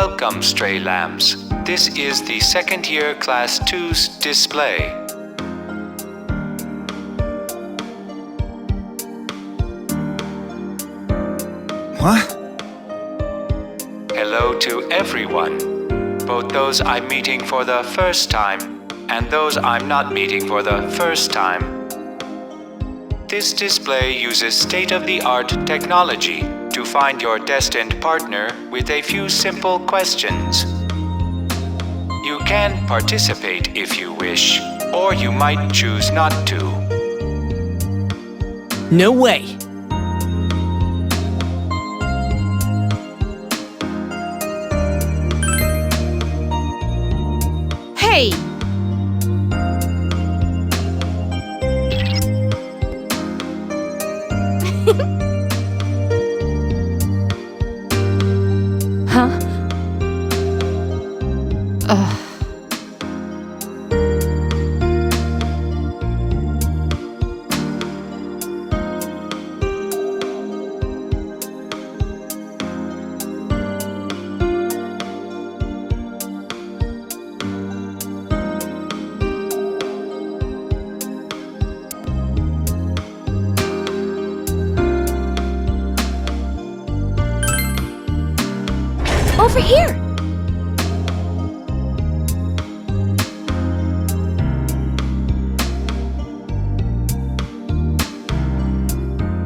Welcome, stray lambs. This is the second year Class 2's display. What? Hello to everyone, both those I'm meeting for the first time and those I'm not meeting for the first time. This display uses state-of-the-art technology to find your destined partner with a few simple questions. You can participate if you wish, or you might choose not to. No way! Hey! Huh? Over here!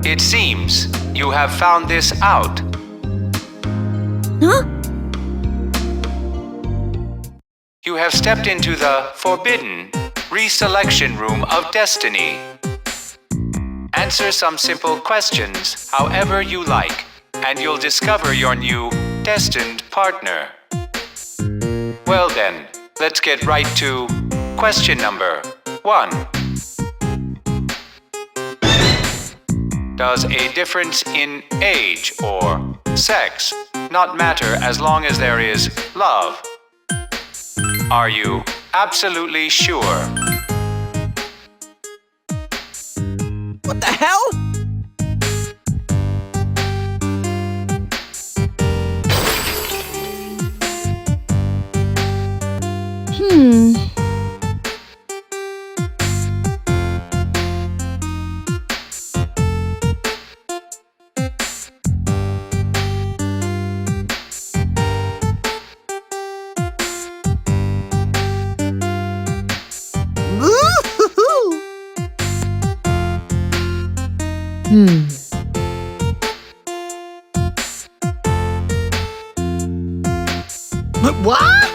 It seems you have found this out. Huh? You have stepped into the forbidden reselection room of destiny. Answer some simple questions however you like, and you'll discover your new destined partner. Well then, let's get right to question number 1. Does a difference in age or sex not matter as long as there is love? Are you absolutely sure? What the hell? What?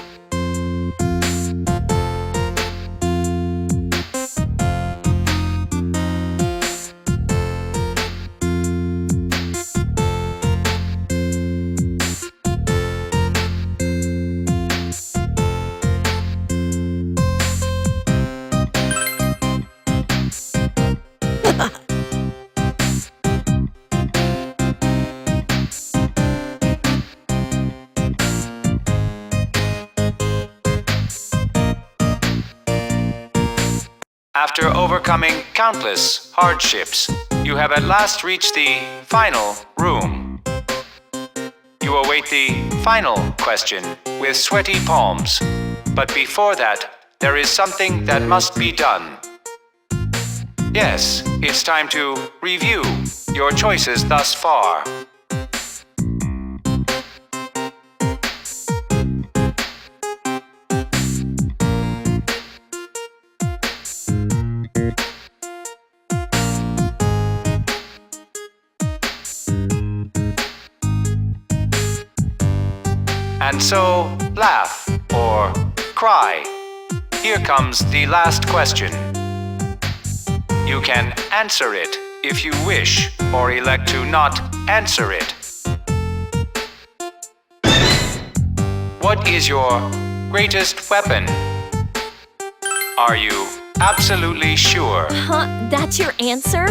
After overcoming countless hardships, you have at last reached the final room. You await the final question with sweaty palms. But before that, there is something that must be done. Yes, it's time to review your choices thus far. And so, laugh or cry. Here comes the last question. You can answer it if you wish, or elect to not answer it. What is your greatest weapon? Are you absolutely sure? Huh? That's your answer?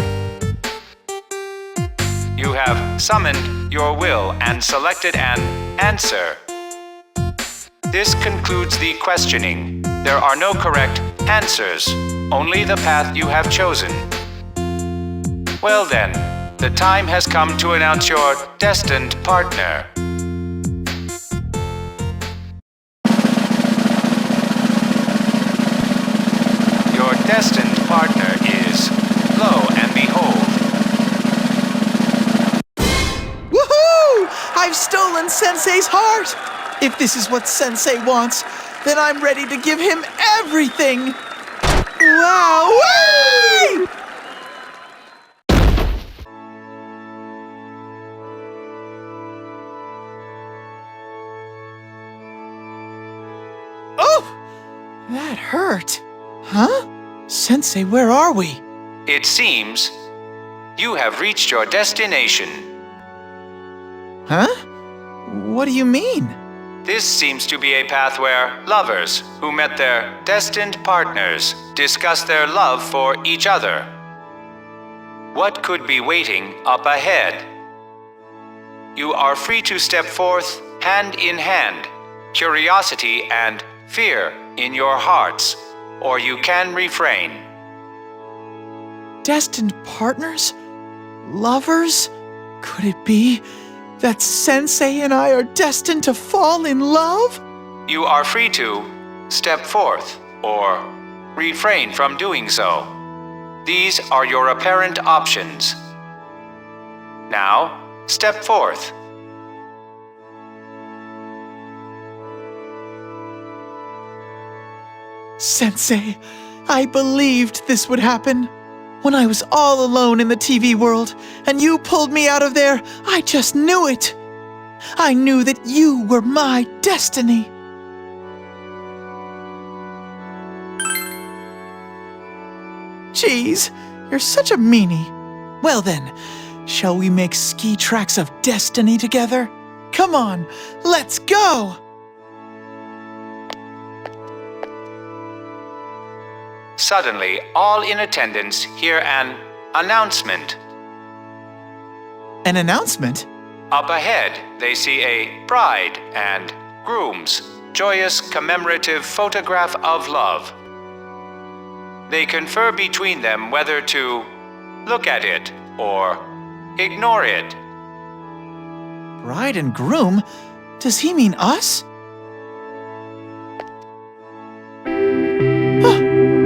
You have summoned your will and selected an answer. This concludes the questioning. There are no correct answers, only the path you have chosen. Well then, the time has come to announce your destined partner. Sensei's heart. If this is what Sensei wants, then I'm ready to give him everything. Wow! Whee! Oh! That hurt. Huh? Sensei, where are we? It seems you have reached your destination. Huh? What do you mean? This seems to be a path where lovers who met their destined partners discuss their love for each other. What could be waiting up ahead? You are free to step forth hand in hand, curiosity and fear in your hearts, or you can refrain. Destined partners? Lovers? Could it be that Sensei and I are destined to fall in love? You are free to step forth or refrain from doing so. These are your apparent options. Now, step forth. Sensei, I believed this would happen. When I was all alone in the TV world, and you pulled me out of there, I just knew it. I knew that you were my destiny. Jeez, you're such a meanie. Well then, shall we make ski tracks of destiny together? Come on, let's go! Suddenly, all in attendance hear an announcement. An announcement? Up ahead, they see a bride and groom's joyous commemorative photograph of love. They confer between them whether to look at it or ignore it. Bride and groom? Does he mean us?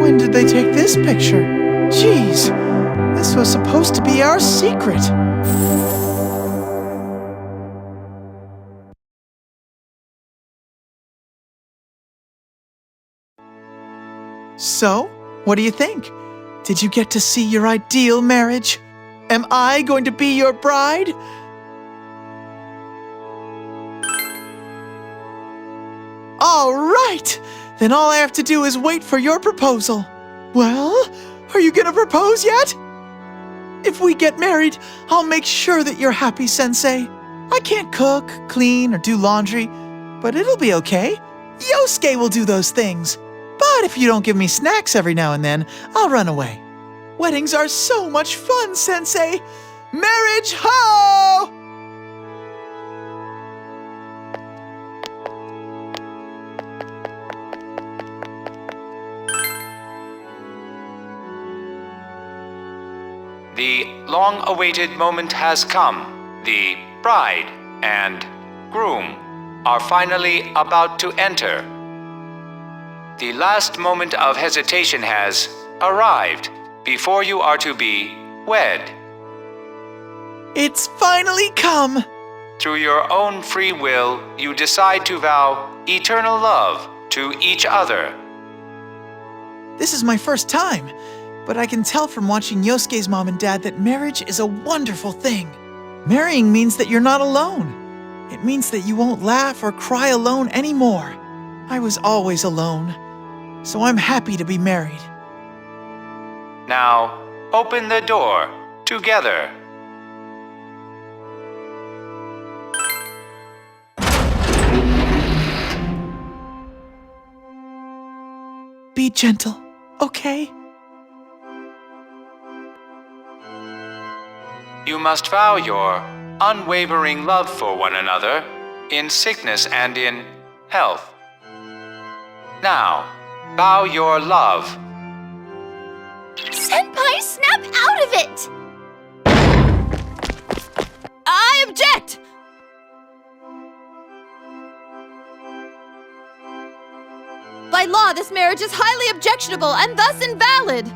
When did they take this picture? Jeez, this was supposed to be our secret. So, what do you think? Did you get to see your ideal marriage? Am I going to be your bride? All right! Then all I have to do is wait for your proposal. Well, are you gonna propose yet? If we get married, I'll make sure that you're happy, Sensei. I can't cook, clean, or do laundry, but it'll be okay. Yosuke will do those things. But if you don't give me snacks every now and then, I'll run away. Weddings are so much fun, Sensei! Marriage ho! The long-awaited moment has come. The bride and groom are finally about to enter. The last moment of hesitation has arrived before you are to be wed. It's finally come! Through your own free will, you decide to vow eternal love to each other. This is my first time, but I can tell from watching Yosuke's mom and dad that marriage is a wonderful thing. Marrying means that you're not alone. It means that you won't laugh or cry alone anymore. I was always alone, so I'm happy to be married. Now, open the door together. Be gentle, okay? You must vow your unwavering love for one another in sickness and in health. Now, vow your love. Senpai, snap out of it! I object! By law, this marriage is highly objectionable and thus invalid.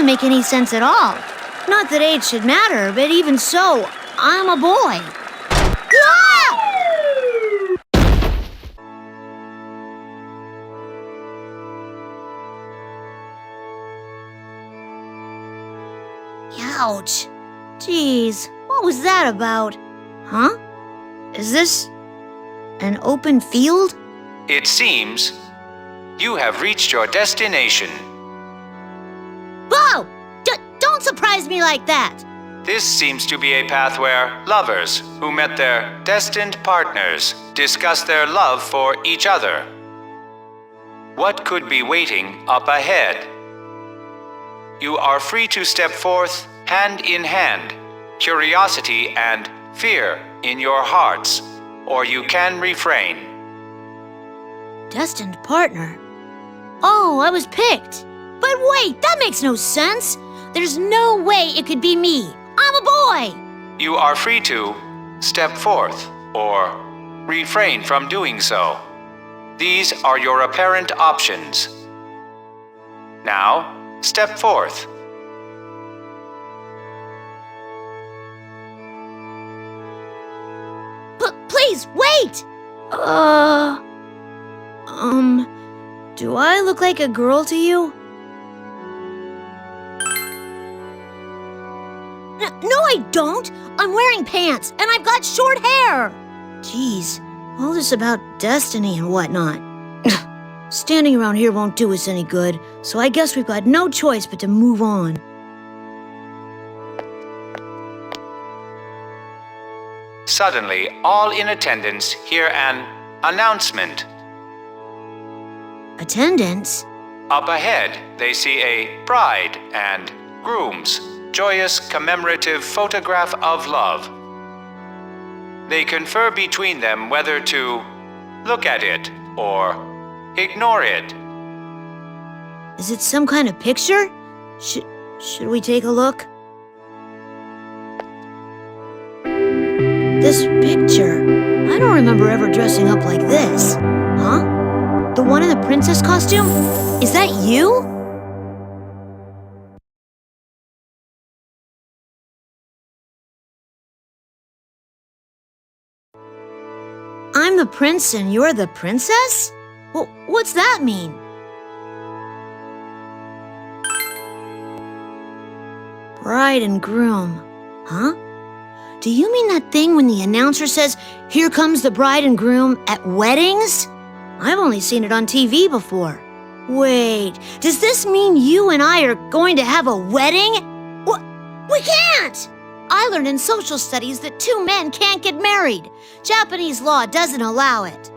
make any sense at all. Not that age should matter, but even so, I'm a boy. Ah! Ouch. Jeez, what was that about? Huh? Is this an open field? It seems you have reached your destination. Whoa! Don't surprise me like that! This seems to be a path where lovers who met their destined partners discuss their love for each other. What could be waiting up ahead? You are free to step forth hand in hand, curiosity and fear in your hearts, or you can refrain. Destined partner? Oh, I was picked. But wait, that makes no sense. There's no way it could be me. I'm a boy. You are free to step forth or refrain from doing so. These are your apparent options. Now, step forth. Please, wait! Do I look like a girl to you? No, I don't! I'm wearing pants, and I've got short hair! Jeez, all this about destiny and whatnot. Standing around here won't do us any good, so I guess we've got no choice but to move on. Suddenly, all in attendance hear an announcement. Attendance? Up ahead, they see a bride and groom's joyous commemorative photograph of love. They confer between them whether to look at it or ignore it. Is it some kind of picture? Should we take a look? This picture, I don't remember ever dressing up like this. Huh? The one in the princess costume? Is that you? I'm the prince and you're the princess? Well, what's that mean? Bride and groom, huh? Do you mean that thing when the announcer says, "Here comes the bride and groom" at weddings? I've only seen it on TV before. Wait, does this mean you and I are going to have a wedding? We can't! I learned in social studies that two men can't get married. Japanese law doesn't allow it.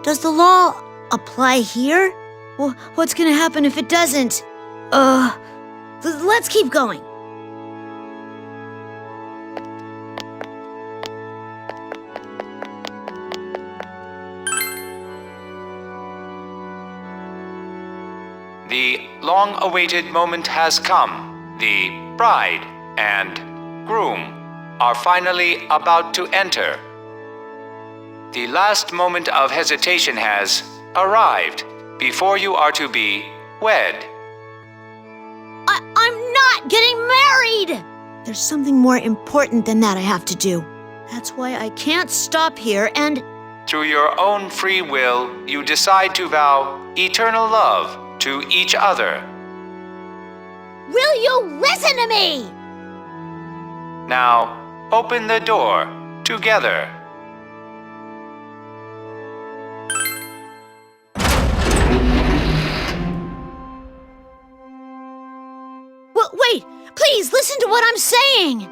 Does the law apply here? Well, what's gonna happen if it doesn't? Let's keep going. The long-awaited moment has come. The bride and groom are finally about to enter. The last moment of hesitation has arrived before you are to be wed. I'm not getting married! There's something more important than that I have to do. That's why I can't stop here and... Through your own free will, you decide to vow eternal love to each other. Will you listen to me? Now, open the door together. Wait, please listen to what I'm saying.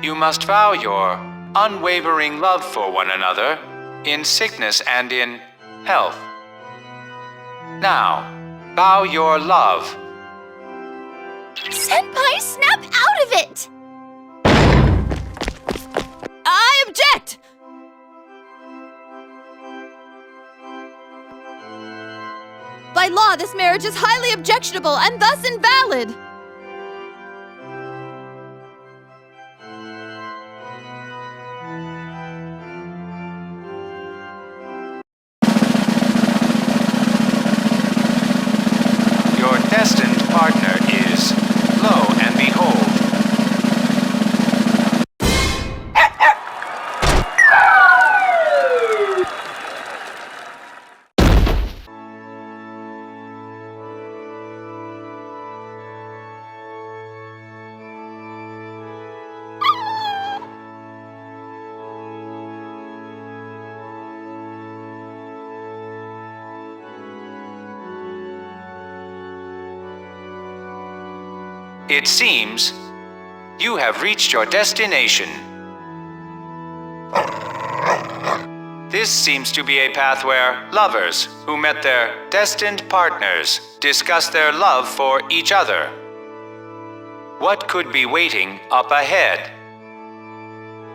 You must vow your unwavering love for one another in sickness and in health. Now, vow your love. Senpai, snap out of it! I object! By law, this marriage is highly objectionable and thus invalid. it seems you have reached your destination. This seems to be a path where lovers who met their destined partners discuss their love for each other. What could be waiting up ahead?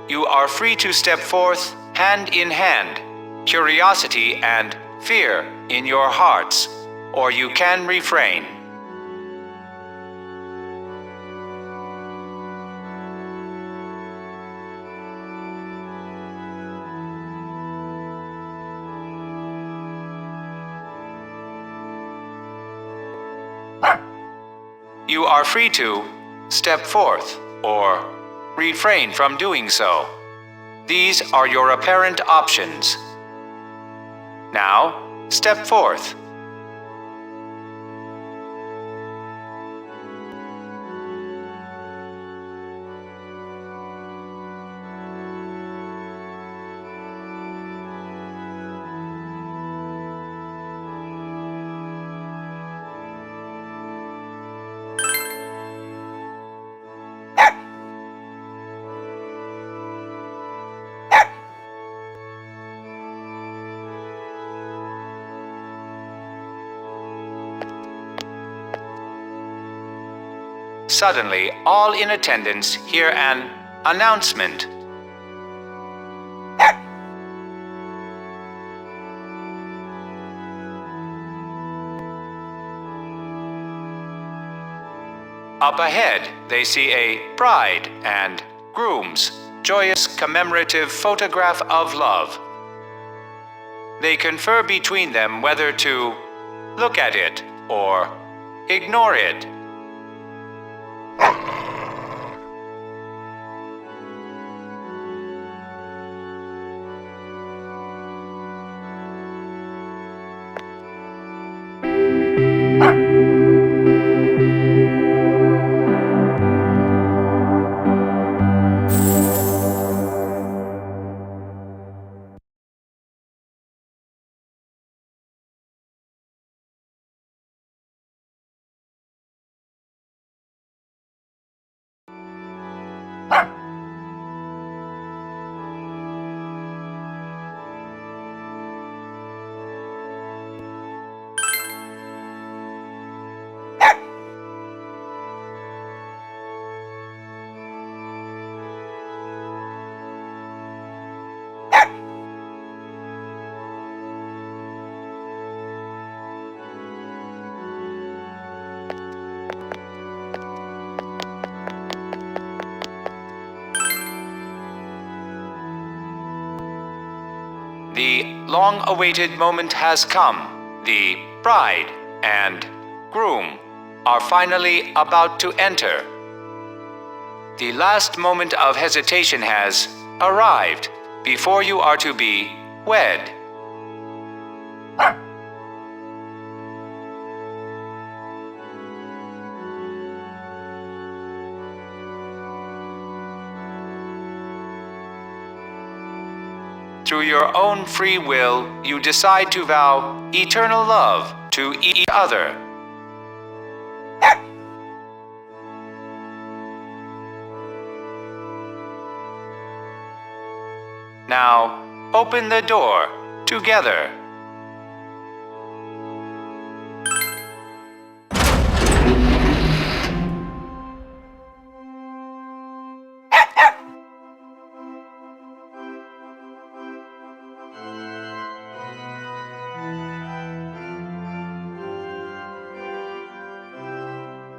You are free to step forth hand in hand, curiosity and fear in your hearts, or you can refrain. You are free to step forth or refrain from doing so. These are your apparent options. Now, step forth. Suddenly, all in attendance hear an announcement. Up ahead, they see a bride and groom's joyous commemorative photograph of love. They confer between them whether to look at it or ignore it. The long-awaited moment has come. The bride and groom are finally about to enter. The last moment of hesitation has arrived before you are to be wed. Through your own free will, you decide to vow eternal love to each other. Now, open the door together.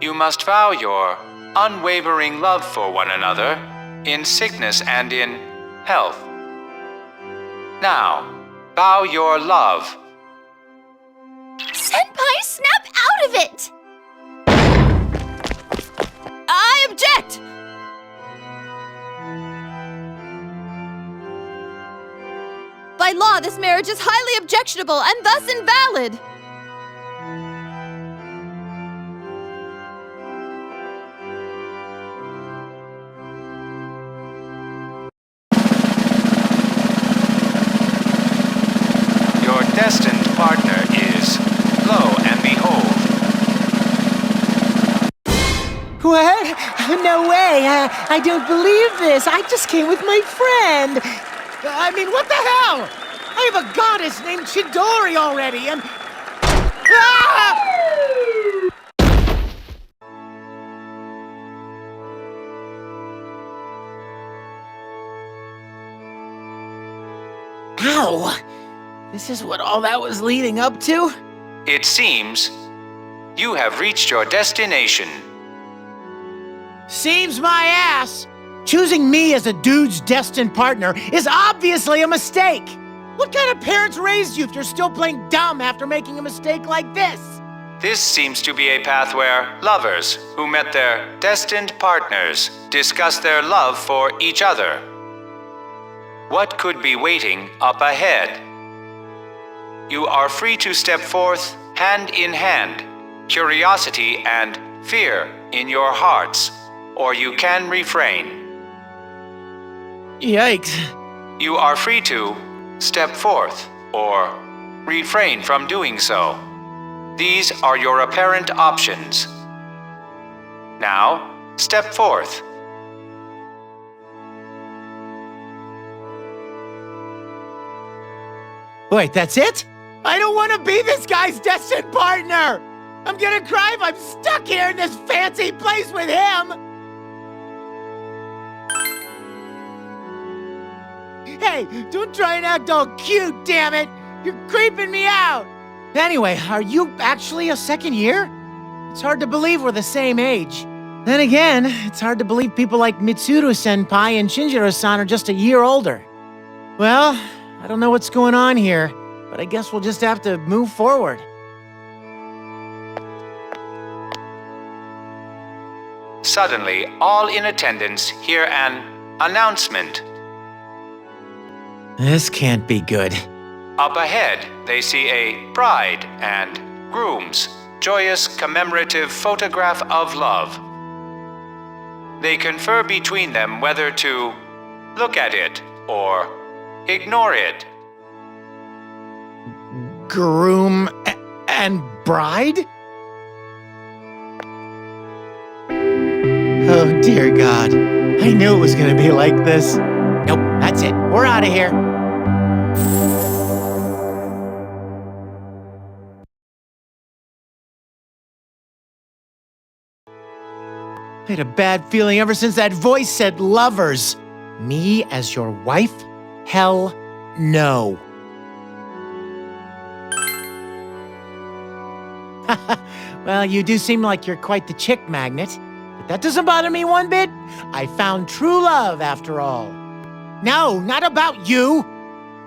You must vow your unwavering love for one another in sickness and in health. Now, vow your love. Senpai, snap out of it! I object! By law, this marriage is highly objectionable and thus invalid. Destined partner is, lo and behold. What? No way. I don't believe this. I just came with my friend. I mean, what the hell? I have a goddess named Chidori already, and... Ah! Ow! This is what all that was leading up to? It seems you have reached your destination. Seems my ass! Choosing me as a dude's destined partner is obviously a mistake! What kind of parents raised you if you're still playing dumb after making a mistake like this? This seems to be a path where lovers who met their destined partners discuss their love for each other. What could be waiting up ahead? You are free to step forth hand in hand, curiosity and fear in your hearts, or you can refrain. Yikes. You are free to step forth or refrain from doing so. These are your apparent options. Now, step forth. Wait, that's it? I don't want to be this guy's destined partner! I'm gonna cry if I'm stuck here in this fancy place with him! Hey, don't try and act all cute, damn it! You're creeping me out! Anyway, are you actually a second year? It's hard to believe we're the same age. Then again, it's hard to believe people like MITSURU-senpai and SHINJIRO-san are just a year older. Well, I don't know what's going on here, but I guess we'll just have to move forward. Suddenly, all in attendance hear an announcement. This can't be good. Up ahead, they see a bride and groom's joyous commemorative photograph of love. They confer between them whether to look at it or ignore it. Groom and bride? Oh, dear God. I knew it was gonna be like this. Nope, that's it. We're out of here. I had a bad feeling ever since that voice said lovers. Me as your wife? Hell no. Well, you do seem like you're quite the chick magnet. But that doesn't bother me one bit. I found true love after all. No, not about you.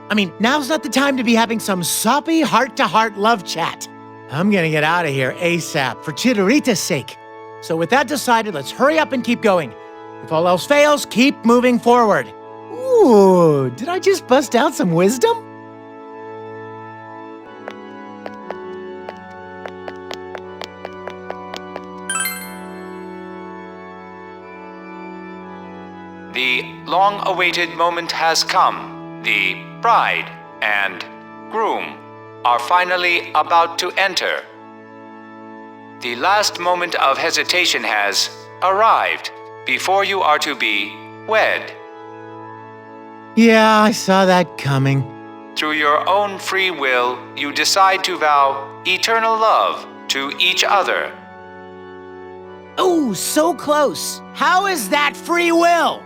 I mean, now's not the time to be having some soppy heart-to-heart love chat. I'm gonna get out of here ASAP for Chidorita's sake. So with that decided, let's hurry up and keep going. If all else fails, keep moving forward. Ooh, did I just bust out some wisdom? The long-awaited moment has come. The bride and groom are finally about to enter. The last moment of hesitation has arrived before you are to be wed. Yeah, I saw that coming. Through your own free will, you decide to vow eternal love to each other. Oh, so close. How is that free will?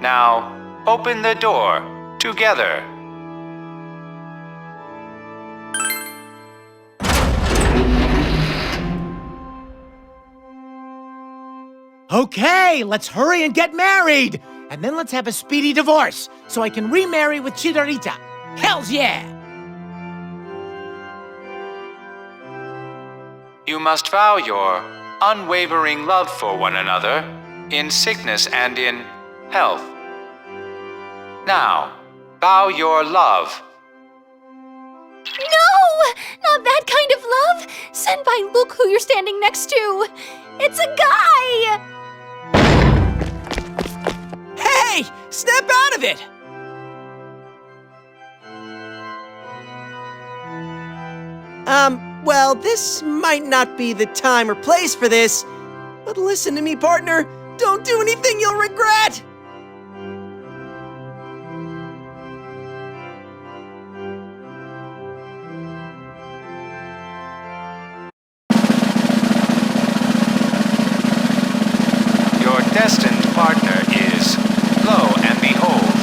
Now, open the door together. Okay, let's hurry and get married! And then let's have a speedy divorce, so I can remarry with Chidorita. Hells yeah! You must vow your unwavering love for one another in sickness and in health. Now, vow your love. No! Not that kind of love! Senpai, look who you're standing next to! It's a guy! Hey! Snap out of it! Well, this might not be the time or place for this, But listen to me, partner. Don't do anything you'll regret! Your destined partner is, lo and behold.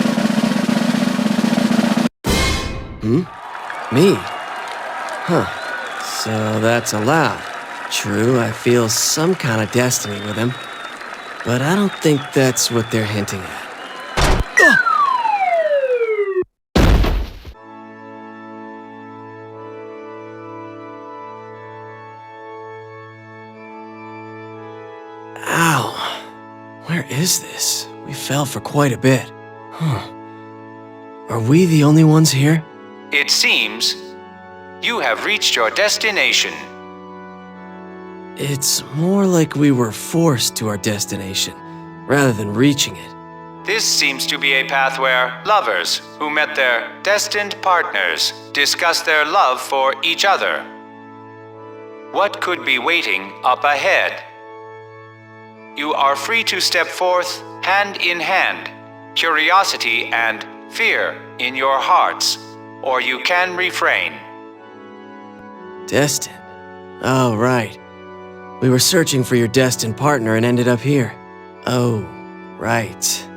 Me? Huh. So that's allowed. True, I feel some kind of destiny with him. But I don't think that's what they're hinting at. Ow. Where is this? We fell for quite a bit. Huh. Are we the only ones here? It seems you have reached your destination. It's more like we were forced to our destination, rather than reaching it. This seems to be a path where lovers who met their destined partners discuss their love for each other. What could be waiting up ahead? You are free to step forth hand in hand, curiosity and fear in your hearts, or you can refrain. Destined? Oh, right. We were searching for your destined partner and ended up here. Oh, right.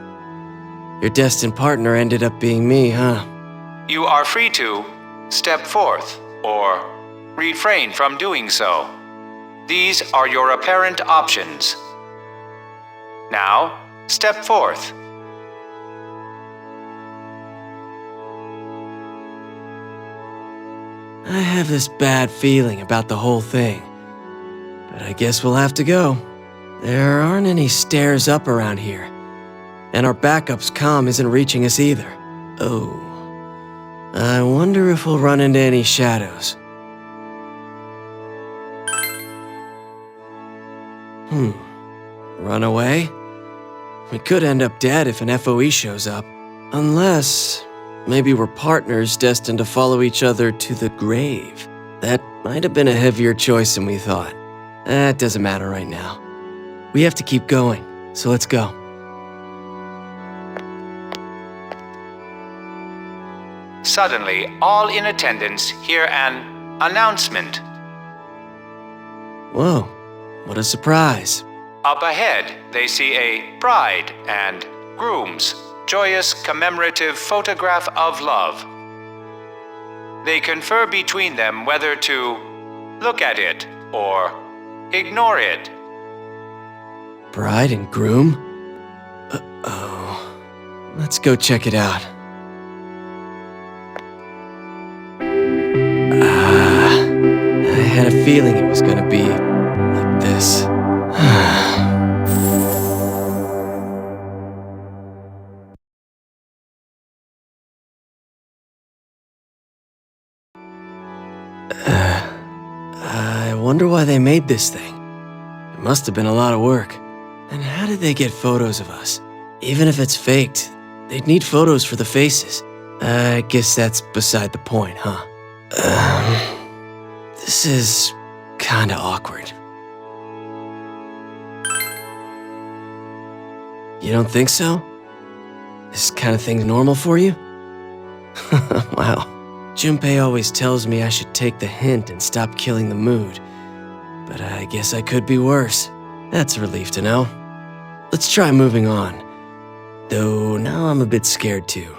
Your destined partner ended up being me, huh? You are free to step forth or refrain from doing so. These are your apparent options. Now, step forth. I have this bad feeling about the whole thing. But I guess we'll have to go. There aren't any stairs up around here. And our backup's comm isn't reaching us either. Oh. I wonder if we'll run into any shadows. Run away? We could end up dead if an FOE shows up. Unless, maybe we're partners destined to follow each other to the grave. That might have been a heavier choice than we thought. That doesn't matter right now. We have to keep going, so let's go. Suddenly, all in attendance hear an announcement. Whoa, what a surprise. Up ahead, they see a bride and groom's joyous commemorative photograph of love. They confer between them whether to look at it or ignore it. Bride and groom? Uh-oh. Let's go check it out. I had a feeling it was gonna be like this. I wonder why they made this thing. It must have been a lot of work. And how did they get photos of us? Even if it's faked, they'd need photos for the faces. I guess that's beside the point, huh? This is kinda awkward. You don't think so? This kind of thing's normal for you? Wow. Junpei always tells me I should take the hint and stop killing the mood. But I guess I could be worse. That's a relief to know. Let's try moving on. Though now I'm a bit scared too.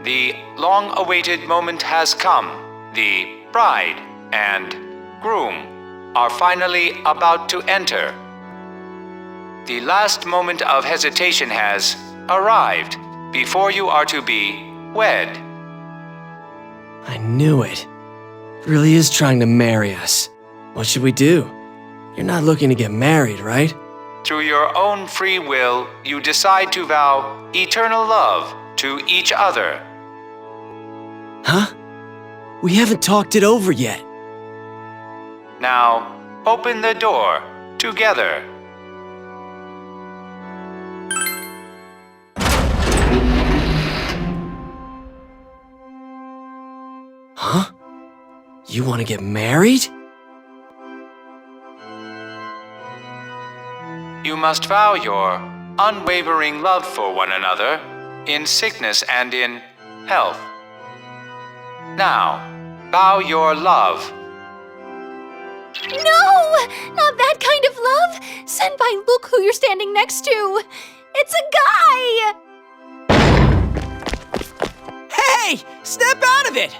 The long-awaited moment has come. The bride and groom are finally about to enter. The last moment of hesitation has arrived before you are to be wed. I knew it. It really is trying to marry us. What should we do? You're not looking to get married, right? Through your own free will, you decide to vow eternal love to each other. Huh? We haven't talked it over yet. Now, open the door together. You want to get married? You must vow your unwavering love for one another in sickness and in health. Now, vow your love. No! Not that kind of love! Senpai, look who you're standing next to! It's a guy! Hey! Step out of it!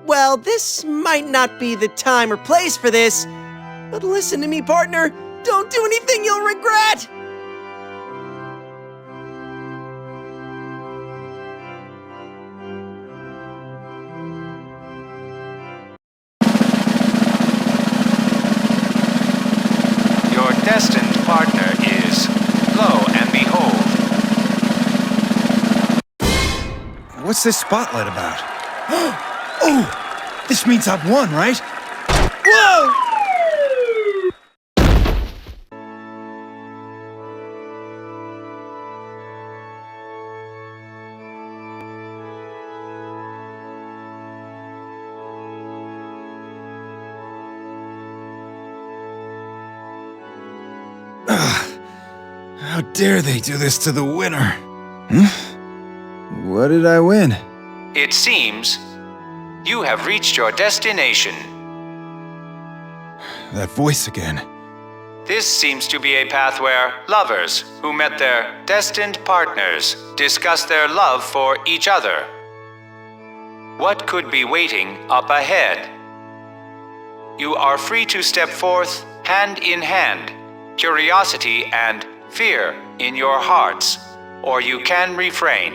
Well, this might not be the time or place for this, but listen to me, partner. Don't do anything you'll regret! Your destined partner is, lo and behold. What's this spotlight about? Oh! This means I've won, right? Whoa! How dare they do this to the winner? What did I win? It seems you have reached your destination. That voice again. This seems to be a path where lovers who met their destined partners discuss their love for each other. What could be waiting up ahead? You are free to step forth hand in hand, curiosity and fear in your hearts, or you can refrain.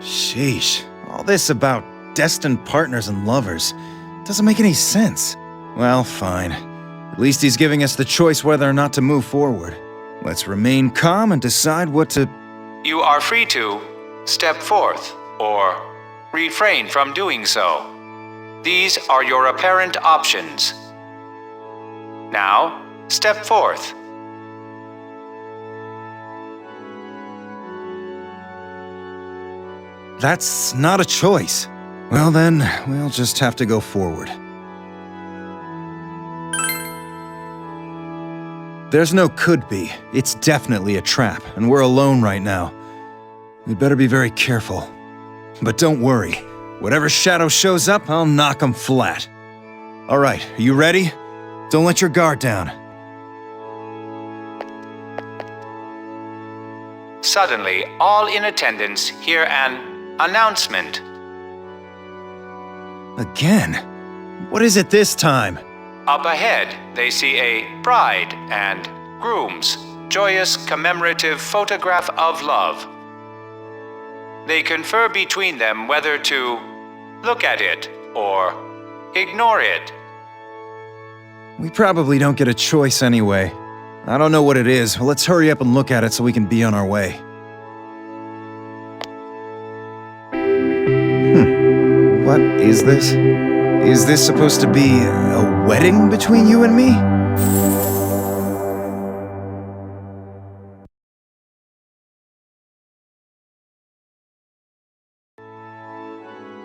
Sheesh. All this about destined partners and lovers doesn't make any sense. Well, fine. At least he's giving us the choice whether or not to move forward. Let's remain calm and decide what to... You are free to step forth or refrain from doing so. These are your apparent options. Now, step forth. That's not a choice. Well then, we'll just have to go forward. There's no could be. It's definitely a trap, and we're alone right now. We'd better be very careful. But don't worry. Whatever shadow shows up, I'll knock him flat. Alright, are you ready? Don't let your guard down. Suddenly, all in attendance hear an announcement. Again? What is it this time? Up ahead, they see a bride and groom's joyous commemorative photograph of love. They confer between them whether to look at it or ignore it. We probably don't get a choice anyway. I don't know what it is. Let's hurry up and look at it so we can be on our way. What is this? Is this supposed to be a wedding between you and me?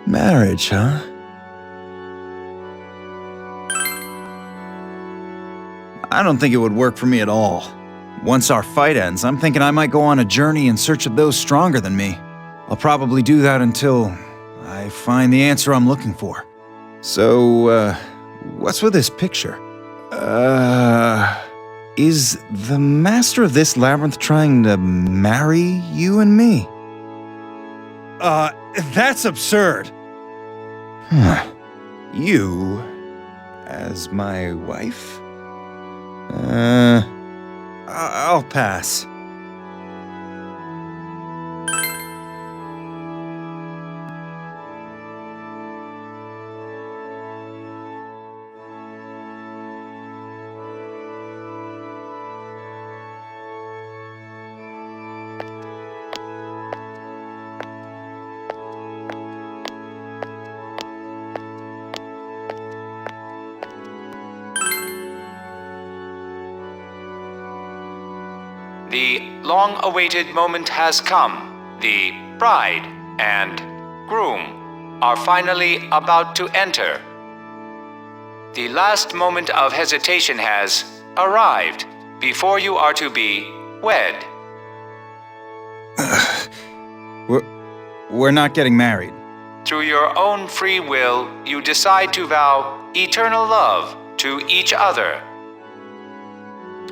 Marriage, huh? I don't think it would work for me at all. Once our fight ends, I'm thinking I might go on a journey in search of those stronger than me. I'll probably do that until I find the answer I'm looking for. So, what's with this picture? Is the master of this labyrinth trying to marry you and me? That's absurd. You as my wife? I'll pass. The long-awaited moment has come. the bride and groom are finally about to enter. The last moment of hesitation has arrived before you are to be wed. We're not getting married. Through your own free will, you decide to vow eternal love to each other.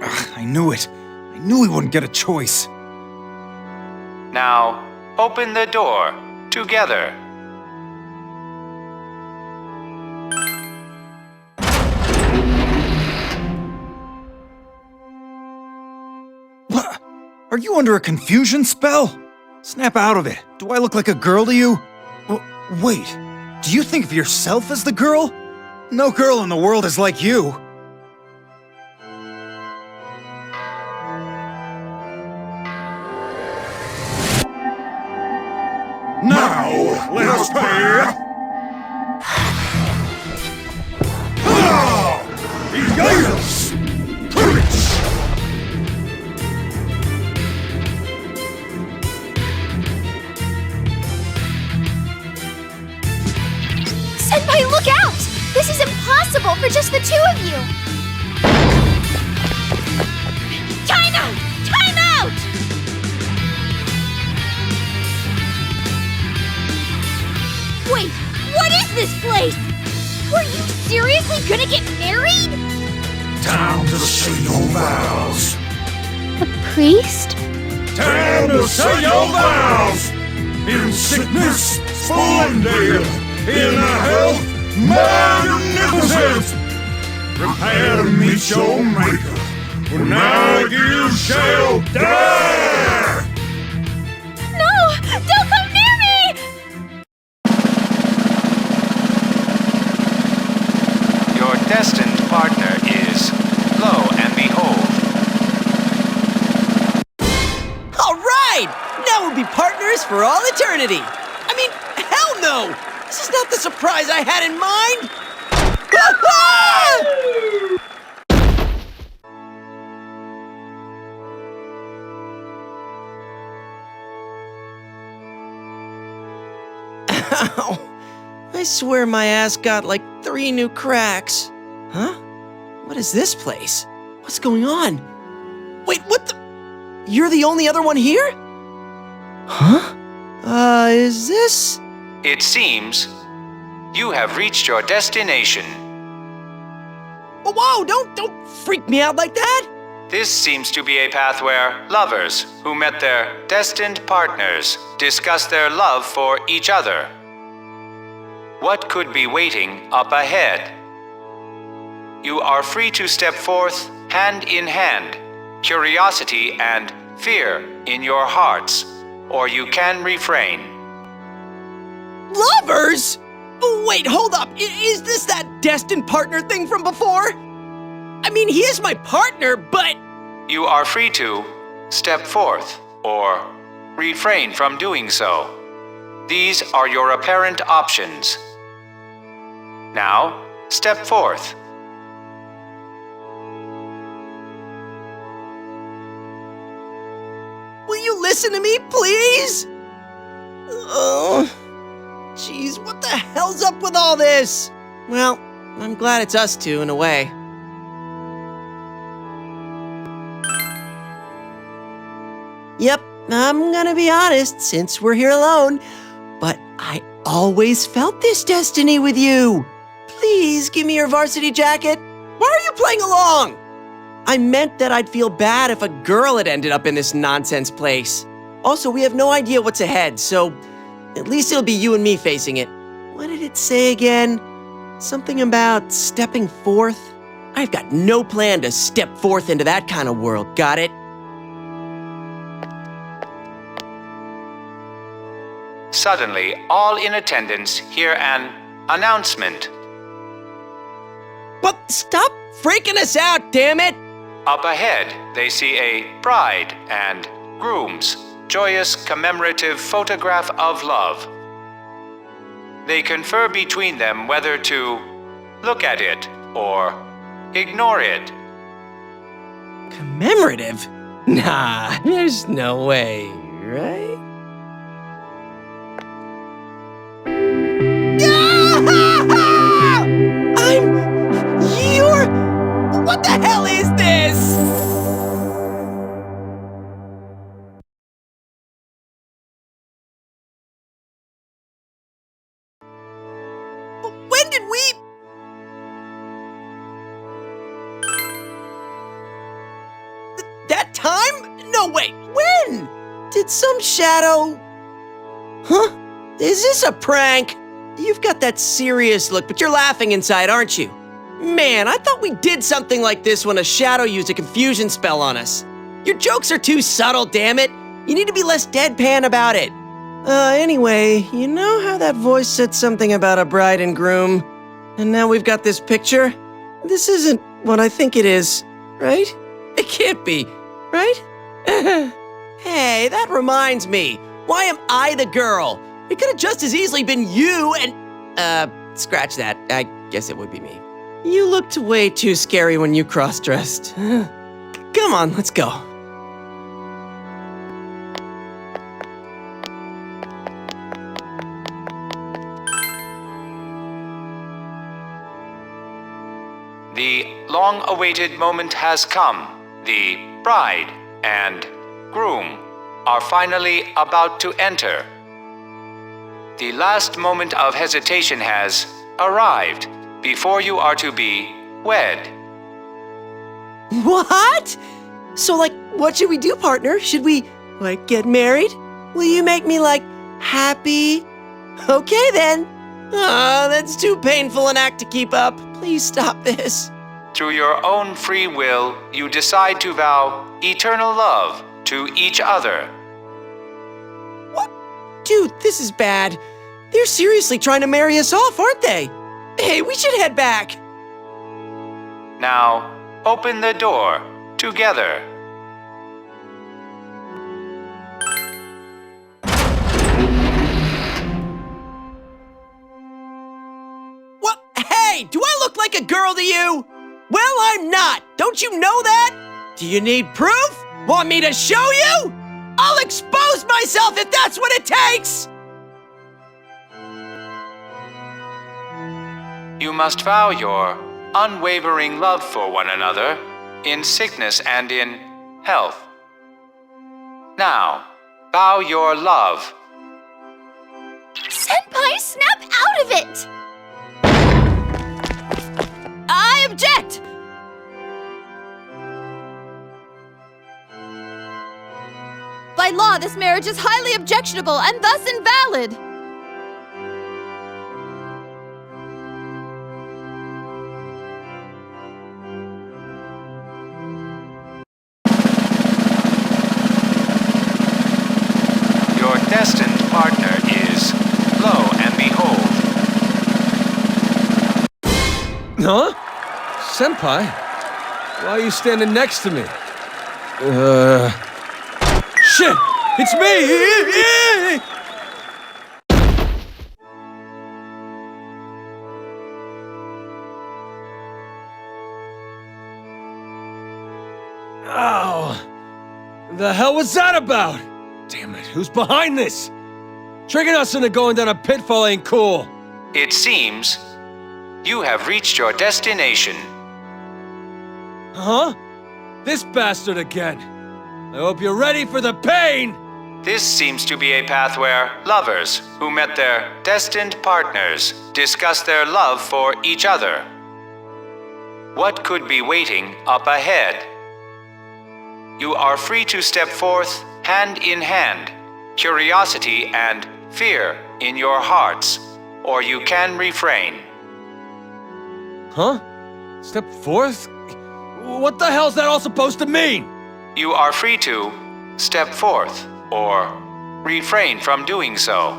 I knew it. I knew we wouldn't get a choice. Now, open the door together. What? Are you under a confusion spell? Snap out of it. Do I look like a girl to you? Wait, do you think of yourself as the girl? No girl in the world is like you. Now, let us pay. Yes! Courage! Senpai, look out! This is impossible for just the two of you! Time out! Time out! Wait, what is this place? Were you seriously gonna get married? Time to say your vows. The priest? Time to say your vows. In sickness, splendid. In health, magnificent. Prepare to meet your maker. For now you shall die. No! Don't come near me! Your destined partner is, lo and behold. All right! Now we'll be partners for all eternity. I mean, hell no! This is not the surprise I had in mind! Ow! I swear my ass got like 3 new cracks. Huh? What is this place? What's going on? Wait, what the? You're the only other one here? Huh? Is this? It seems you have reached your destination. Whoa, don't freak me out like that! This seems to be a path where lovers who met their destined partners discuss their love for each other. What could be waiting up ahead? You are free to step forth hand in hand, curiosity and fear in your hearts, or you can refrain. Lovers? Oh, wait, hold up. Is this that destined partner thing from before? I mean, he is my partner, but... You are free to step forth or refrain from doing so. These are your apparent options. Now, step forth. Will you listen to me, please? Oh, jeez, what the hell's up with all this? Well, I'm glad it's us two in a way. Yep, I'm gonna be honest since we're here alone, but I always felt this destiny with you. Please give me your varsity jacket. Why are you playing along? I meant that I'd feel bad if a girl had ended up in this nonsense place. Also, we have no idea what's ahead, so at least it'll be you and me facing it. What did it say again? Something about stepping forth? I've got no plan to step forth into that kind of world, got it? Suddenly, all in attendance hear an announcement. But stop freaking us out, damn it! Up ahead, they see a bride and groom's joyous commemorative photograph of love. They confer between them whether to look at it or ignore it. Commemorative? Nah, there's no way, right? What the hell is this? When did we... That time? No, wait, when? Did some shadow... Huh? Is this a prank? You've got that serious look, but you're laughing inside, aren't you? Man, I thought we did something like this when a shadow used a confusion spell on us. Your jokes are too subtle, damn it. You need to be less deadpan about it. Anyway, you know how that voice said something about a bride and groom? And now we've got this picture? This isn't what I think it is, right? It can't be, right? Hey, that reminds me. Why am I the girl? It could have just as easily been you and... scratch that. I guess it would be me. You looked way too scary when you cross-dressed. Come on, let's go. The long-awaited moment has come. The bride and groom are finally about to enter. The last moment of hesitation has arrived before you are to be wed. What? So, what should we do, partner? Should we, get married? Will you make me, happy? Okay, then. That's too painful an act to keep up. Please stop this. Through your own free will, you decide to vow eternal love to each other. What? Dude, this is bad. They're seriously trying to marry us off, aren't they? Hey, we should head back. Now, open the door together. What? Hey, do I look like a girl to you? Well, I'm not. Don't you know that? Do you need proof? Want me to show you? I'll expose myself if that's what it takes! You must vow your unwavering love for one another in sickness and in health. Now, vow your love. Senpai, snap out of it! I object! By law, this marriage is highly objectionable and thus invalid. Your destined partner is, lo and behold. Huh? Senpai? Why are you standing next to me? Shit! It's me! Ow! The hell was that about? Damn it, who's behind this? Tricking us into going down a pitfall ain't cool. It seems you have reached your destination. Huh? This bastard again. I hope you're ready for the pain! This seems to be a path where lovers who met their destined partners discuss their love for each other. What could be waiting up ahead? You are free to step forth hand in hand, curiosity and fear in your hearts, or you can refrain. Huh? Step forth? What the hell's that all supposed to mean? You are free to step forth or refrain from doing so.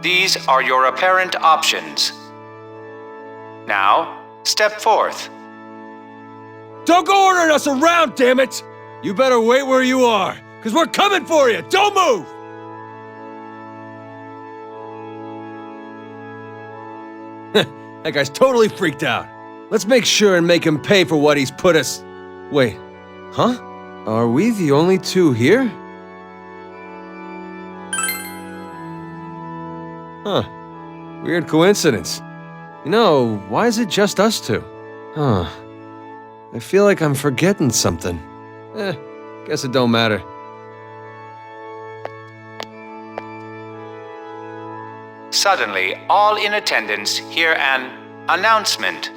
These are your apparent options. Now, step forth. Don't go ordering us around, damn it! You better wait where you are, because we're coming for you! Don't move! That guy's totally freaked out. Let's make sure and make him pay for what he's put us... Wait, huh? Are we the only two here? Huh. Weird coincidence. You know, why is it just us two? Huh. I feel like I'm forgetting something. Guess it don't matter. Suddenly, all in attendance hear an announcement.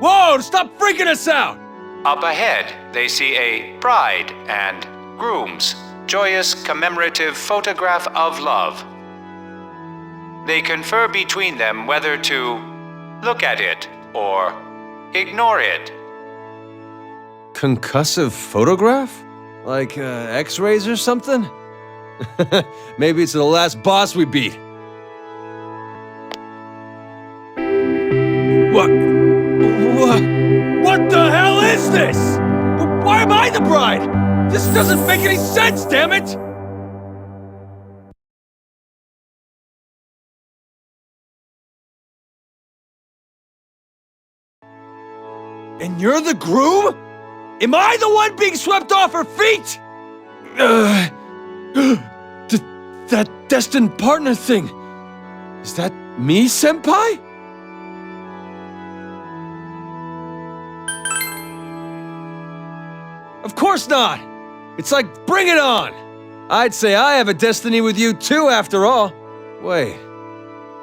Whoa, stop freaking us out! Up ahead, they see a bride and groom's joyous commemorative photograph of love. They confer between them whether to look at it or ignore it. Concussive photograph? Like X-rays or something? Maybe it's the last boss we beat. What the hell is this? Why am I the bride? This doesn't make any sense, damn it! And you're the groom? Am I the one being swept off her feet? That destined partner thing. Is that me, senpai? Of course not! It's like, bring it on! I'd say I have a destiny with you too, after all. Wait,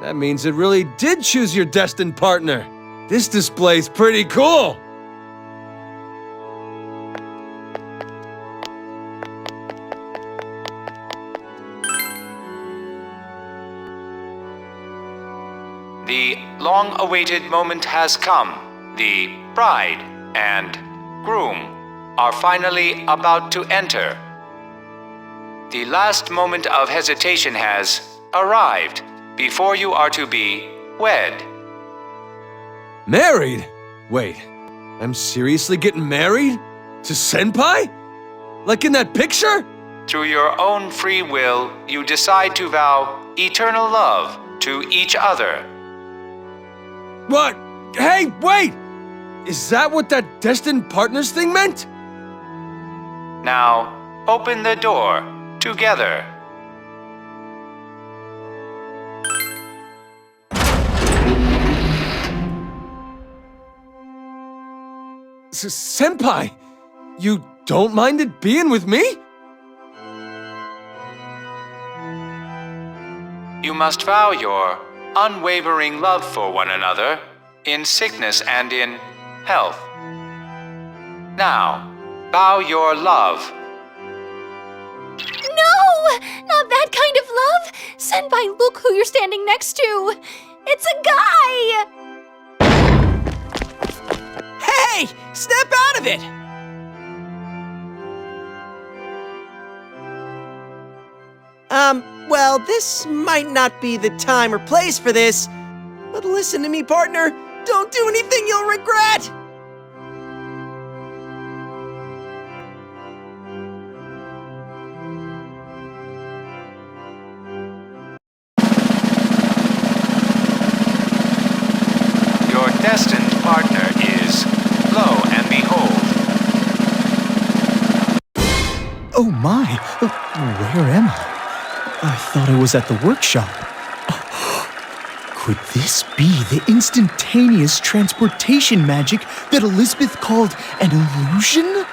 that means it really did choose your destined partner. This display's pretty cool! The long-awaited moment has come. The bride and groom are finally about to enter. The last moment of hesitation has arrived before you are to be wed. Married? Wait, I'm seriously getting married? To senpai? Like in that picture? Through your own free will, you decide to vow eternal love to each other. What? Hey, wait! Is that what that destined partners thing meant? Now, open the door together. Senpai, you don't mind it being with me? You must vow your unwavering love for one another in sickness and in health. Now, vow your love. No! Not that kind of love! Senpai, look who you're standing next to! It's a guy! Hey! Snap out of it! Well, this might not be the time or place for this, but listen to me, partner. Don't do anything you'll regret! Your destined partner is, lo and behold. Oh my, where am I? I thought I was at the workshop. Could this be the instantaneous transportation magic that Elizabeth called an illusion?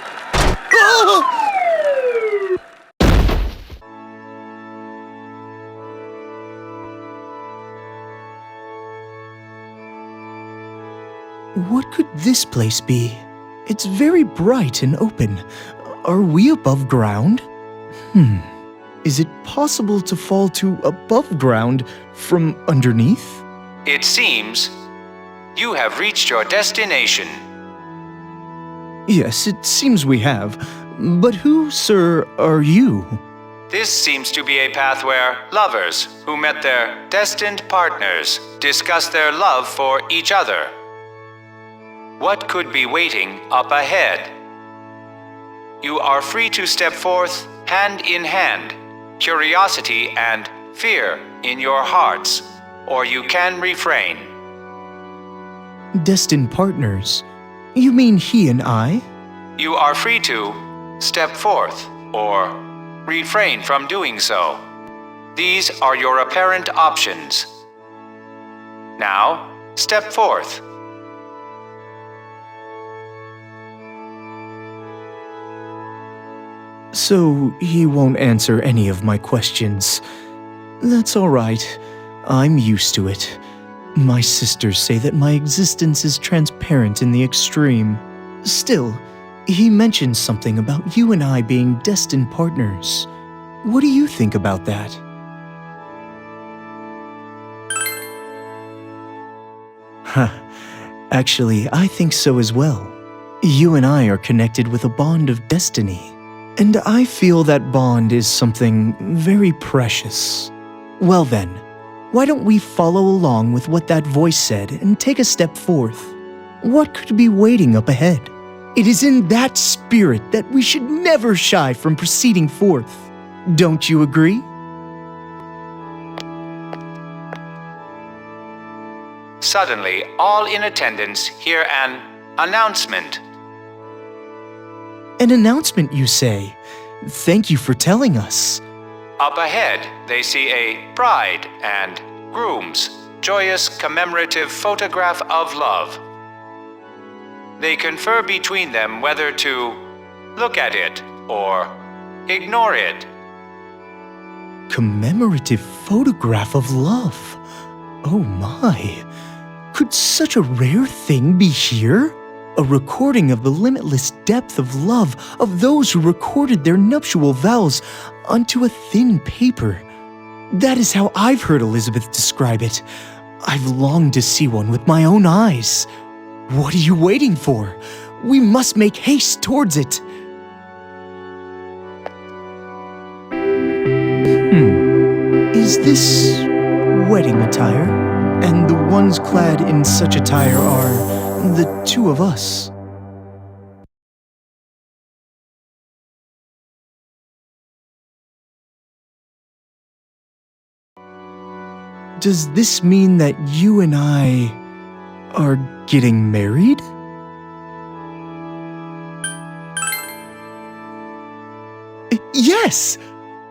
What could this place be? It's very bright and open. Are we above ground? Is it possible to fall to above ground from underneath? It seems you have reached your destination. Yes, it seems we have. But who, sir, are you? This seems to be a path where lovers who met their destined partners discuss their love for each other. What could be waiting up ahead? You are free to step forth hand in hand, curiosity and fear in your hearts, or you can refrain. Destined partners? You mean he and I? You are free to step forth or refrain from doing so. These are your apparent options. Now, step forth. So he won't answer any of my questions. That's all right. I'm used to it. My sisters say that my existence is transparent in the extreme. Still, he mentioned something about you and I being destined partners. What do you think about that? Actually, I think so as well. You and I are connected with a bond of destiny. And I feel that bond is something very precious. Well then, why don't we follow along with what that voice said and take a step forth? What could be waiting up ahead? It is in that spirit that we should never shy from proceeding forth. Don't you agree? Suddenly, all in attendance hear an announcement. An announcement, you say? Thank you for telling us. Up ahead, they see a bride and groom's joyous commemorative photograph of love. They confer between them whether to look at it or ignore it. Commemorative photograph of love. Oh my. Could such a rare thing be here? A recording of the limitless depth of love of those who recorded their nuptial vows onto a thin paper. That is how I've heard Elizabeth describe it. I've longed to see one with my own eyes. What are you waiting for? We must make haste towards it. Is this wedding attire? And the ones clad in such attire are the two of us. Does this mean that you and I are getting married? Yes!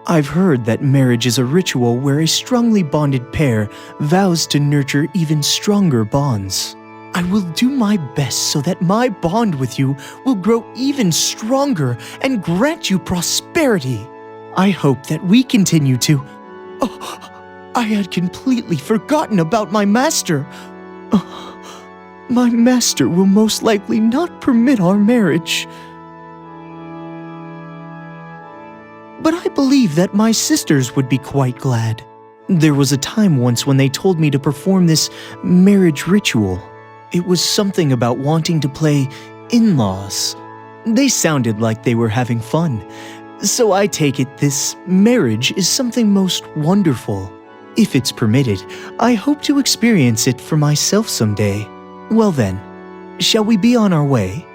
I've heard that marriage is a ritual where a strongly bonded pair vows to nurture even stronger bonds. I will do my best so that my bond with you will grow even stronger and grant you prosperity. I hope that we continue to... Oh, I had completely forgotten about my master. My master will most likely not permit our marriage. But I believe that my sisters would be quite glad. There was a time once when they told me to perform this marriage ritual. It was something about wanting to play in-laws. They sounded like they were having fun. So I take it this marriage is something most wonderful. If it's permitted, I hope to experience it for myself someday. Well then, shall we be on our way?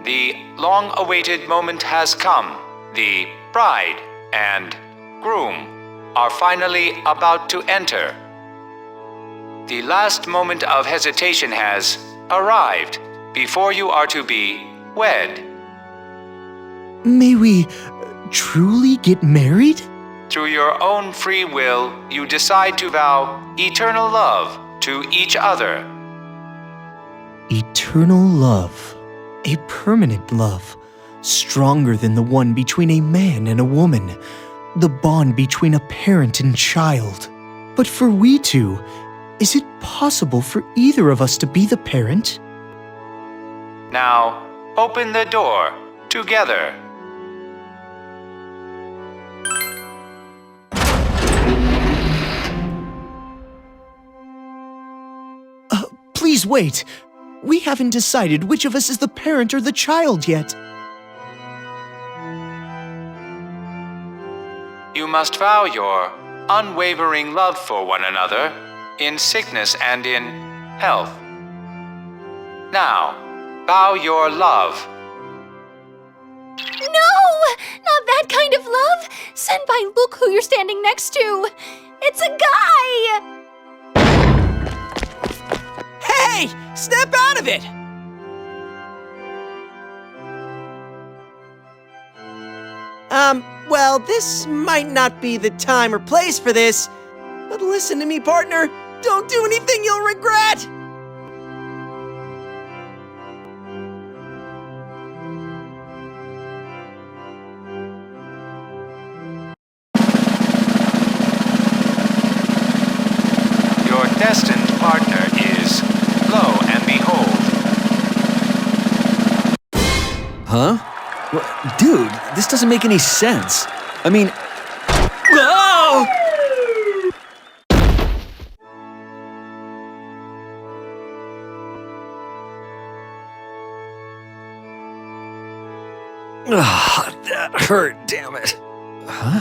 The long-awaited moment has come. The bride and groom are finally about to enter. The last moment of hesitation has arrived before you are to be wed. May we truly get married? Through your own free will, you decide to vow eternal love to each other. Eternal love. A permanent love, stronger than the one between a man and a woman, the bond between a parent and child. But for we two, is it possible for either of us to be the parent? Now, open the door together. Please wait. We haven't decided which of us is the parent or the child yet. You must vow your unwavering love for one another in sickness and in health. Now, vow your love. No! Not that kind of love! Senpai, look who you're standing next to! It's a guy! Snap out of it! Well, this might not be the time or place for this, but listen to me, partner. Don't do anything you'll regret! Your destined partner is, lo and behold. Huh? What? Dude, this doesn't make any sense. I mean... Oh! Ah, that hurt, damn it. Huh?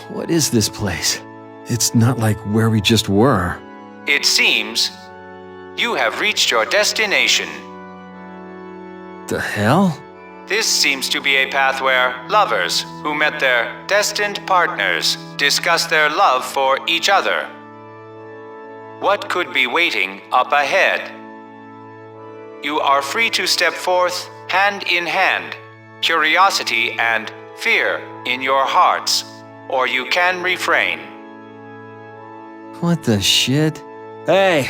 What is this place? It's not like where we just were. It seems you have reached your destination. The hell? This seems to be a path where lovers who met their destined partners discuss their love for each other. What could be waiting up ahead? You are free to step forth hand in hand, curiosity and fear in your hearts, or you can refrain. What the shit? Hey,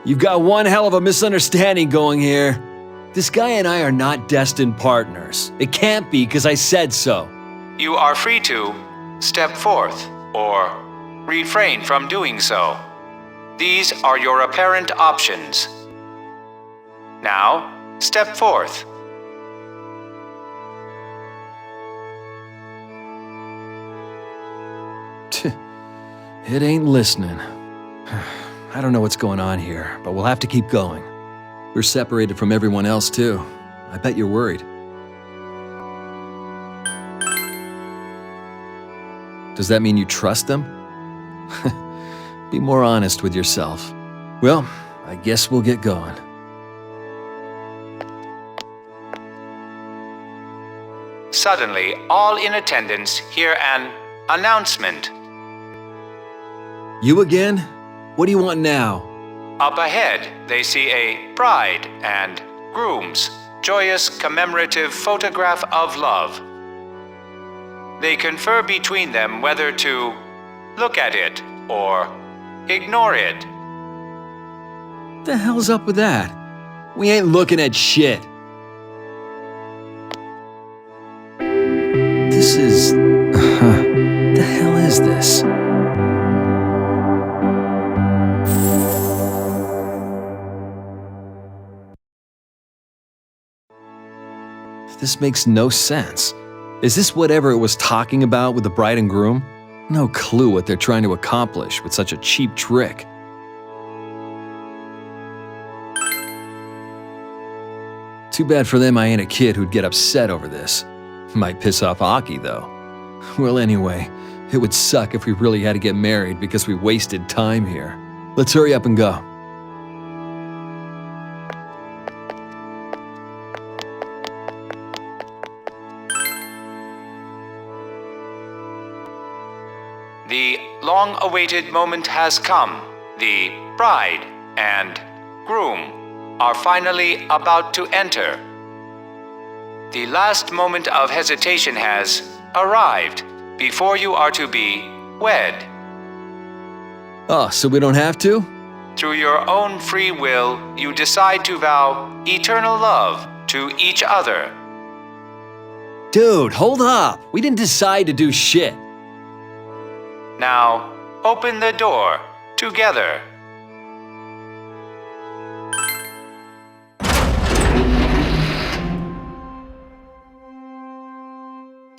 you've got one hell of a misunderstanding going here. This guy and I are not destined partners. It can't be because I said so. You are free to step forth or refrain from doing so. These are your apparent options. Now, step forth. It ain't listening. I don't know what's going on here, but we'll have to keep going. We're separated from everyone else, too. I bet you're worried. Does that mean you trust them? Be more honest with yourself. Well, I guess we'll get going. Suddenly, all in attendance hear an announcement. You again? What do you want now? Up ahead, they see a bride and groom's joyous commemorative photograph of love. They confer between them whether to look at it or ignore it. The hell's up with that? We ain't looking at shit. This is... the hell is this? This makes no sense. Is this whatever it was talking about with the bride and groom? No clue what they're trying to accomplish with such a cheap trick. Too bad for them I ain't a kid who'd get upset over this. Might piss off Aki, though. Well, anyway, it would suck if we really had to get married because we wasted time here. Let's hurry up and go. The long-awaited moment has come. The bride and groom are finally about to enter. The last moment of hesitation has arrived before you are to be wed. Oh, so we don't have to? Through your own free will, you decide to vow eternal love to each other. Dude, hold up. We didn't decide to do shit. Now, open the door together.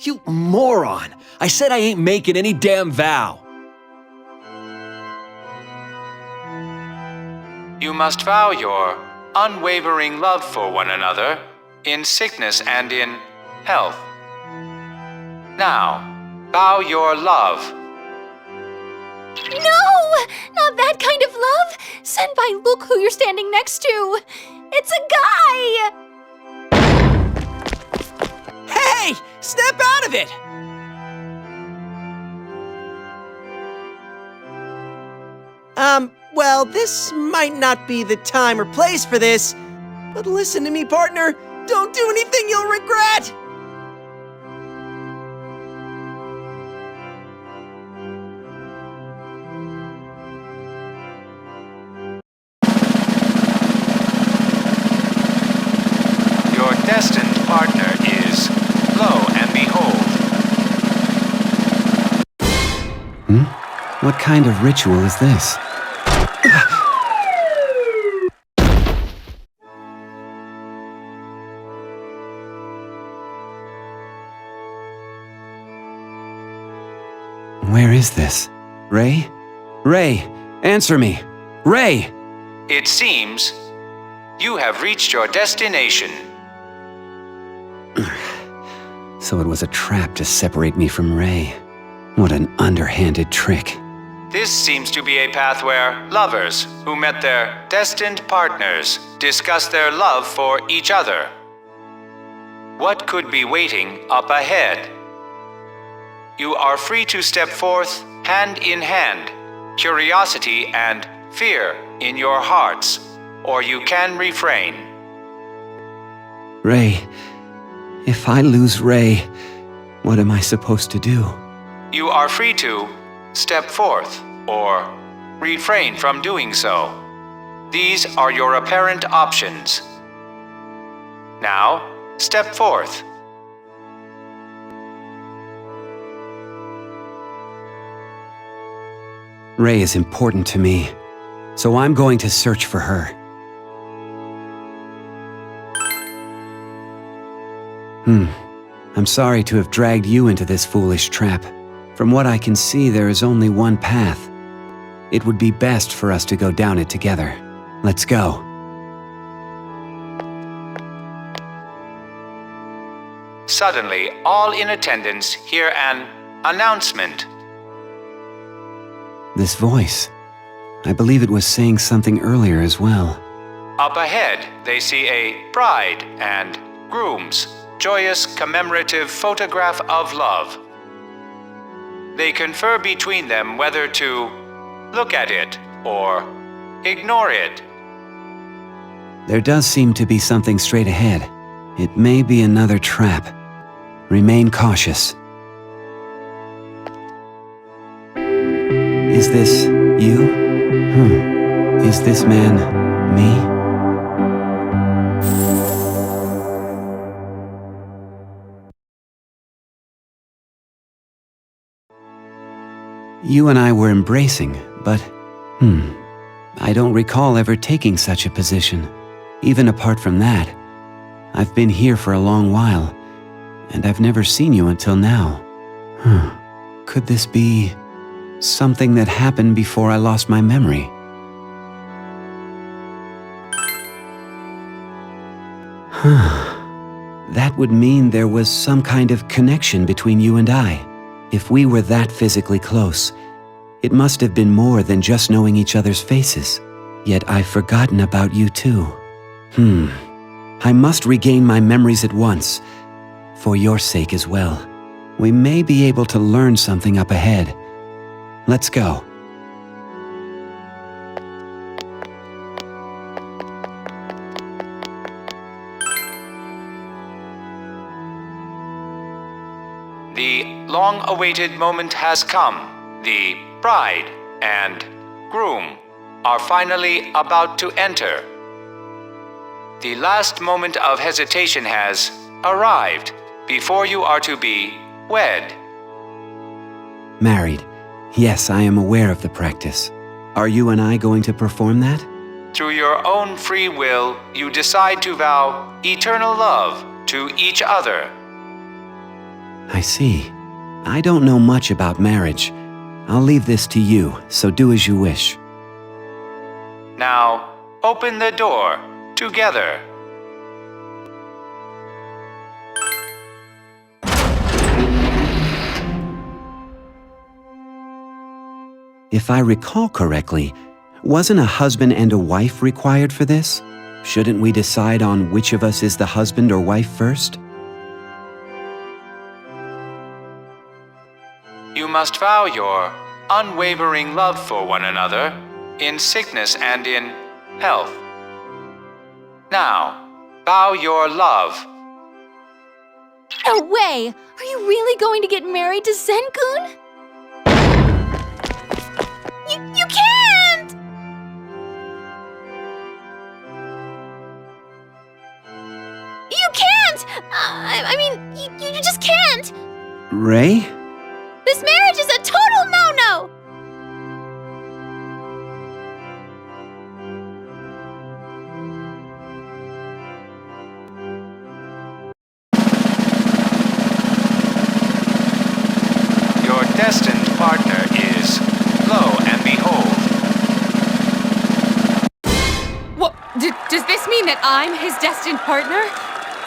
You moron! I said I ain't making any damn vow. You must vow your unwavering love for one another in sickness and in health. Now, vow your love. No! Not that kind of love! Senpai, look who you're standing next to! It's a guy! Hey! Snap out of it! Well, this might not be the time or place for this, but listen to me, partner. Don't do anything you'll regret! Your destined partner is, lo and behold. What kind of ritual is this? Where is this? Ray? Ray, answer me! Ray! It seems you have reached your destination. So it was a trap to separate me from Ray. What an underhanded trick. This seems to be a path where lovers who met their destined partners discuss their love for each other. What could be waiting up ahead? You are free to step forth hand in hand, curiosity and fear in your hearts, or you can refrain. Ray, if I lose Ray, what am I supposed to do? You are free to step forth or refrain from doing so. These are your apparent options. Now, step forth. Ray is important to me, so I'm going to search for her. I'm sorry to have dragged you into this foolish trap. From what I can see, there is only one path. It would be best for us to go down it together. Let's go. Suddenly, all in attendance hear an announcement. This voice. I believe it was saying something earlier as well. Up ahead, they see a bride and groom's joyous commemorative photograph of love. They confer between them whether to look at it or ignore it. There does seem to be something straight ahead. It may be another trap. Remain cautious. Is this you? Is this man me? You and I were embracing, but, I don't recall ever taking such a position. Even apart from that, I've been here for a long while, and I've never seen you until now. Could this be something that happened before I lost my memory? That would mean there was some kind of connection between you and I. If we were that physically close, it must have been more than just knowing each other's faces. Yet I've forgotten about you too. I must regain my memories at once, for your sake as well. We may be able to learn something up ahead. Let's go. The long-awaited moment has come. The bride and groom are finally about to enter. The last moment of hesitation has arrived before you are to be wed. Married. Yes, I am aware of the practice. Are you and I going to perform that? Through your own free will, you decide to vow eternal love to each other. I see. I don't know much about marriage. I'll leave this to you, so do as you wish. Now, open the door together. If I recall correctly, wasn't a husband and a wife required for this? Shouldn't we decide on which of us is the husband or wife first? You must vow your unwavering love for one another in sickness and in health. Now, vow your love. No way! Are you really going to get married to Zen-kun? You can't! You can't! I mean, you just can't! Ray? This marriage is a total no-no! Your destined partner is, lo and behold. What? Does this mean that I'm his destined partner?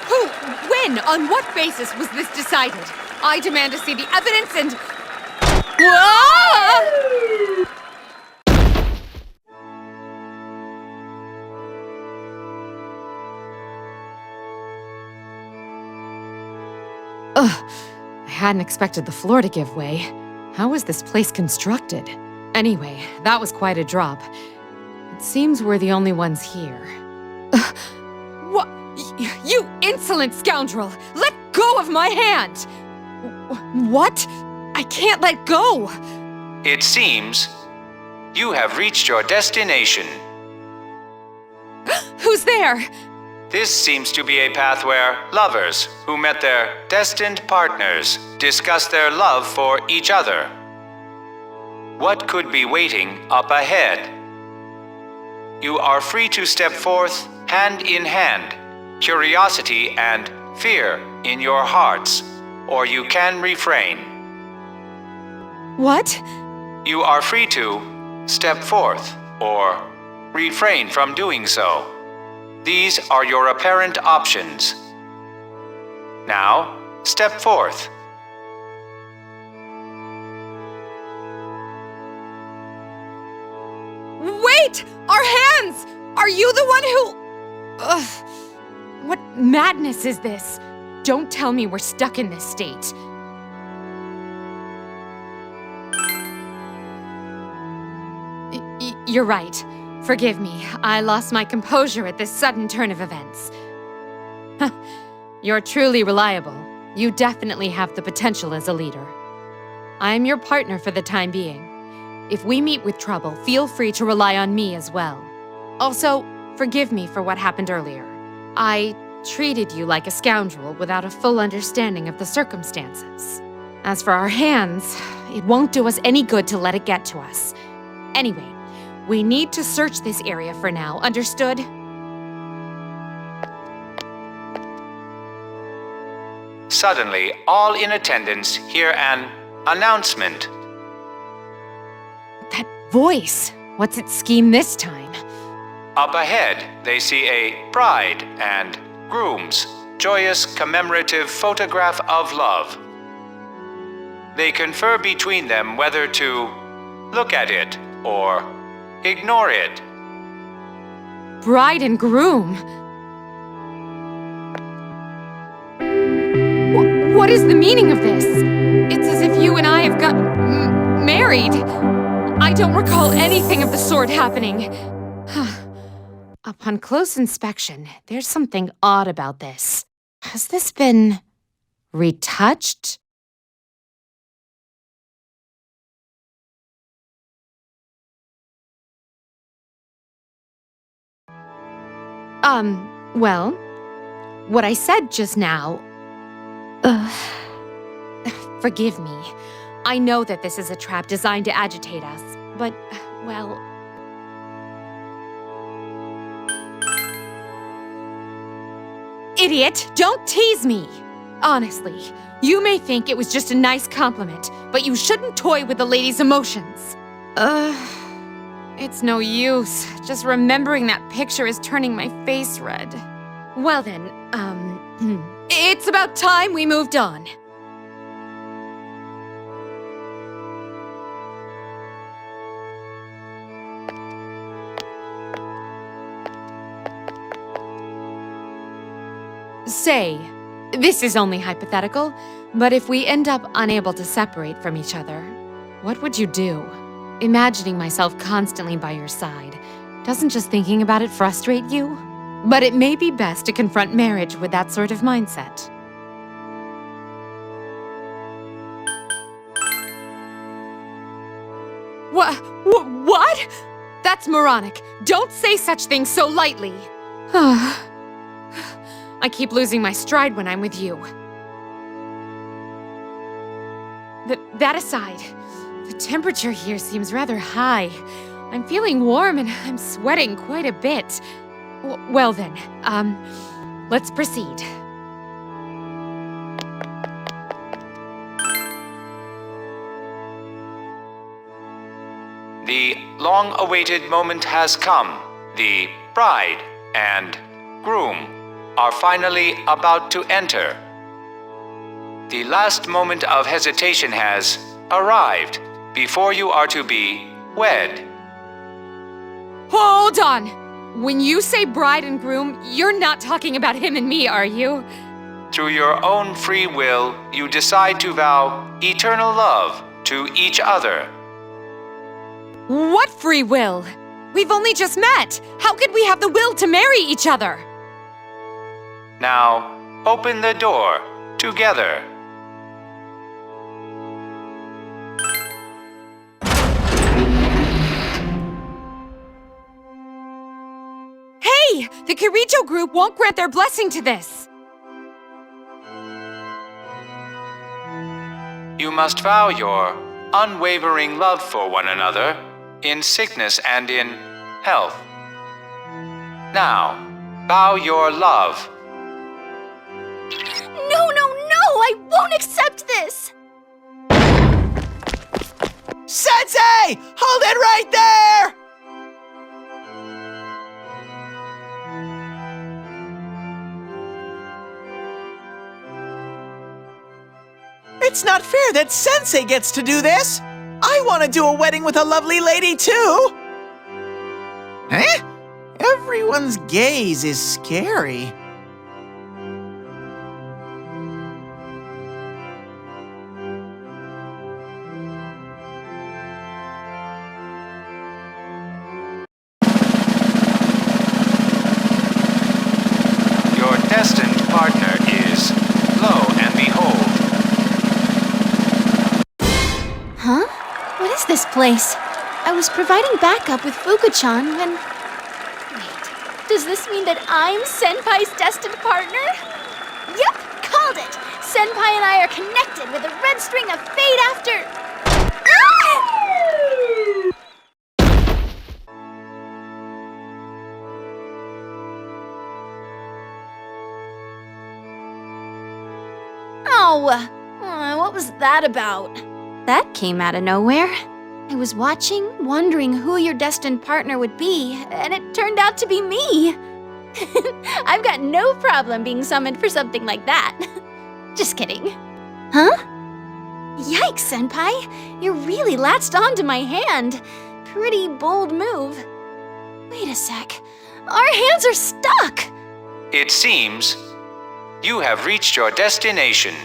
Who? When? On what basis was this decided? I demand to see the evidence and... Whoa! Ugh. I hadn't expected the floor to give way. How was this place constructed? Anyway, that was quite a drop. It seems we're the only ones here. What? You insolent scoundrel! Let go of my hand! What? I can't let go! It seems you have reached your destination. Who's there? This seems to be a path where lovers who met their destined partners discuss their love for each other. What could be waiting up ahead? You are free to step forth hand in hand, curiosity and fear in your hearts, or you can refrain. What? You are free to step forth or refrain from doing so. These are your apparent options. Now, step forth. Wait! Our hands! Are you the one who... Ugh. What madness is this? Don't tell me we're stuck in this state. You're right. Forgive me. I lost my composure at this sudden turn of events. You're truly reliable. You definitely have the potential as a leader. I am your partner for the time being. If we meet with trouble, feel free to rely on me as well. Also, forgive me for what happened earlier. I treated you like a scoundrel without a full understanding of the circumstances. As for our hands, it won't do us any good to let it get to us. Anyway, we need to search this area for now, understood? Suddenly, all in attendance hear an announcement. That voice! What's its scheme this time? Up ahead, they see a bride and groom's joyous commemorative photograph of love. They confer between them whether to look at it or ignore it. Bride and groom? What is the meaning of this? It's as if you and I have got married. I don't recall anything of the sort happening. Upon close inspection, there's something odd about this. Has this been retouched? Well, what I said just now... Forgive me. I know that this is a trap designed to agitate us, but, well... Idiot! Don't tease me! Honestly, you may think it was just a nice compliment, but you shouldn't toy with the lady's emotions. It's no use. Just remembering that picture is turning my face red. Well then, it's about time we moved on. Say, this is only hypothetical, but if we end up unable to separate from each other, what would you do? imagining myself constantly by your side. Doesn't just thinking about it frustrate you? But it may be best to confront marriage with that sort of mindset. What? That's moronic. Don't say such things so lightly. I keep losing my stride when I'm with you. That aside, the temperature here seems rather high. I'm feeling warm and I'm sweating quite a bit. Well then, let's proceed. The long-awaited moment has come. The bride and groom are finally about to enter. The last moment of hesitation has arrived before you are to be wed. Hold on! When you say bride and groom, you're not talking about him and me, are you? Through your own free will, you decide to vow eternal love to each other. What free will? We've only just met! How could we have the will to marry each other? Now, open the door together. Hey! The Kirijo group won't grant their blessing to this! You must vow your unwavering love for one another, in sickness and in health. Now, vow your love. No, I won't accept this! Sensei! Hold it right there! It's not fair that Sensei gets to do this! I want to do a wedding with a lovely lady, too! Eh? Everyone's gaze is scary. Your destined partner is, lo and behold. Huh? What is this place? I was providing backup with FUUKA-chan when... Wait, does this mean that I'm Senpai's destined partner? Yep, called it! Senpai and I are connected with a red string of fate after... Oh, what was that about? That came out of nowhere. I was watching, wondering who your destined partner would be, and it turned out to be me. I've got no problem being summoned for something like that. Just kidding. Huh? Yikes, Senpai! You really latched onto my hand. Pretty bold move. Wait a sec. Our hands are stuck! It seems you have reached your destination.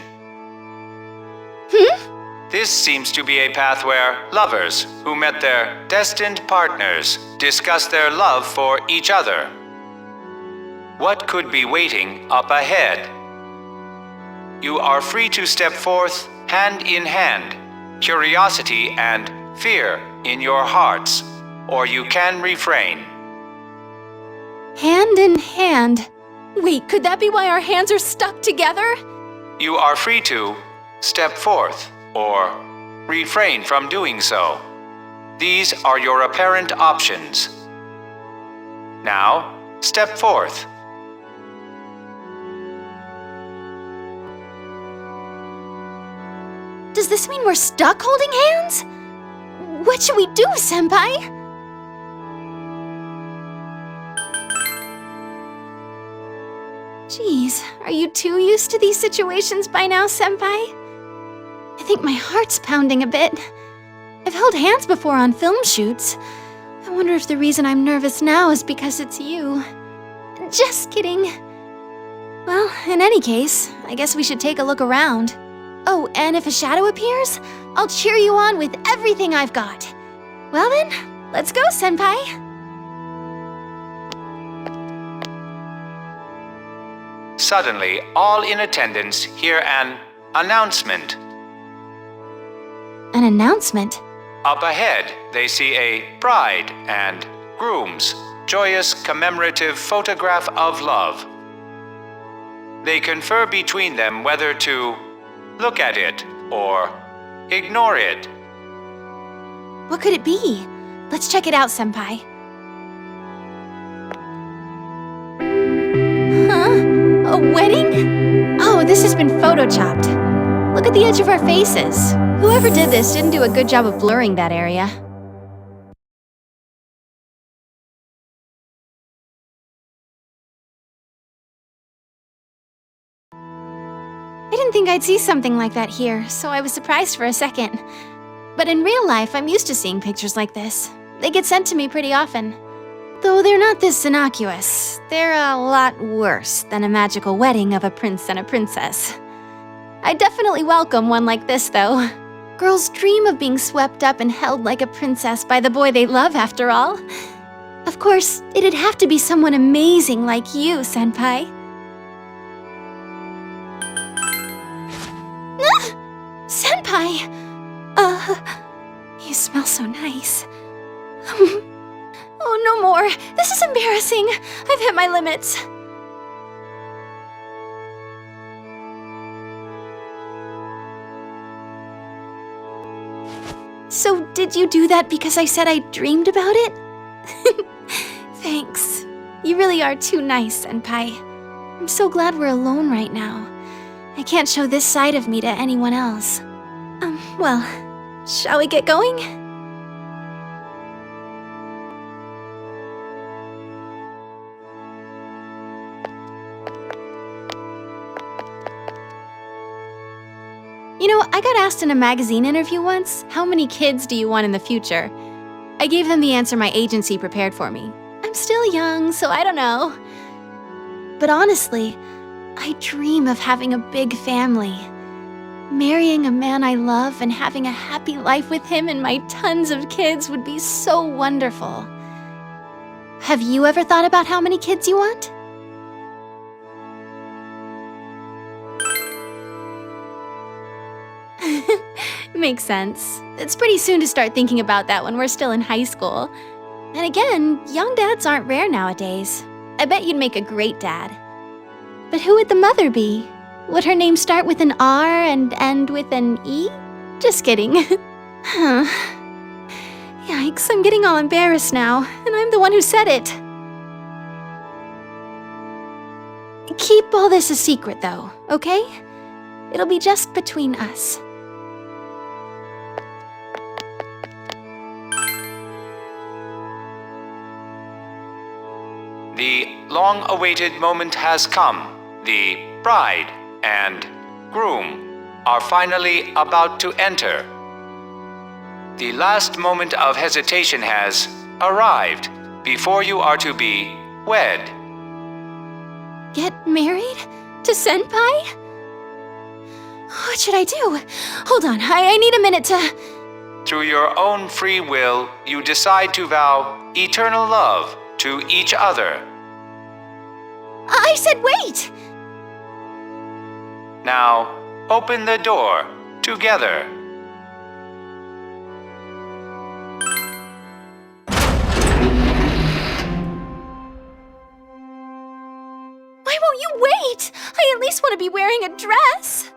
This seems to be a path where lovers who met their destined partners discuss their love for each other. What could be waiting up ahead? You are free to step forth hand in hand, curiosity and fear in your hearts, or you can refrain. Hand in hand. Wait, could that be why our hands are stuck together? You are free to step forth or refrain from doing so. These are your apparent options. Now, step forth. Does this mean we're stuck holding hands? What should we do, Senpai? Jeez, are you too used to these situations by now, Senpai? I think my heart's pounding a bit. I've held hands before on film shoots. I wonder if the reason I'm nervous now is because it's you. Just kidding. Well, in any case, I guess we should take a look around. Oh, and if a shadow appears, I'll cheer you on with everything I've got. Well then, let's go, Senpai. Suddenly, all in attendance hear an announcement. An announcement? Up ahead, they see a bride and groom's joyous commemorative photograph of love. They confer between them whether to look at it or ignore it. What could it be? Let's check it out, Senpai. Huh? A wedding? Oh, this has been photoshopped. Look at the edge of our faces. Whoever did this didn't do a good job of blurring that area. I didn't think I'd see something like that here, so I was surprised for a second. But in real life, I'm used to seeing pictures like this. They get sent to me pretty often. Though they're not this innocuous, they're a lot worse than a magical wedding of a prince and a princess. I definitely welcome one like this, though. Girls dream of being swept up and held like a princess by the boy they love, after all. Of course, it'd have to be someone amazing like you, Senpai. Senpai! You smell so nice. Oh, no more. This is embarrassing. I've hit my limits. So, did you do that because I said I dreamed about it? Thanks. You really are too nice, Senpai. I'm so glad we're alone right now. I can't show this side of me to anyone else. Well, shall we get going? You know, I got asked in a magazine interview once, how many kids do you want in the future? I gave them the answer my agency prepared for me. I'm still young, so I don't know. But honestly, I dream of having a big family. Marrying a man I love and having a happy life with him and my tons of kids would be so wonderful. Have you ever thought about how many kids you want? Makes sense. It's pretty soon to start thinking about that when we're still in high school. And again, young dads aren't rare nowadays. I bet you'd make a great dad. But who would the mother be? Would her name start with an R and end with an E? Just kidding. Huh. Yikes, I'm getting all embarrassed now, and I'm the one who said it. Keep all this a secret, though, okay? It'll be just between us. The long-awaited moment has come. The bride and groom are finally about to enter. The last moment of hesitation has arrived before you are to be wed. Get married? To Senpai? What should I do? Hold on, I need a minute to... Through your own free will, you decide to vow eternal love to each other. I said wait! Now, open the door together. Why won't you wait? I at least want to be wearing a dress.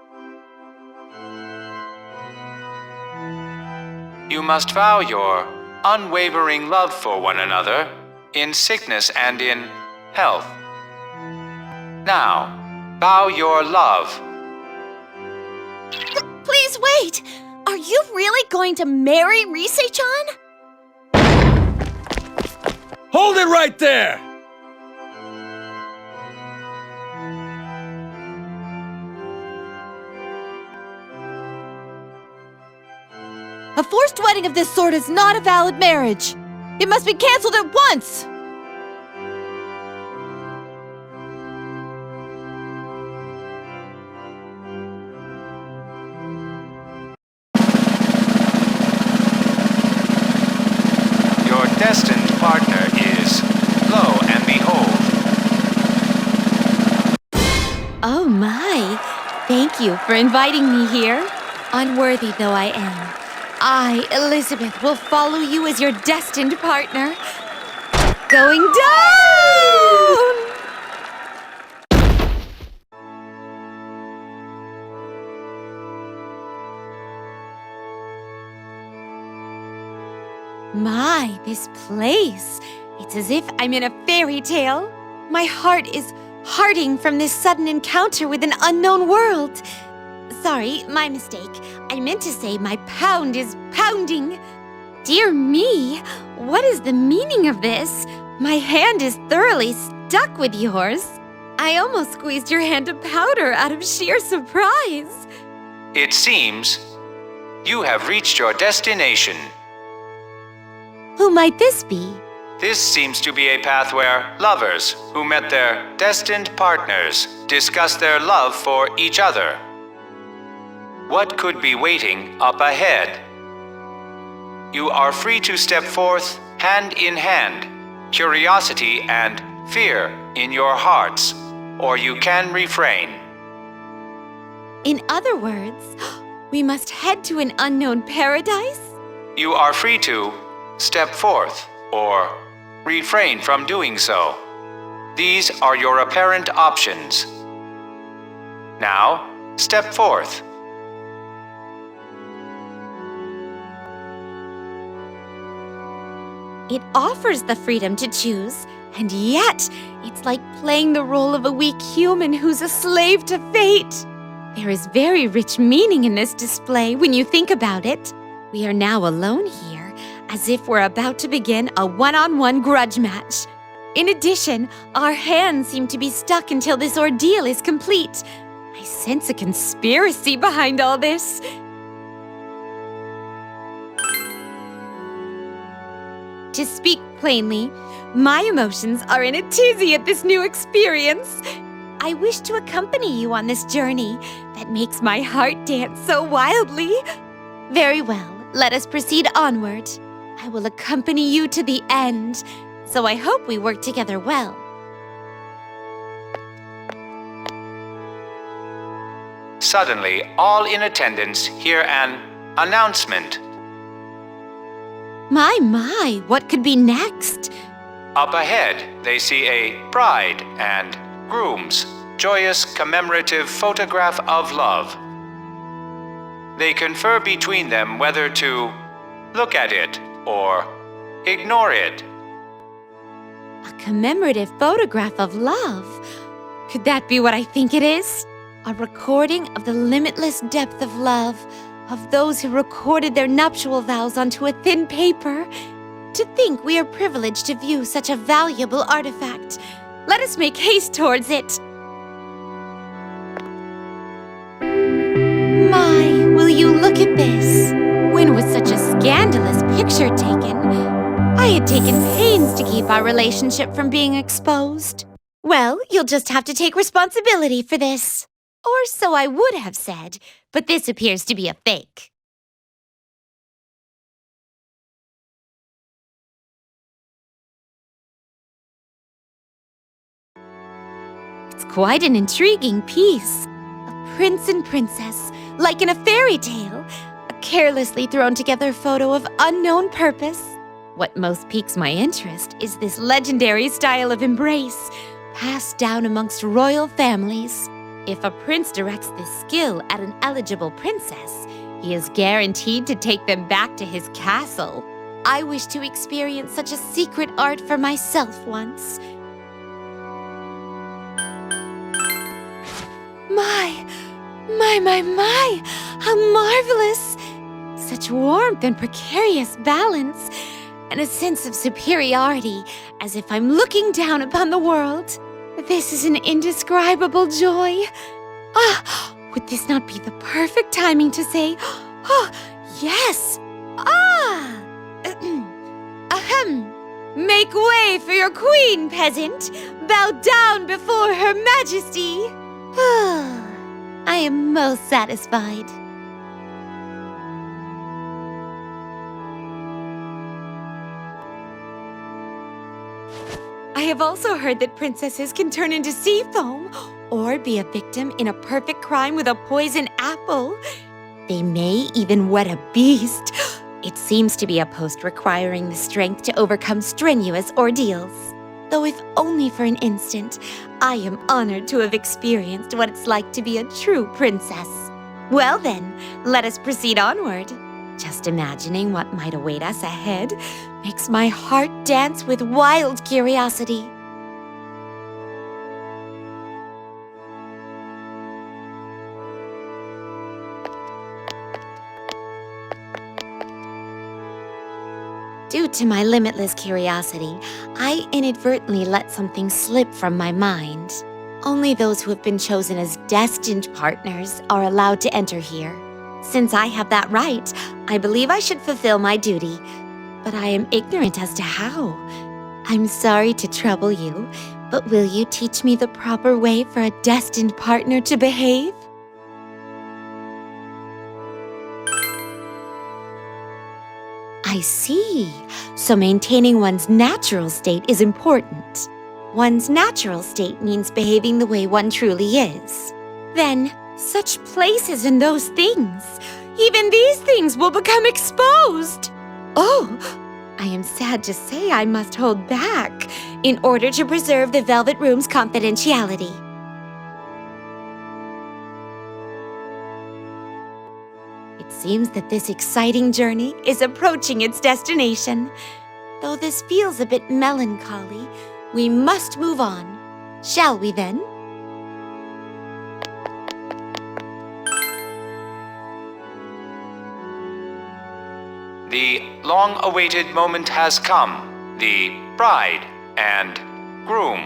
You must vow your unwavering love for one another in sickness and in health. Now, vow your love. Please wait! Are you really going to marry Rise-chan? Hold it right there! A forced wedding of this sort is not a valid marriage. It must be canceled at once! Oh my! Thank you for inviting me here. Unworthy though I am, I, Elizabeth, will follow you as your destined partner. Going down! My, this place. It's as if I'm in a fairy tale. My heart is hearting from this sudden encounter with an unknown world. Sorry, my mistake. I meant to say my pound is pounding. Dear me, what is the meaning of this? My hand is thoroughly stuck with yours. I almost squeezed your hand to powder out of sheer surprise. It seems you have reached your destination. Who might this be? This seems to be a path where lovers who met their destined partners discuss their love for each other. What could be waiting up ahead? You are free to step forth hand in hand, curiosity and fear in your hearts, or you can refrain. In other words, we must head to an unknown paradise? You are free to step forth or refrain from doing so. These are your apparent options. Now, step forth. It offers the freedom to choose, and yet it's like playing the role of a weak human who's a slave to fate. There is very rich meaning in this display when you think about it. We are now alone here, as if we're about to begin a one-on-one grudge match. In addition, our hands seem to be stuck until this ordeal is complete. I sense a conspiracy behind all this. To speak plainly, my emotions are in a tizzy at this new experience. I wish to accompany you on this journey that makes my heart dance so wildly. Very well, let us proceed onward. I will accompany you to the end, so I hope we work together well. Suddenly, all in attendance hear an announcement. My, what could be next? Up ahead, they see a bride and groom's joyous commemorative photograph of love. They confer between them whether to look at it or ignore it. A commemorative photograph of love? Could that be what I think it is? A recording of the limitless depth of love, of those who recorded their nuptial vows onto a thin paper. To think we are privileged to view such a valuable artifact. Let us make haste towards it. My, will you look at this? When was such a scandalous picture taken? I had taken pains to keep our relationship from being exposed. Well, you'll just have to take responsibility for this. Or so I would have said, but this appears to be a fake. It's quite an intriguing piece. A prince and princess, like in a fairy tale. A carelessly thrown together photo of unknown purpose. What most piques my interest is this legendary style of embrace, passed down amongst royal families. If a prince directs this skill at an eligible princess, he is guaranteed to take them back to his castle. I wish to experience such a secret art for myself once. My, how marvelous! Such warmth and precarious balance, and a sense of superiority, as if I'm looking down upon the world. This is an indescribable joy. Would this not be the perfect timing to say, oh, yes, ahem. Make way for your queen, peasant. Bow down before her majesty. I am most satisfied. I have also heard that princesses can turn into sea foam or be a victim in a perfect crime with a poison apple. They may even wed a beast. It seems to be a post requiring the strength to overcome strenuous ordeals. Though if only for an instant, I am honored to have experienced what it's like to be a true princess. Well then, let us proceed onward. Just imagining what might await us ahead makes my heart dance with wild curiosity. Due to my limitless curiosity, I inadvertently let something slip from my mind. Only those who have been chosen as destined partners are allowed to enter here. Since I have that right, I believe I should fulfill my duty, but I am ignorant as to how. I'm sorry to trouble you, but will you teach me the proper way for a destined partner to behave? I see. So maintaining one's natural state is important. One's natural state means behaving the way one truly is. Then, such places and those things, even these things will become exposed. Oh, I am sad to say I must hold back in order to preserve the Velvet Room's confidentiality. It seems that this exciting journey is approaching its destination. Though this feels a bit melancholy, we must move on. Shall we then? The long-awaited moment has come. The bride and groom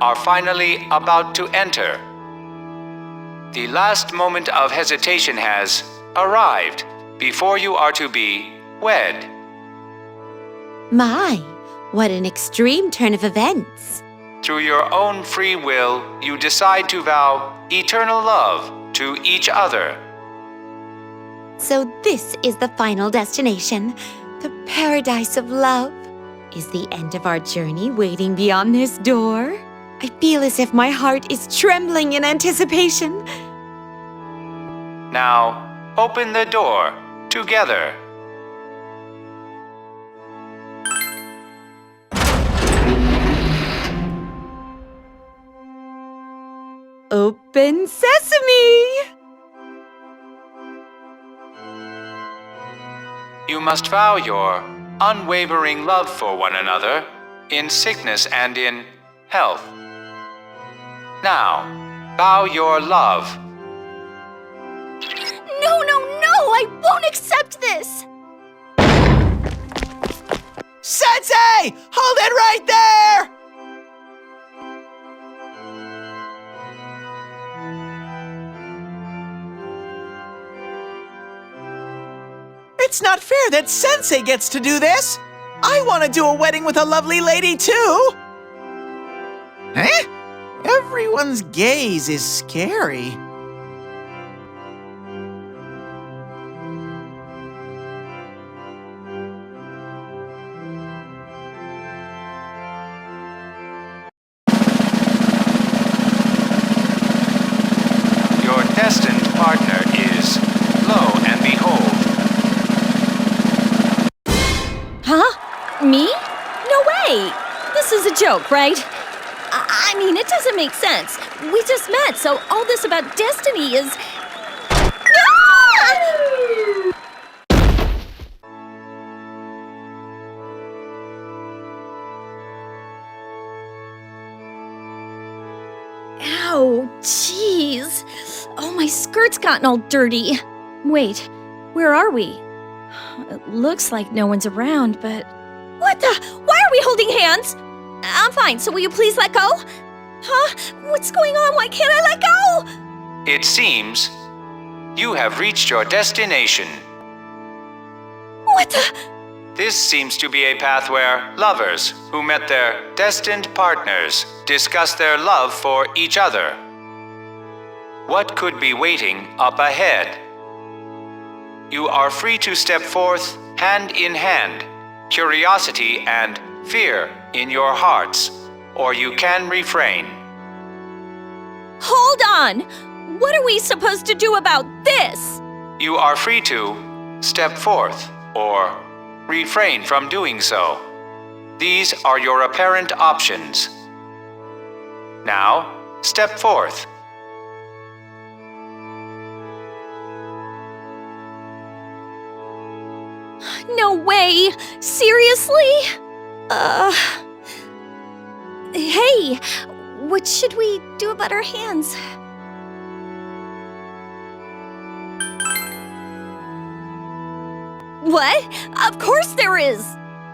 are finally about to enter. The last moment of hesitation has arrived before you are to be wed. My, what an extreme turn of events. Through your own free will, you decide to vow eternal love to each other. So this is the final destination, the paradise of love. Is the end of our journey waiting beyond this door? I feel as if my heart is trembling in anticipation. Now, open the door together. Open sesame! You must vow your unwavering love for one another in sickness and in health. Now, vow your love. No, no, no! I won't accept this! Sensei! Hold it right there! It's not fair that Sensei gets to do this! I want to do a wedding with a lovely lady, too! Huh? Everyone's gaze is scary. Your destined partner is, lo and behold. Huh? Me? No way! This is a joke, right? I mean, it doesn't make sense. We just met, so all this about destiny is... Ah! Ow, jeez. Oh, my skirt's gotten all dirty. Wait, where are we? It looks like no one's around, but... What the? Why are we holding hands? I'm fine, so will you please let go? Huh? What's going on? Why can't I let go? It seems you have reached your destination. What the? This seems to be a path where lovers who met their destined partners discuss their love for each other. What could be waiting up ahead? You are free to step forth hand in hand, curiosity and fear in your hearts, or you can refrain. Hold on! What are we supposed to do about this? You are free to step forth or refrain from doing so. These are your apparent options. Now, step forth. No way! Seriously? Hey, what should we do about our hands? What? Of course there is!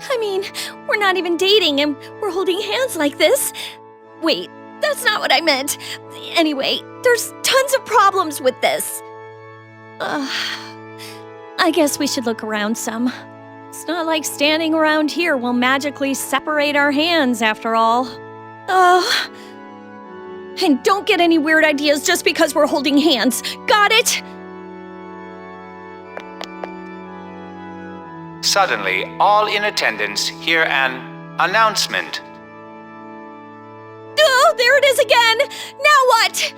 I mean, we're not even dating and we're holding hands like this. Wait, that's not what I meant. Anyway, there's tons of problems with this. I guess we should look around some. It's not like standing around here will magically separate our hands after all. And don't get any weird ideas just because we're holding hands. Got it? Suddenly, all in attendance hear an announcement. Oh, there it is again! Now what?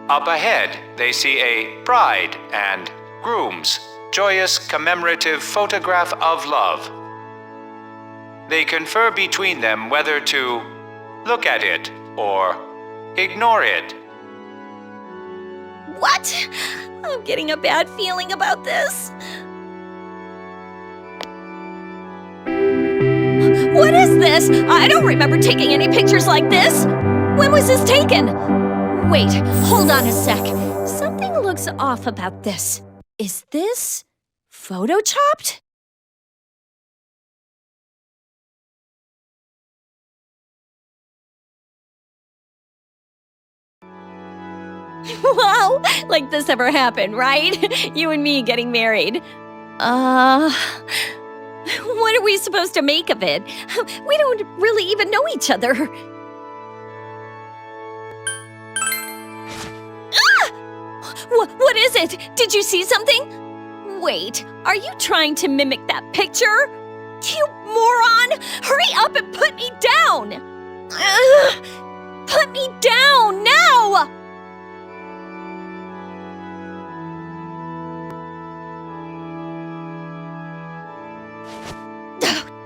Up ahead, they see a bride and groom's joyous commemorative photograph of love. They confer between them whether to look at it or ignore it. What? I'm getting a bad feeling about this. What is this? I don't remember taking any pictures like this. When was this taken? Wait, hold on a sec. Something looks off about this. Is this photoshopped? Wow, like this ever happened, right? You and me getting married. What are we supposed to make of it? We don't really even know each other. What is it? Did you see something? Wait, are you trying to mimic that picture? You moron! Hurry up and put me down! Put me down, now!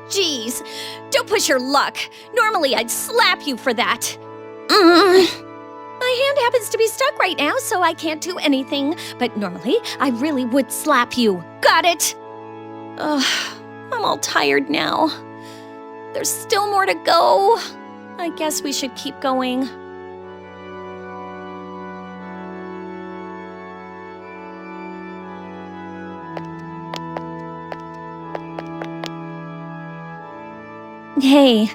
Jeez, don't push your luck. Normally I'd slap you for that. My hand happens to be stuck right now, so I can't do anything. But normally, I really would slap you. Got it? I'm all tired now. There's still more to go. I guess we should keep going. Hey,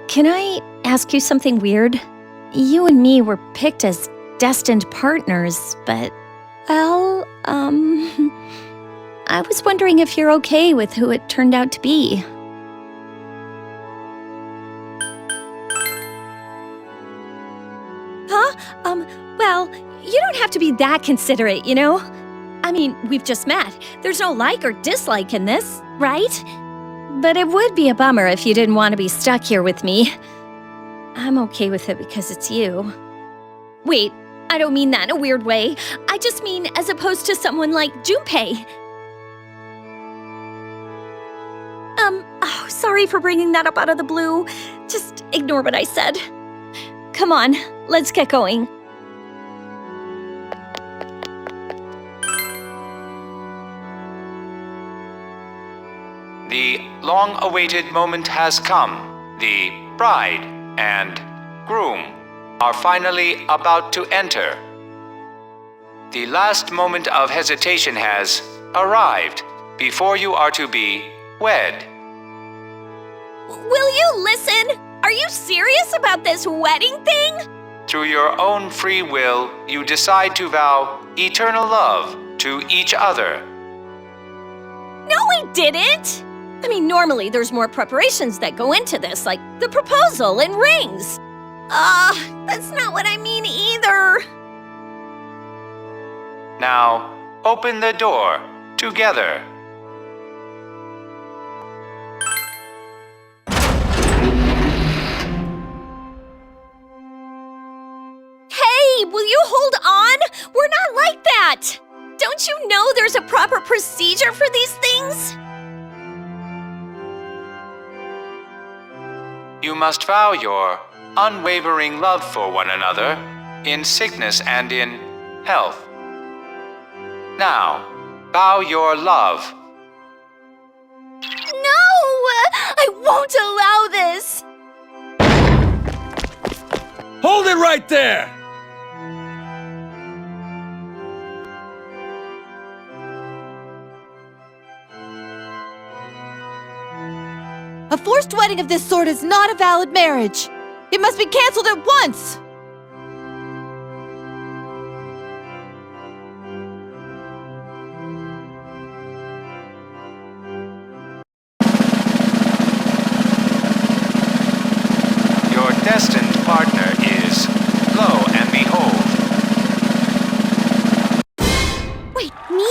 can I ask you something weird? You and me were picked as destined partners, but, well, I was wondering if you're okay with who it turned out to be. Huh? Well, you don't have to be that considerate, you know? I mean, we've just met. There's no like or dislike in this, right? But it would be a bummer if you didn't want to be stuck here with me. I'm okay with it because it's you. Wait, I don't mean that in a weird way. I just mean as opposed to someone like Junpei. Oh, sorry for bringing that up out of the blue. Just ignore what I said. Come on, let's get going. The long-awaited moment has come. The bride and groom are finally about to enter. The last moment of hesitation has arrived before you are to be wed. Will you listen? Are you serious about this wedding thing? Through your own free will, you decide to vow eternal love to each other. No, we didn't! I mean, normally there's more preparations that go into this, like the proposal and rings. That's not what I mean either. Now, open the door together. you hold on? We're not like that! Don't you know there's a proper procedure for these things? You must vow your unwavering love for one another in sickness and in health. Now, vow your love. No! I won't allow this! Hold it right there! A forced wedding of this sort is not a valid marriage. It must be cancelled at once! Your destined partner is, lo and behold. Wait, me?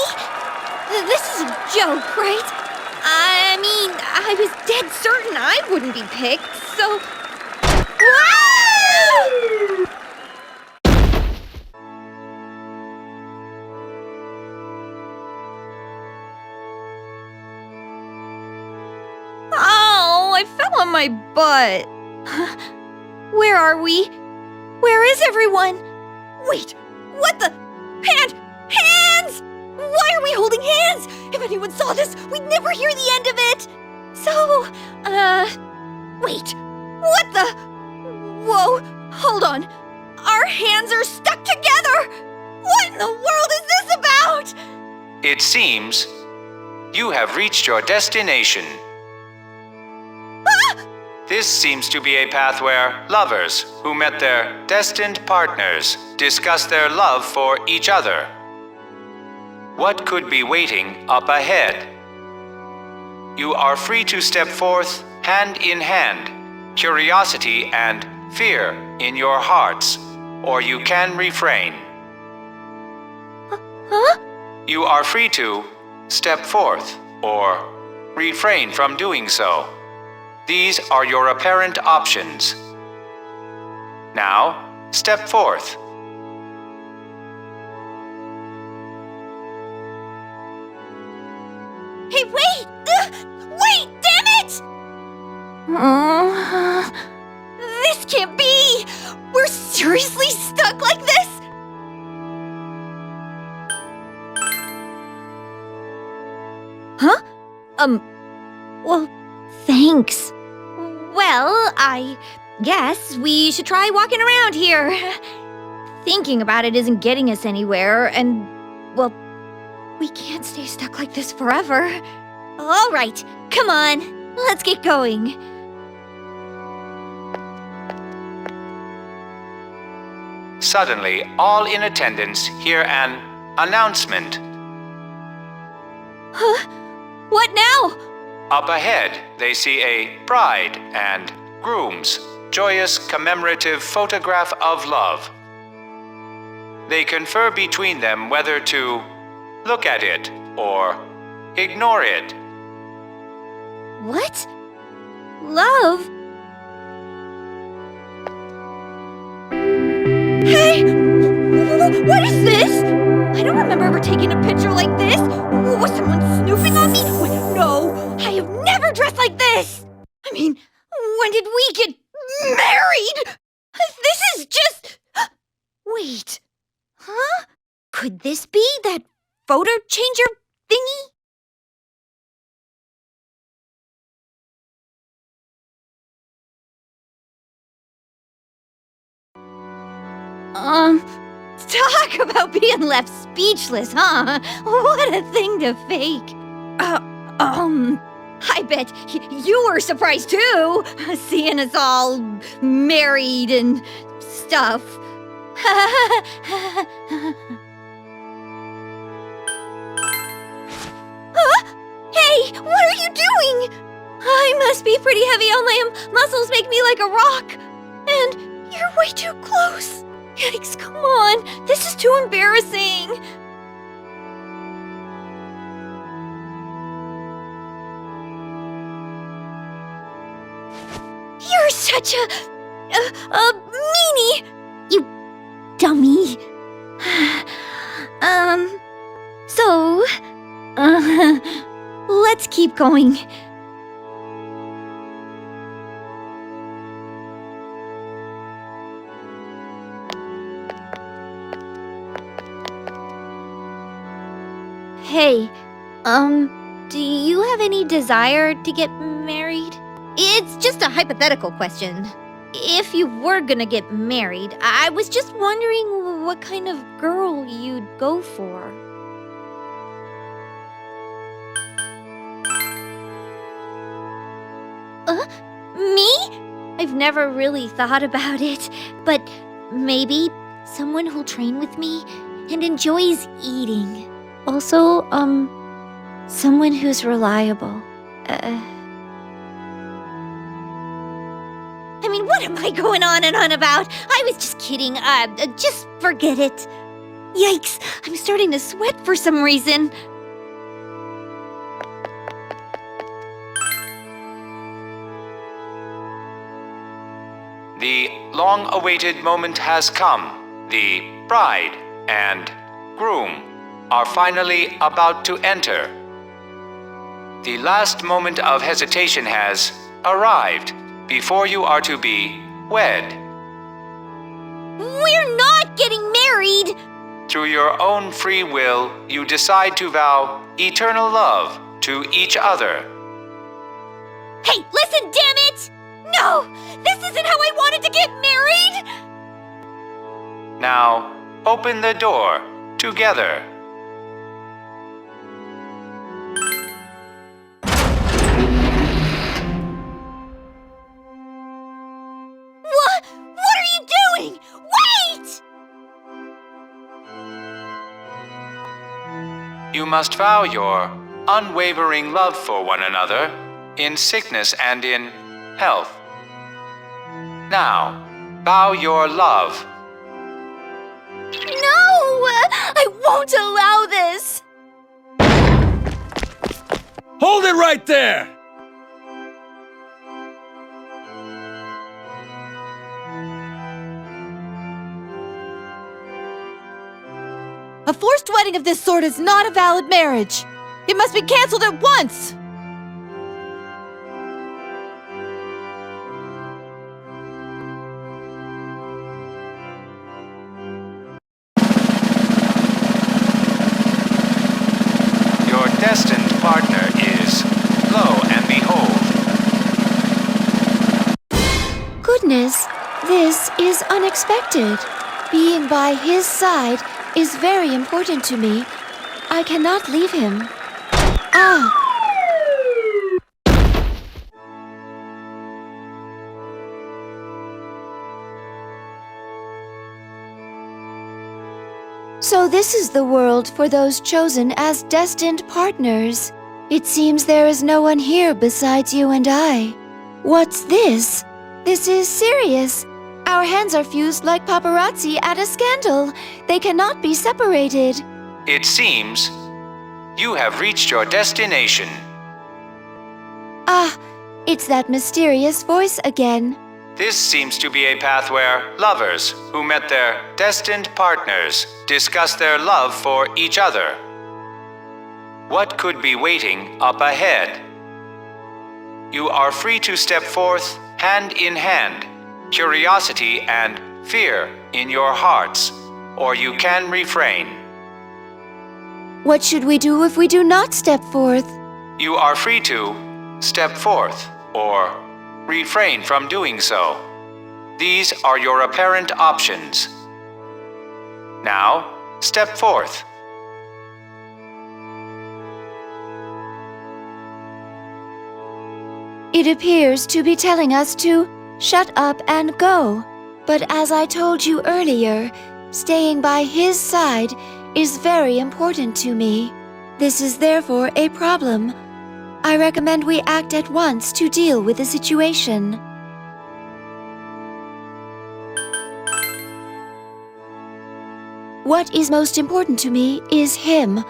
This is a joke, right? I mean, I was dead certain I wouldn't be picked, so... Whoa! Oh, I fell on my butt. Where are we? Where is everyone? Wait, what the? Hands! Why are we holding hands? If anyone saw this, we'd never hear the end of it. So, wait, what the? Whoa, hold on. Our hands are stuck together. What in the world is this about? It seems you have reached your destination. Ah! This seems to be a path where lovers who met their destined partners discuss their love for each other. What could be waiting up ahead? You are free to step forth hand in hand, curiosity and fear in your hearts, or you can refrain. Huh? You are free to step forth or refrain from doing so. These are your apparent options. Now, step forth. Hey, wait! Wait, damn it! This can't be! We're seriously stuck like this? Huh? Well, thanks. Well, I guess we should try walking around here. Thinking about it isn't getting us anywhere, and, well, we can't stay stuck like this forever. All right, come on, let's get going. Suddenly, all in attendance hear an announcement. Huh? What now? Up ahead, they see a bride and groom's joyous commemorative photograph of love. They confer between them whether to look at it or ignore it. What? Love? Hey! What is this? I don't remember ever taking a picture like this. Was someone snooping on me? Wait, no, I have never dressed like this. I mean, when did we get married? This is just... Wait. Huh? Could this be that photo changer thingy? Talk about being left speechless, huh? What a thing to fake. I bet you were surprised too, seeing us all married and stuff. Huh? Hey, what are you doing? I must be pretty heavy on my muscles make me like a rock. And you're way too close. Yikes, come on. This is too embarrassing. You're such a meanie, you dummy. So, let's keep going. Hey, do you have any desire to get married? It's just a hypothetical question. If you were gonna get married, I was just wondering what kind of girl you'd go for. Me? I've never really thought about it, but maybe someone who'll train with me and enjoys eating. Also, someone who's reliable. I mean, what am I going on and on about? I was just kidding. Just forget it. Yikes, I'm starting to sweat for some reason. The long-awaited moment has come. The bride and groom are finally about to enter. The last moment of hesitation has arrived before you are to be wed. We're not getting married! Through your own free will, you decide to vow eternal love to each other. Hey, listen, damn it! No! This isn't how I wanted to get married! Now, open the door together. What are you doing? Wait! You must vow your unwavering love for one another in sickness and in health. Now, vow your love. No! I won't allow this! Hold it right there! A forced wedding of this sort is not a valid marriage. It must be canceled at once! Your destined partner is, lo and behold. Goodness, this is unexpected. Being by his side is very important to me. I cannot leave him. Ah! So this is the world for those chosen as destined partners. It seems there is no one here besides you and I. What's this? This is serious. Our hands are fused like paparazzi at a scandal. They cannot be separated. It seems you have reached your destination. Ah, it's that mysterious voice again. This seems to be a path where lovers who met their destined partners discuss their love for each other. What could be waiting up ahead? You are free to step forth hand in hand, curiosity and fear in your hearts, or you can refrain. What should we do if we do not step forth? You are free to step forth or refrain from doing so. These are your apparent options. Now, step forth. It appears to be telling us to shut up and go. But as I told you earlier, staying by his side is very important to me. This is therefore a problem. I recommend we act at once to deal with the situation. What is most important to me is him,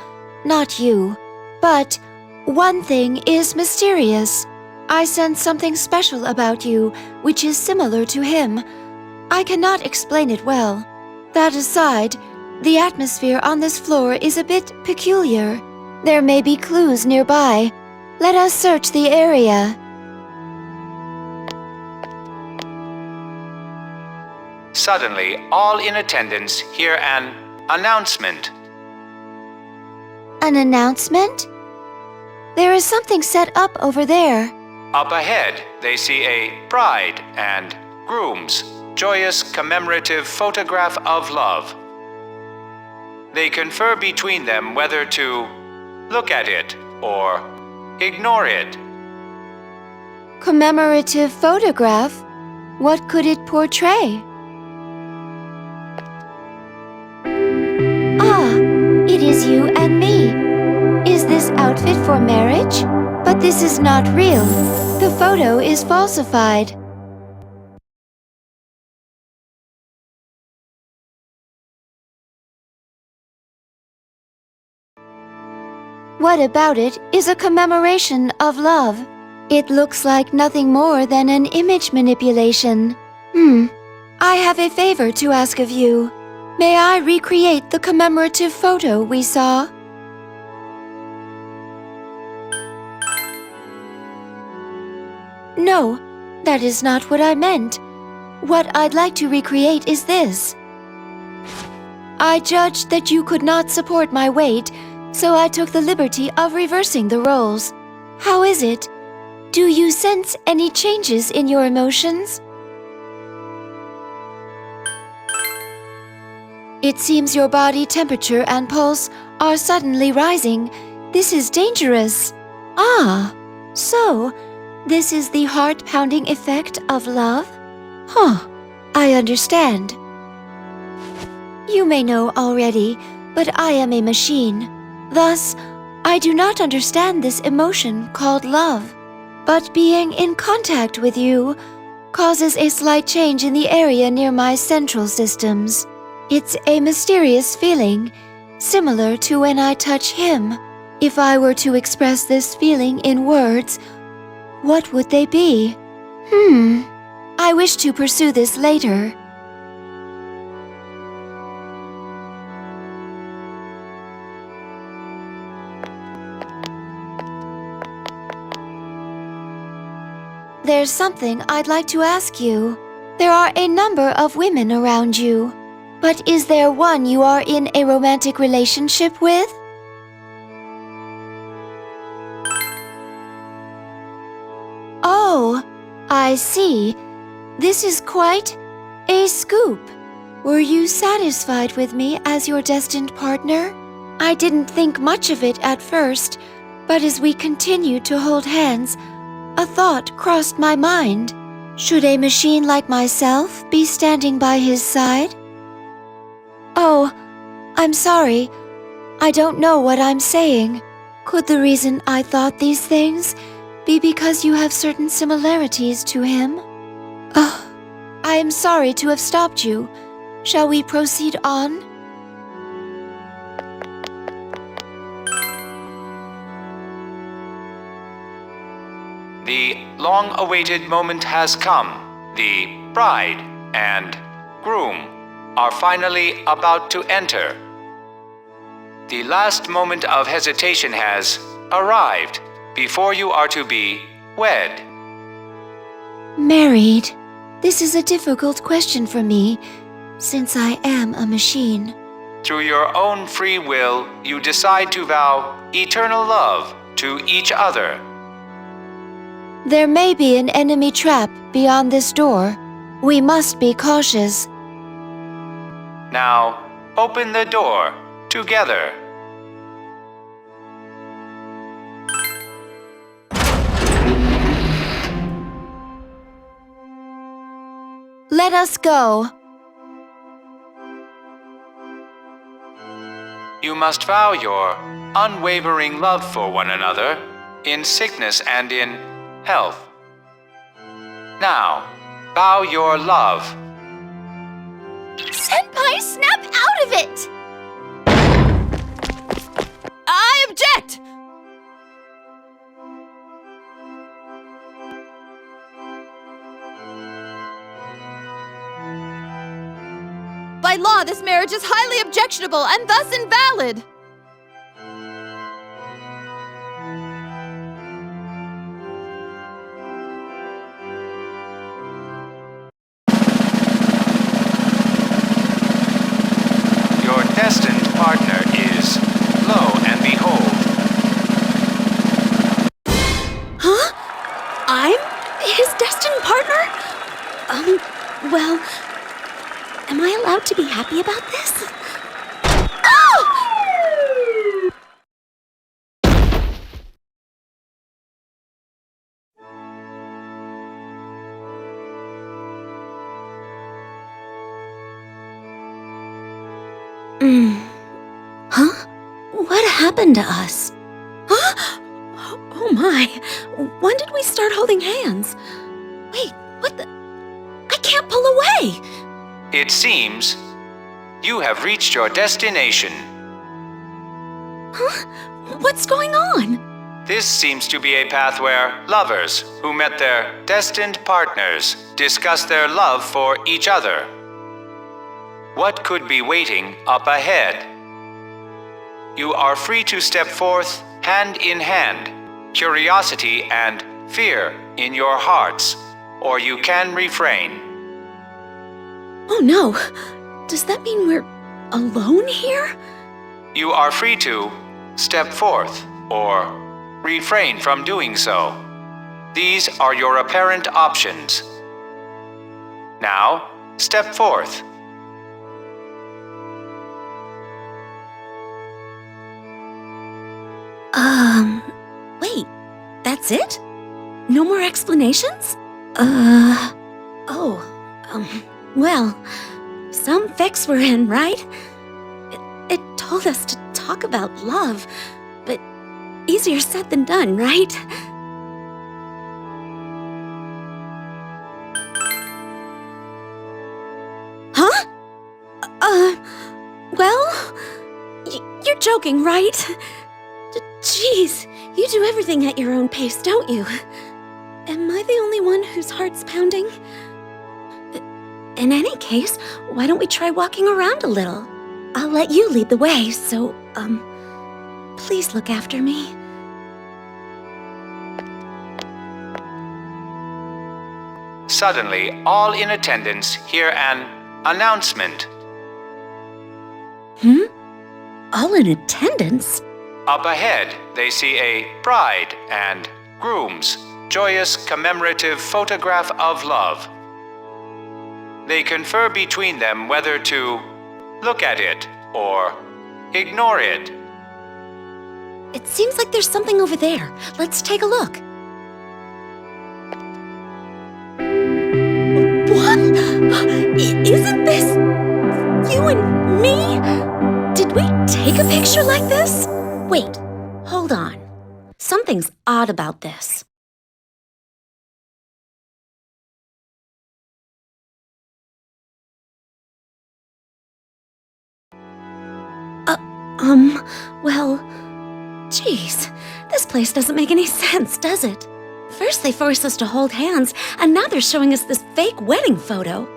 not you. But one thing is mysterious. I sense something special about you, which is similar to him. I cannot explain it well. That aside, The atmosphere on this floor is a bit peculiar. There may be clues nearby. Let us search the area. Suddenly, all in attendance hear an announcement. An announcement? There is something set up over there. Up ahead, they see a bride and groom's joyous commemorative photograph of love. They confer between them whether to look at it or ignore it. Commemorative photograph? What could it portray? Ah, it is you and me. Is this outfit for marriage? But this is not real. The photo is falsified. What about it is a commemoration of love? It looks like nothing more than an image manipulation. I have a favor to ask of you. May I recreate the commemorative photo we saw? No, that is not what I meant. What I'd like to recreate is this. I judged that you could not support my weight, so I took the liberty of reversing the roles. How is it? Do you sense any changes in your emotions? It seems your body temperature and pulse are suddenly rising. This is dangerous. Ah, so this is the heart-pounding effect of love? I understand. You may know already, but I am a machine. Thus, I do not understand this emotion called love. But being in contact with you causes a slight change in the area near my central systems. It's a mysterious feeling, similar to when I touch him. If I were to express this feeling in words, what would they be? I wish to pursue this later. There's something I'd like to ask you. There are a number of women around you, but is there one you are in a romantic relationship with? Oh, I see. This is quite a scoop. Were you satisfied with me as your destined partner? I didn't think much of it at first, but as we continued to hold hands, a thought crossed my mind. Should a machine like myself be standing by his side? Oh, I'm sorry. I don't know what I'm saying. Could the reason I thought these things be because you have certain similarities to him? I am sorry to have stopped you. Shall we proceed on? The long-awaited moment has come. The bride and groom are finally about to enter. The last moment of hesitation has arrived before you are to be wed. Married? This is a difficult question for me, since I am a machine. Through your own free will, you decide to vow eternal love to each other. There may be an enemy trap beyond this door. We must be cautious. Now, open the door together. Let us go. You must vow your unwavering love for one another in sickness and in health. Now, vow your love. Senpai, snap out of it! I object! By law, this marriage is highly objectionable and thus invalid. Your destined partner is, lo and behold, Huh? I'm his destined partner? Well, am I allowed to be happy about this? Oh! Huh? What happened to us? Huh? Oh my, when did we start holding hands? Wait, what the? I can't pull away! it seems you have reached your destination. Huh? What's going on? This seems to be a path where lovers who met their destined partners discuss their love for each other. What could be waiting up ahead? You are free to step forth hand in hand, curiosity and fear in your hearts, or you can refrain. Oh no, does that mean we're alone here? You are free to step forth or refrain from doing so. These are your apparent options. Now, step forth. Wait, that's it? No more explanations? Well, some fix we're in, right? It told us to talk about love, but easier said than done, right? Huh? Well, you're joking, right? Jeez, you do everything at your own pace, don't you? Am I the only one whose heart's pounding? In any case, why don't we try walking around a little? I'll let you lead the way, so, please look after me. Suddenly, all in attendance hear an announcement. All in attendance? Up ahead, they see a bride and groom's joyous commemorative photograph of love. They confer between them whether to look at it or ignore it. It seems like there's something over there. Let's take a look. What? Isn't this you and me? Did we take a picture like this? Wait, hold on. Something's odd about this. Well, geez, this place doesn't make any sense, does it? First they forced us to hold hands, and now they're showing us this fake wedding photo.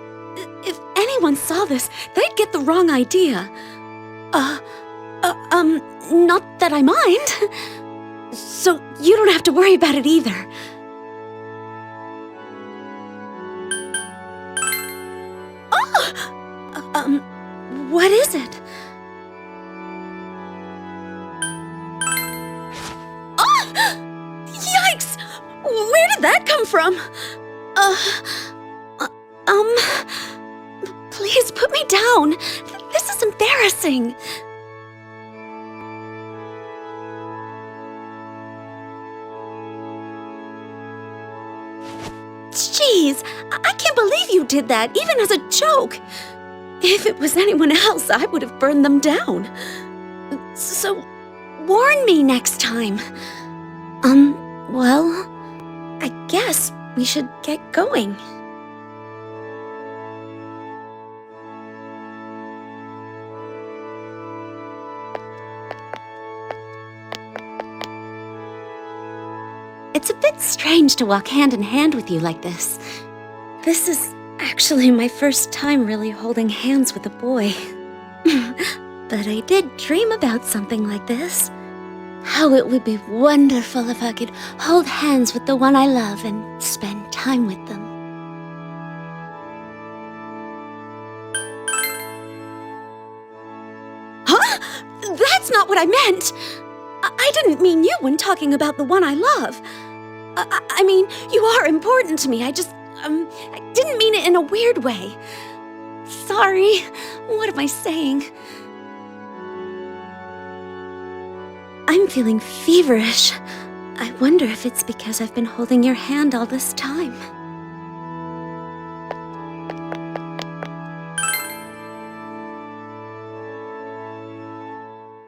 If anyone saw this, they'd get the wrong idea. Not that I mind. So you don't have to worry about it either. Oh! What is it? Yikes! Where did that come from? Please put me down. This is embarrassing. Jeez, I can't believe you did that, even as a joke. If it was anyone else, I would have burned them down. So, warn me next time. Well, I guess we should get going. It's a bit strange to walk hand in hand with you like this. This is actually my first time really holding hands with a boy. But I did dream about something like this. How it would be wonderful if I could hold hands with the one I love and spend time with them. Huh? That's not what I meant! I didn't mean you when talking about the one I love. I mean, you are important to me. I didn't mean it in a weird way. Sorry. What am I saying? I'm feeling feverish. I wonder if it's because I've been holding your hand all this time.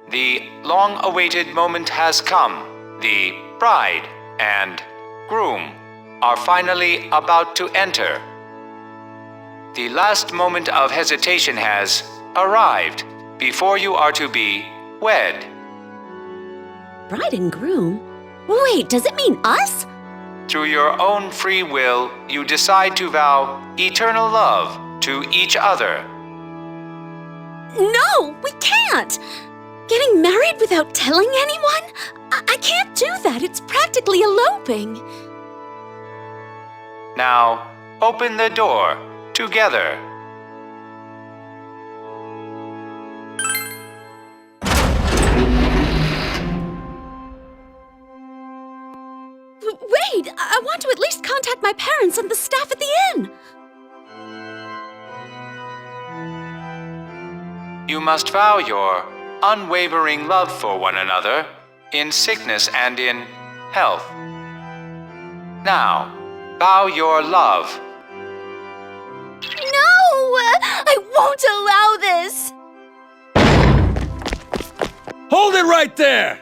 The long-awaited moment has come. The bride and groom are finally about to enter. The last moment of hesitation has arrived before you are to be wed. Bride and groom? Wait, does it mean us? Through your own free will, you decide to vow eternal love to each other. No, we can't! Getting married without telling anyone? I can't do that. It's practically eloping. Now, open the door together. Wait, I want to at least contact my parents and the staff at the inn. You must vow your unwavering love for one another in sickness and in health. Now, vow your love. No! I won't allow this! Hold it right there!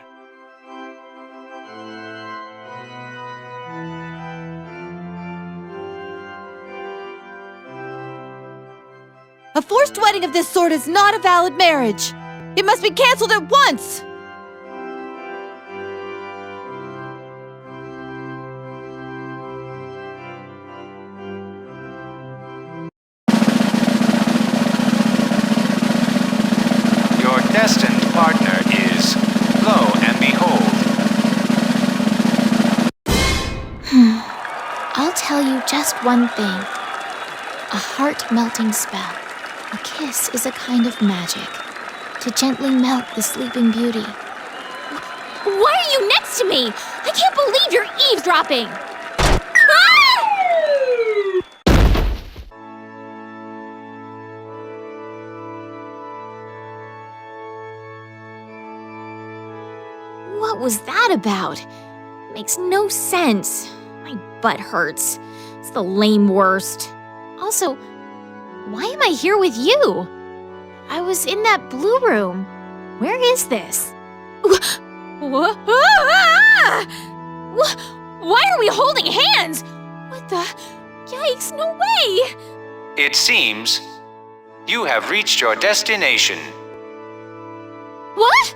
A forced wedding of this sort is not a valid marriage. It must be canceled at once! Your destined partner is, lo and behold. I'll tell you just one thing. A heart-melting spell. A kiss is a kind of magic. To gently melt the sleeping beauty. Why are you next to me? I can't believe you're eavesdropping! What was that about? Makes no sense. My butt hurts. It's the lame worst. Also, why am I here with you? I was in that blue room. Where is this? Why are we holding hands? What the? Yikes, no way! It seems you have reached your destination. What?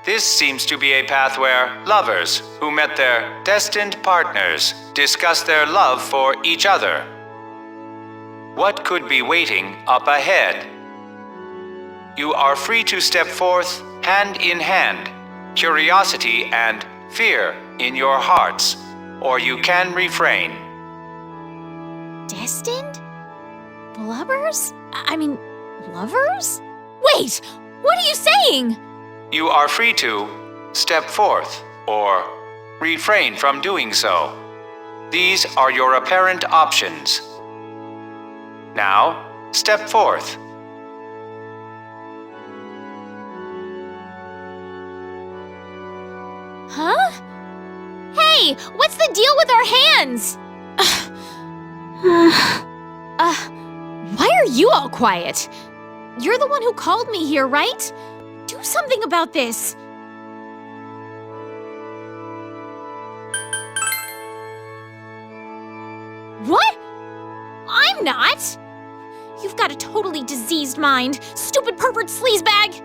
This seems to be a path where lovers who met their destined partners discuss their love for each other. What could be waiting up ahead? You are free to step forth hand in hand, curiosity and fear in your hearts, or you can refrain. Destined? Lovers? Lovers? Wait! What are you saying? You are free to step forth or refrain from doing so. These are your apparent options. Now, step forth. Huh? Hey, what's the deal with our hands? Why are you all quiet? You're the one who called me here, right? Do something about this. What? I'm not! You've got a totally diseased mind, stupid pervert sleazebag!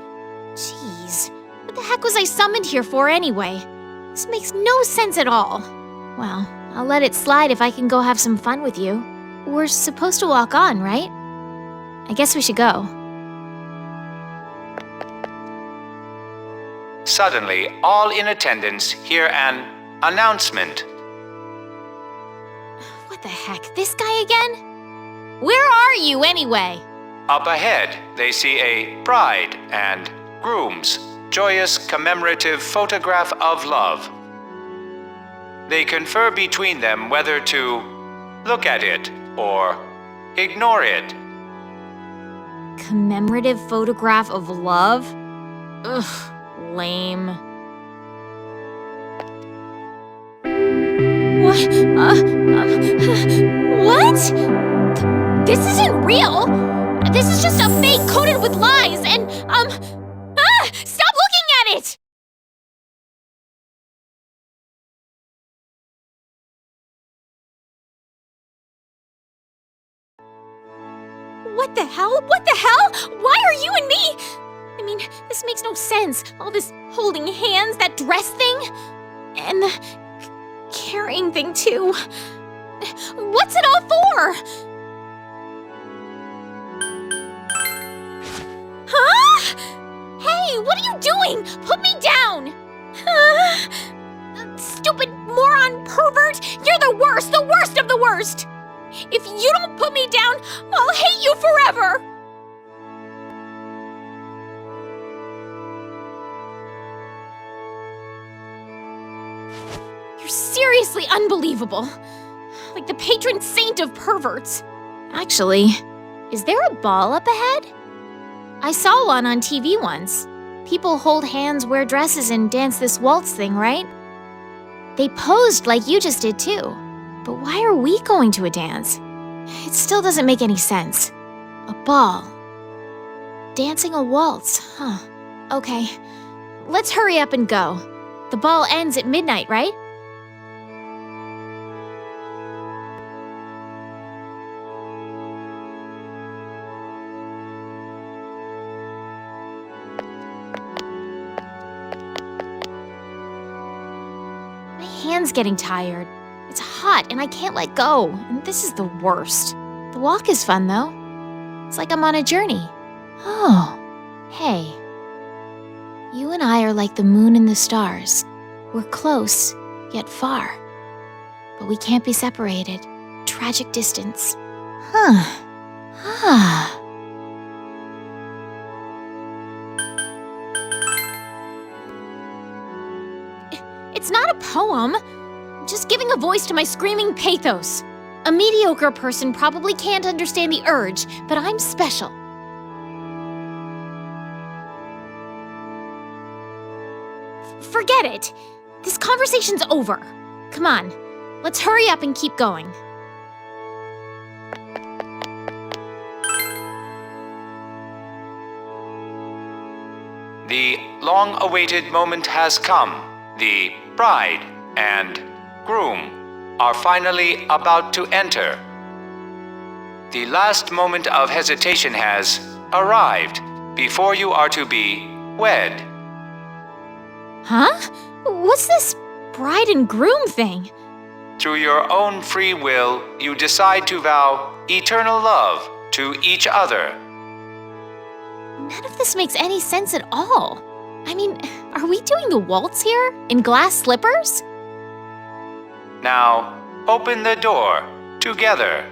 Jeez, what the heck was I summoned here for anyway? This makes no sense at all. Well, I'll let it slide if I can go have some fun with you. we're supposed to walk on, right? I guess we should go. Suddenly, all in attendance hear an announcement. What the heck? This guy again? Where are you, anyway? Up ahead, they see a bride and groom's joyous commemorative photograph of love. They confer between them whether to look at it or ignore it. Commemorative photograph of love? Ugh, lame. What? This isn't real! This is just a fake coated with lies and, stop looking at it! What the hell? What the hell? Why are you and me? I mean, this makes no sense. All this holding hands, that dress thing, and the carrying thing too. What's it all for? Huh? Hey, what are you doing? Put me down! Stupid moron pervert! You're the worst of the worst! If you don't put me down, I'll hate you forever! You're seriously unbelievable. Like the patron saint of perverts. Actually, is there a ball up ahead? I saw one on TV once. People hold hands, wear dresses, and dance this waltz thing, right? They posed like you just did too. But why are we going to a dance? It still doesn't make any sense. A ball. Dancing a waltz, huh? Okay, let's hurry up and go. The ball ends at midnight, right? My hand's getting tired. It's hot and I can't let go, and this is the worst. The walk is fun though. It's like I'm on a journey. Oh, hey. You and I are like the moon and the stars. We're close, yet far. But we can't be separated. Tragic distance. It's not a poem. Just giving a voice to my screaming pathos. A mediocre person probably can't understand the urge, but I'm special. Forget it. This conversation's over. Come on, let's hurry up and keep going. The long-awaited moment has come. The bride and groom are finally about to enter. The last moment of hesitation has arrived before you are to be wed. Huh? What's this bride and groom thing? Through your own free will, you decide to vow eternal love to each other. None of this makes any sense at all. I mean, are we doing the waltz here? In glass slippers? Now, open the door together.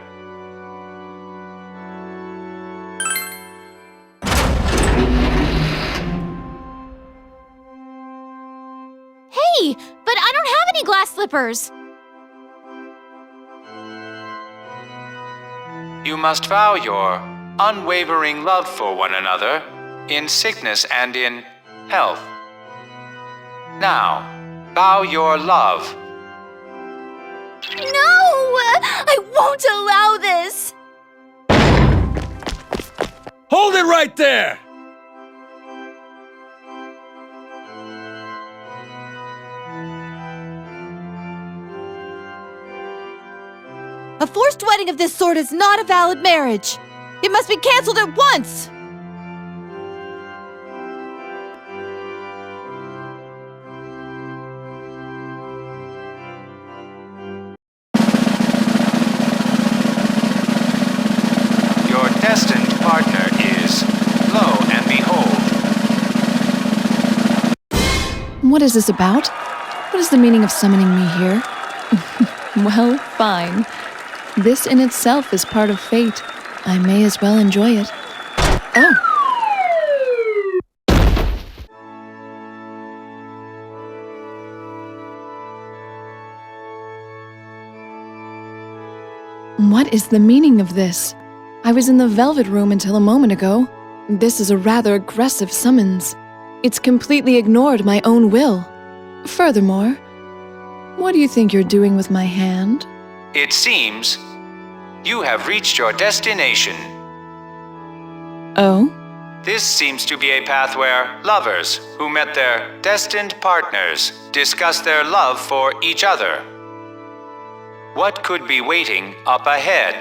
Hey, but I don't have any glass slippers. You must vow your unwavering love for one another in sickness and in health. Now, vow your love. No! I won't allow this! Hold it right there! A forced wedding of this sort is not a valid marriage. It must be canceled at once! What is this about? What is the meaning of summoning me here? Well, fine. This in itself is part of fate. I may as well enjoy it. Oh! What is the meaning of this? I was in the Velvet Room until a moment ago. This is a rather aggressive summons. It's completely ignored my own will. Furthermore, what do you think you're doing with my hand? It seems you have reached your destination. Oh? This seems to be a path where lovers who met their destined partners discuss their love for each other. What could be waiting up ahead?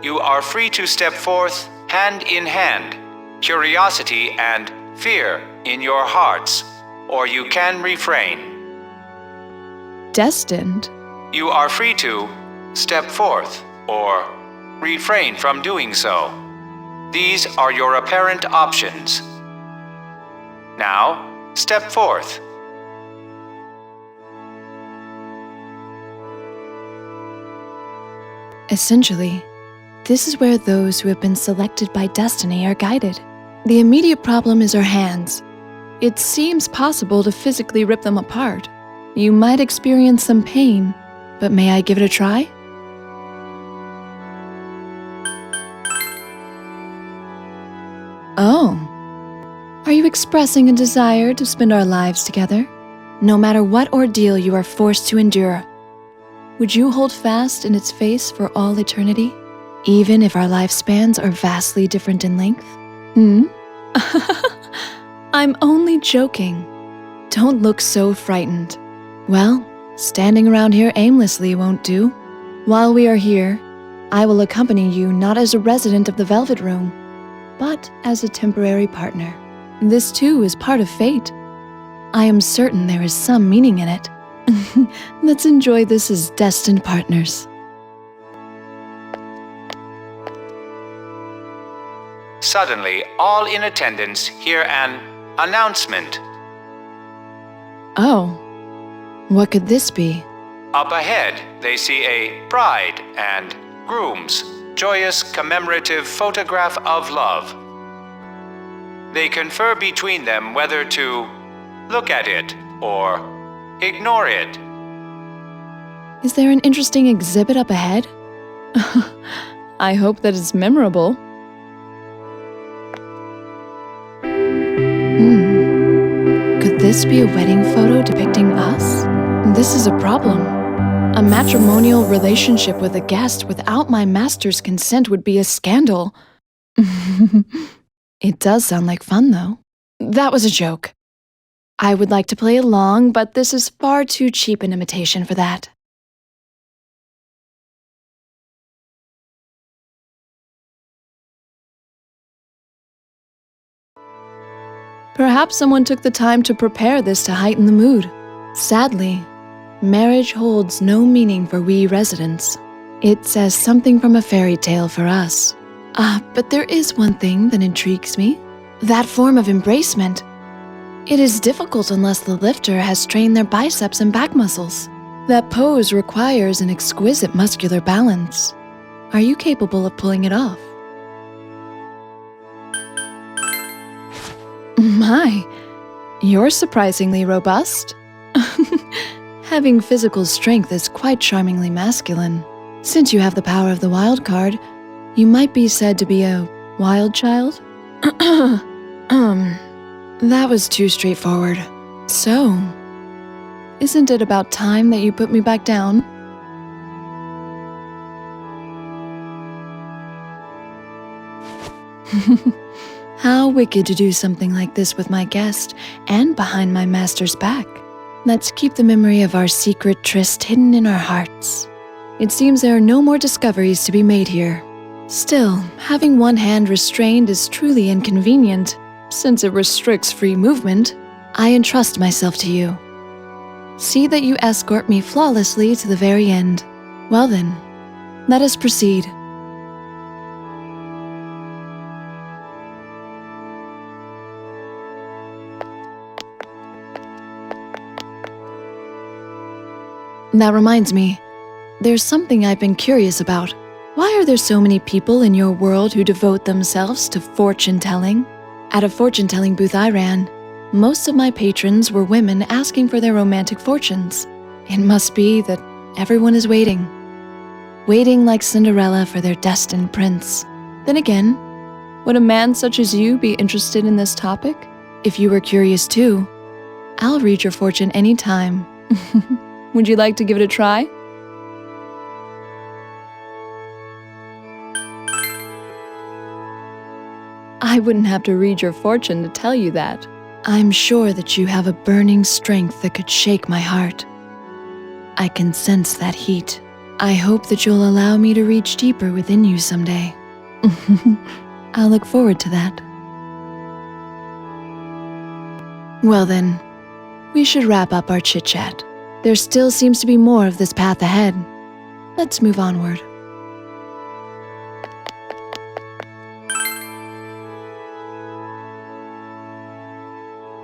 You are free to step forth hand in hand, curiosity and fear in your hearts, or you can refrain. Destined? You are free to step forth or refrain from doing so. These are your apparent options. Now, step forth. Essentially, this is where those who have been selected by destiny are guided. The immediate problem is our hands. It seems possible to physically rip them apart. You might experience some pain, but may I give it a try? Oh. Are you expressing a desire to spend our lives together? No matter what ordeal you are forced to endure, would you hold fast in its face for all eternity, even if our lifespans are vastly different in length? I'm only joking. Don't look so frightened. Well, standing around here aimlessly won't do. While we are here, I will accompany you not as a resident of the Velvet Room, but as a temporary partner. This too is part of fate. I am certain there is some meaning in it. Let's enjoy this as destined partners. Suddenly, all in attendance hear an announcement. Oh, what could this be? Up ahead, they see a bride and groom's joyous commemorative photograph of love. They confer between them whether to look at it or ignore it. Is there an interesting exhibit up ahead? I hope that it's memorable. Could this be a wedding photo depicting us? This is a problem. A matrimonial relationship with a guest without my master's consent would be a scandal. It does sound like fun, though. That was a joke. I would like to play along, but this is far too cheap an imitation for that. Perhaps someone took the time to prepare this to heighten the mood. Sadly, marriage holds no meaning for we residents. It says something from a fairy tale for us. But there is one thing that intrigues me. That form of embracement. It is difficult unless the lifter has trained their biceps and back muscles. That pose requires an exquisite muscular balance. Are you capable of pulling it off? My, you're surprisingly robust. Having physical strength is quite charmingly masculine. Since you have the power of the wild card, you might be said to be a wild child? That was too straightforward. So, isn't it about time that you put me back down? How wicked to do something like this with my guest and behind my master's back. Let's keep the memory of our secret tryst hidden in our hearts. It seems there are no more discoveries to be made here. Still, having one hand restrained is truly inconvenient. Since it restricts free movement, I entrust myself to you. See that you escort me flawlessly to the very end. Well then, let us proceed. That reminds me, there's something I've been curious about. Why are there so many people in your world who devote themselves to fortune-telling? At a fortune-telling booth I ran, most of my patrons were women asking for their romantic fortunes. It must be that everyone is waiting. Waiting like Cinderella for their destined prince. Then again, would a man such as you be interested in this topic? If you were curious too, I'll read your fortune anytime. Would you like to give it a try? I wouldn't have to read your fortune to tell you that. I'm sure that you have a burning strength that could shake my heart. I can sense that heat. I hope that you'll allow me to reach deeper within you someday. I'll look forward to that. Well then, we should wrap up our chit-chat. There still seems to be more of this path ahead. Let's move onward.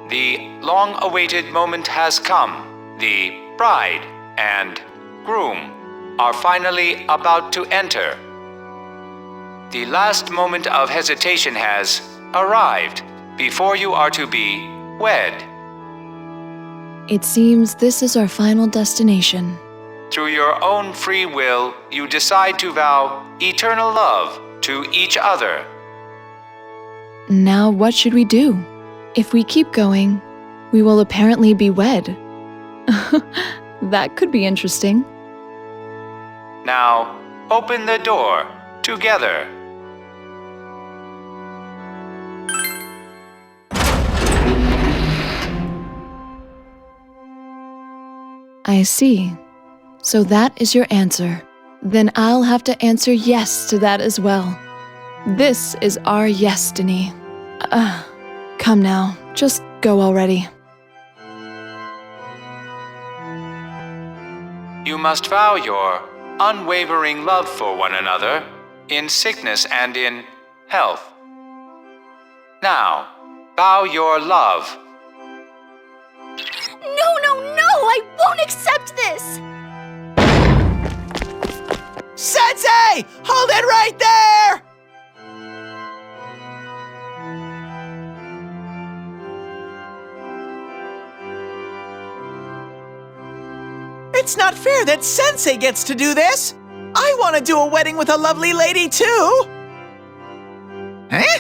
The long-awaited moment has come. The bride and groom are finally about to enter. The last moment of hesitation has arrived before you are to be wed. It seems this is our final destination. Through your own free will, you decide to vow eternal love to each other. Now what should we do? If we keep going, we will apparently be wed. That could be interesting. Now, open the door together. I see. So that is your answer. Then I'll have to answer yes to that as well. This is our yes-destiny. Come now, just go already. You must vow your unwavering love for one another in sickness and in health. Now, vow your love. No, I won't accept this! Sensei! Hold it right there! It's not fair that Sensei gets to do this! I want to do a wedding with a lovely lady too! Huh?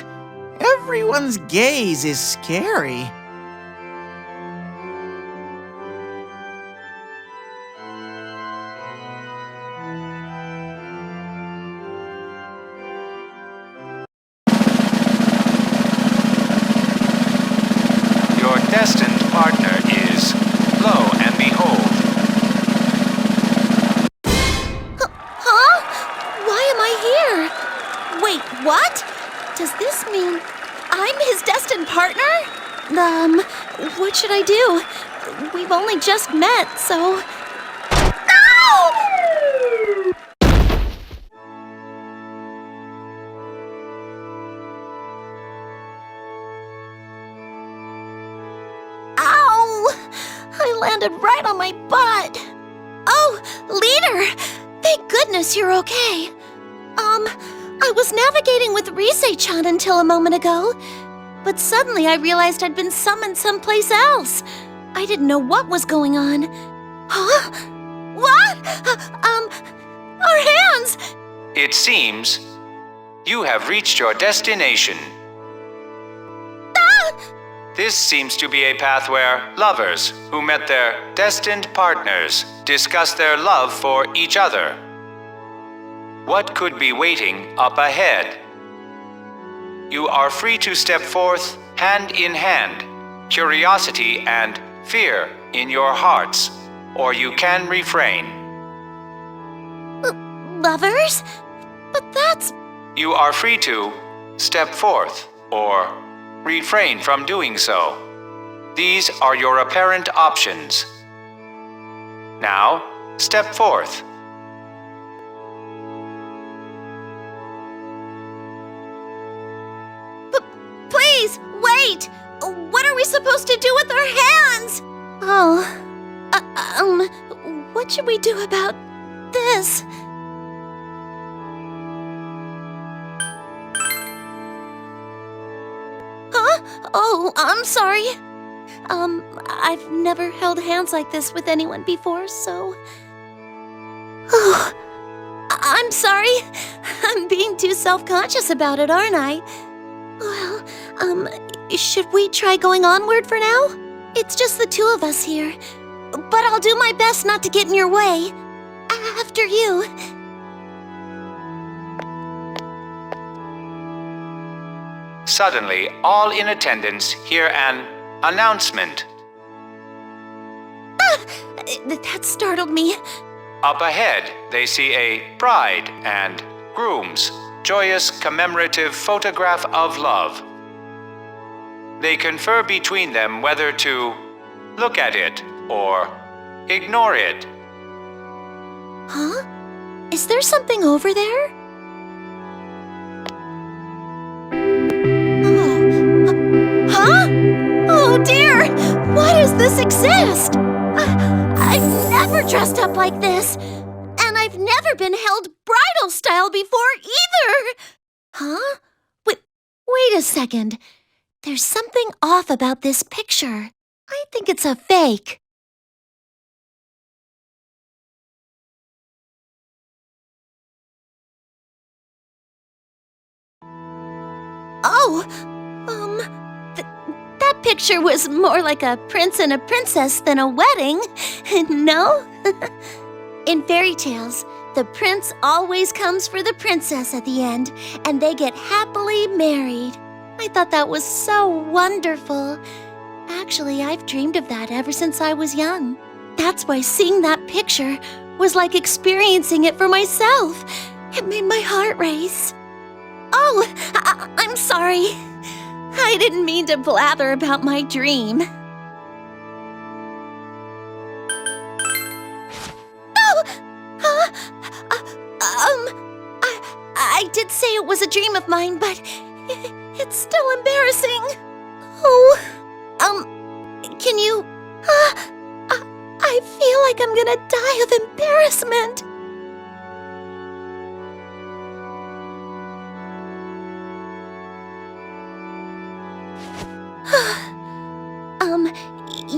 Everyone's gaze is scary. Your destined partner is, lo and behold. Huh? Why am I here? Wait, what? Does this mean I'm his destined partner? What should I do? We've only just met, so... No! I landed right on my butt. Oh, leader! Thank goodness you're okay. I was navigating with Rise-chan until a moment ago, but suddenly I realized I'd been summoned someplace else. I didn't know what was going on. Huh? What? Our hands! It seems you have reached your destination. This seems to be a path where lovers who met their destined partners discuss their love for each other. What could be waiting up ahead? You are free to step forth hand in hand, curiosity and fear in your hearts, or you can refrain. Lovers? But that's... You are free to step forth or refrain from doing so. These are your apparent options. Now, step forth. Please, wait! What are we supposed to do with our hands? Oh, what should we do about this? Huh? Oh, I'm sorry. I've never held hands like this with anyone before, so... Oh, I'm sorry. I'm being too self-conscious about it, aren't I? Well, should we try going onward for now? It's just the two of us here. But I'll do my best not to get in your way. After you. Suddenly, all in attendance hear an announcement. That startled me. Up ahead, they see a bride and groom's joyous commemorative photograph of love. They confer between them whether to look at it or ignore it. Huh? Is there something over there? Huh? Oh dear! Why does this exist? I've never dressed up like this. And I've never been held bridal style before either! Huh? Wait a second. There's something off about this picture. I think it's a fake. Oh, that picture was more like a prince and a princess than a wedding, no? In fairy tales, the prince always comes for the princess at the end, and they get happily married. I thought that was so wonderful. Actually, I've dreamed of that ever since I was young. That's why seeing that picture was like experiencing it for myself. It made my heart race. Oh, I'm sorry. I didn't mean to blather about my dream. Oh! I did say it was a dream of mine, but it's still embarrassing. Oh, can you... I feel like I'm gonna die of embarrassment.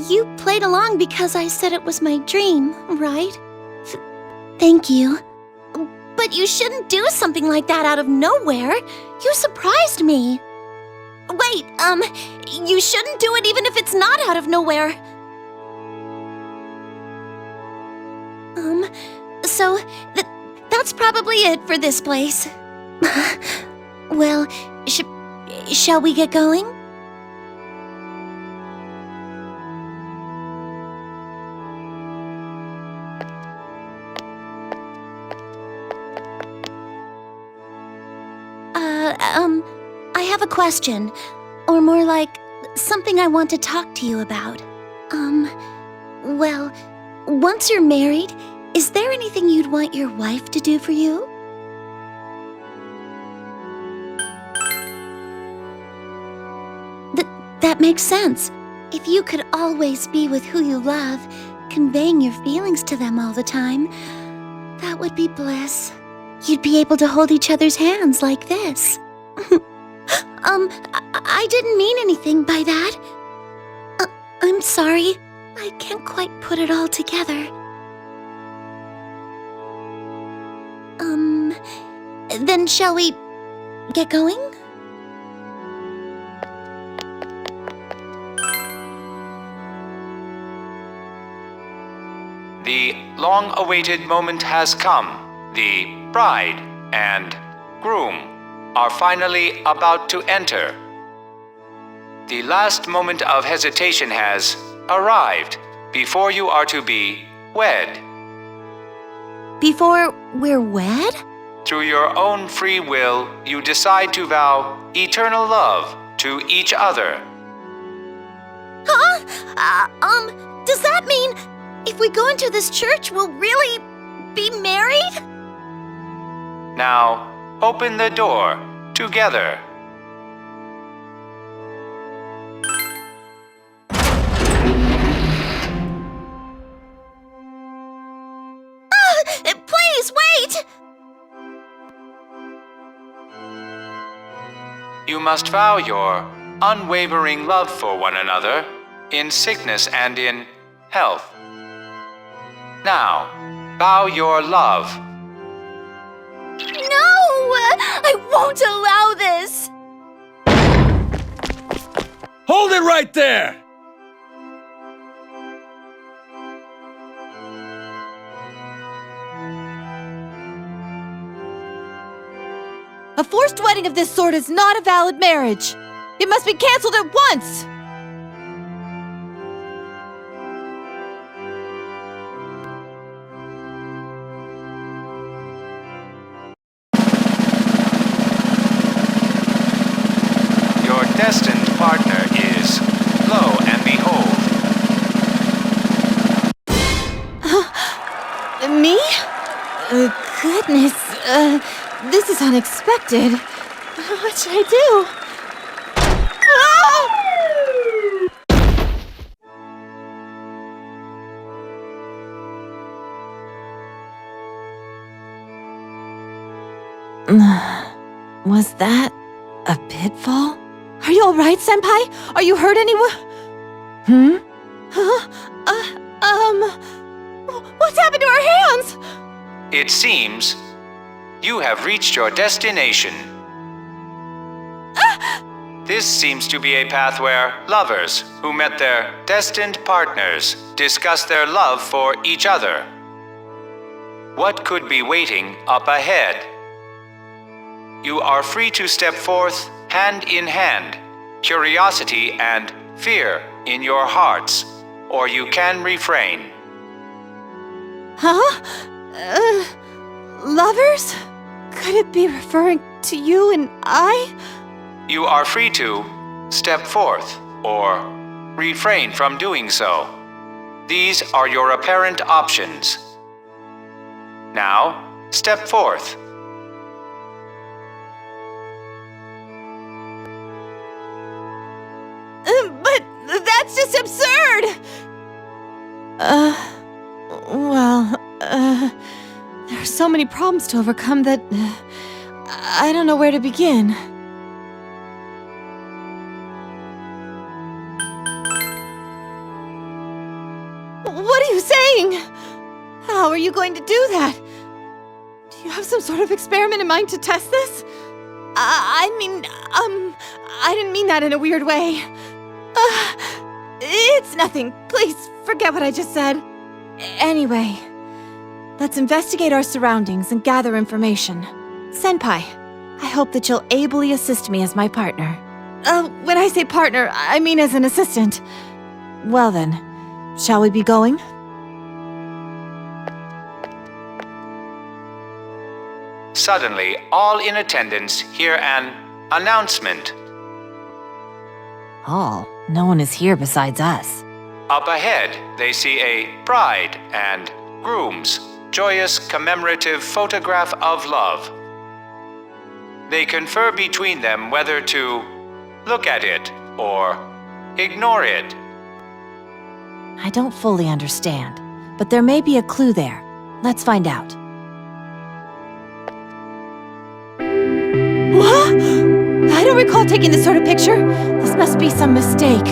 You played along because I said it was my dream, right? Thank you. But you shouldn't do something like that out of nowhere. You surprised me. Wait, you shouldn't do it even if it's not out of nowhere. So, that's probably it for this place. Well, shall we get going? I have a question, or more like, something I want to talk to you about. Well, once you're married, is there anything you'd want your wife to do for you? That makes sense. If you could always be with who you love, conveying your feelings to them all the time, that would be bliss. You'd be able to hold each other's hands like this. I didn't mean anything by that. I'm sorry. I can't quite put it all together. Then shall we get going? The long-awaited moment has come. The bride and groom are finally about to enter. The last moment of hesitation has arrived before you are to be wed. Before we're wed? Through your own free will, you decide to vow eternal love to each other. Huh? Does that mean if we go into this church, we'll really be married? Now, open the door together. Please, wait! You must vow your unwavering love for one another in sickness and in health. Now, vow your love. No! I won't allow this! Hold it right there! A forced wedding of this sort is not a valid marriage. It must be canceled at once! Your destined partner is, lo and behold. Me? Goodness, this is unexpected. What should I do? Was that a pitfall? Are you alright, Senpai? Are you hurt anyone? Huh? What's happened to our hands? It seems you have reached your destination. This seems to be a path where lovers who met their destined partners discuss their love for each other. What could be waiting up ahead? You are free to step forth hand in hand, curiosity and fear in your hearts, or you can refrain. Huh? Lovers? Could it be referring to you and I? You are free to step forth or refrain from doing so. These are your apparent options. Now, step forth. But that's just absurd! There are so many problems to overcome that I don't know where to begin. What are you saying? How are you going to do that? Do you have some sort of experiment in mind to test this? I didn't mean that in a weird way. It's nothing. Please, forget what I just said. Anyway, let's investigate our surroundings and gather information. Senpai, I hope that you'll ably assist me as my partner. When I say partner, I mean as an assistant. Well then, shall we be going? Suddenly, all in attendance hear an announcement. Oh, no one is here besides us. Up ahead, they see a bride and groom's joyous commemorative photograph of love. They confer between them whether to look at it or ignore it. I don't fully understand, but there may be a clue there. Let's find out. What? I don't recall taking this sort of picture. This must be some mistake.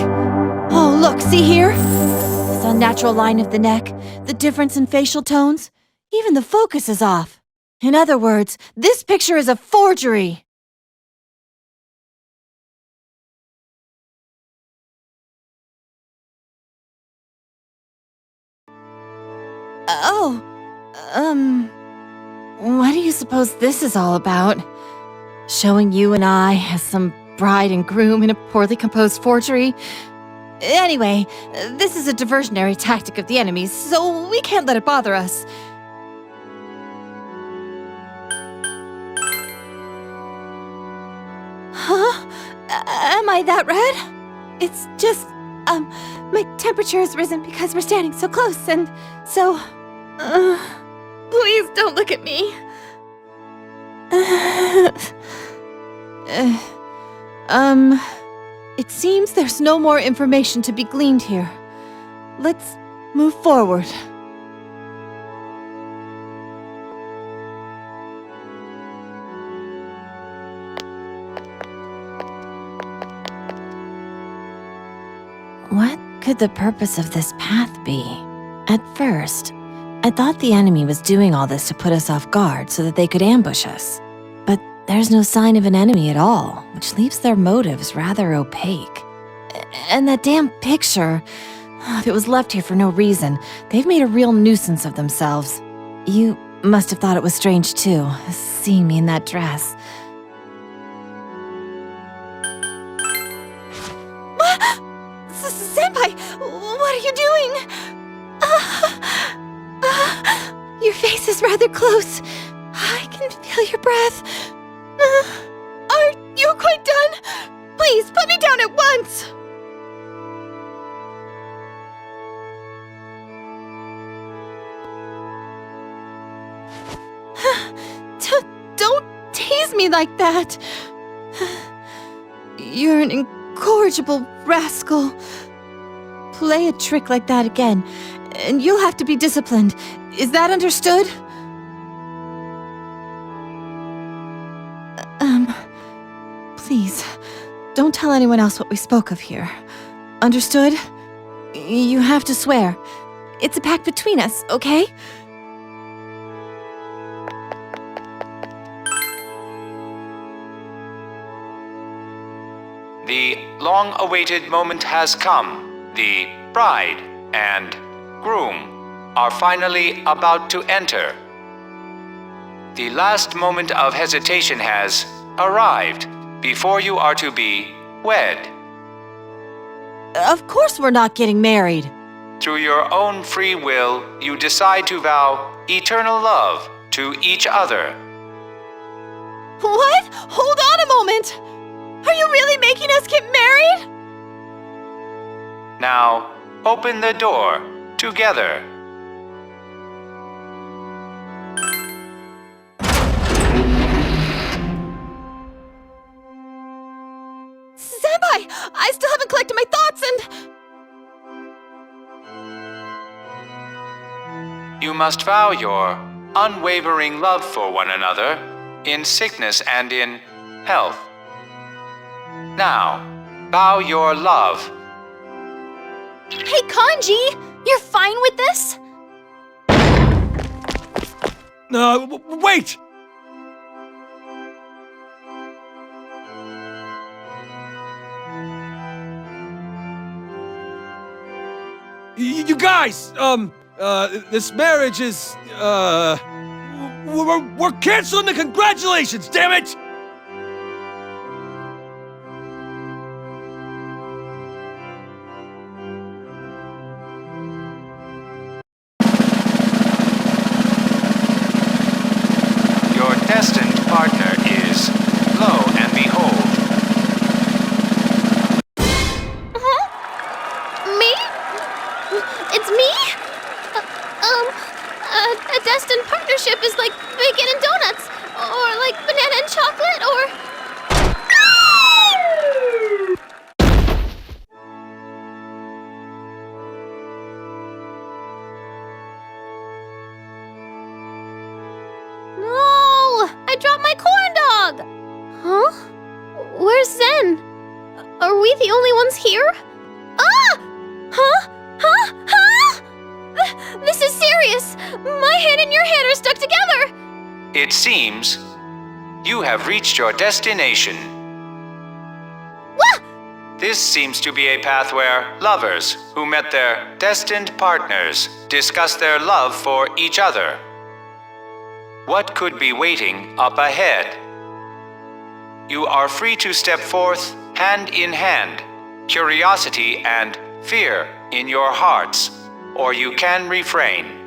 Oh, look, see here? This unnatural line of the neck, the difference in facial tones, even the focus is off. In other words, this picture is a forgery. What do you suppose this is all about? Showing you and I as some bride and groom in a poorly composed forgery? Anyway, this is a diversionary tactic of the enemies, so we can't let it bother us. Huh? Am I that red? It's just, my temperature has risen because we're standing so close, and so, please don't look at me. It seems there's no more information to be gleaned here. Let's move forward. could the purpose of this path be? At first, I thought the enemy was doing all this to put us off guard so that they could ambush us. But there's no sign of an enemy at all, which leaves their motives rather opaque. And that damn picture, if it was left here for no reason, they've made a real nuisance of themselves. You must have thought it was strange too, seeing me in that dress. Senpai, what are you doing? Your face is rather close. I can feel your breath. Are you quite done? Please, put me down at once! Don't tease me like that. You're an incorrigible rascal. Play a trick like that again, and you'll have to be disciplined. Is that understood? Please, don't tell anyone else what we spoke of here. Understood? You have to swear. It's a pact between us, okay? The long-awaited moment has come. The bride and groom are finally about to enter. The last moment of hesitation has arrived before you are to be wed. Of course we're not getting married. Through your own free will, you decide to vow eternal love to each other. What? Hold on a moment! Are you really making us get married? Now, open the door together. Senpai! I still haven't collected my thoughts and... You must vow your unwavering love for one another in sickness and in health. Now, vow your love. Hey, Kanji! You're fine with this? Wait! You guys, this marriage is, we're canceling the congratulations, damn it! Your destined partner is, lo and behold. Me? It's me? A destined partnership is like bacon and donuts, or like banana and chocolate, or... No! I dropped my corn dog! Huh? Where's Zen? Are we the only ones here? Ah! Huh? Huh? Huh? This is serious! My hand and your hand are stuck together! It seems you have reached your destination. What? This seems to be a path where lovers who met their destined partners discuss their love for each other. What could be waiting up ahead? You are free to step forth hand in hand, curiosity and fear in your hearts, or you can refrain.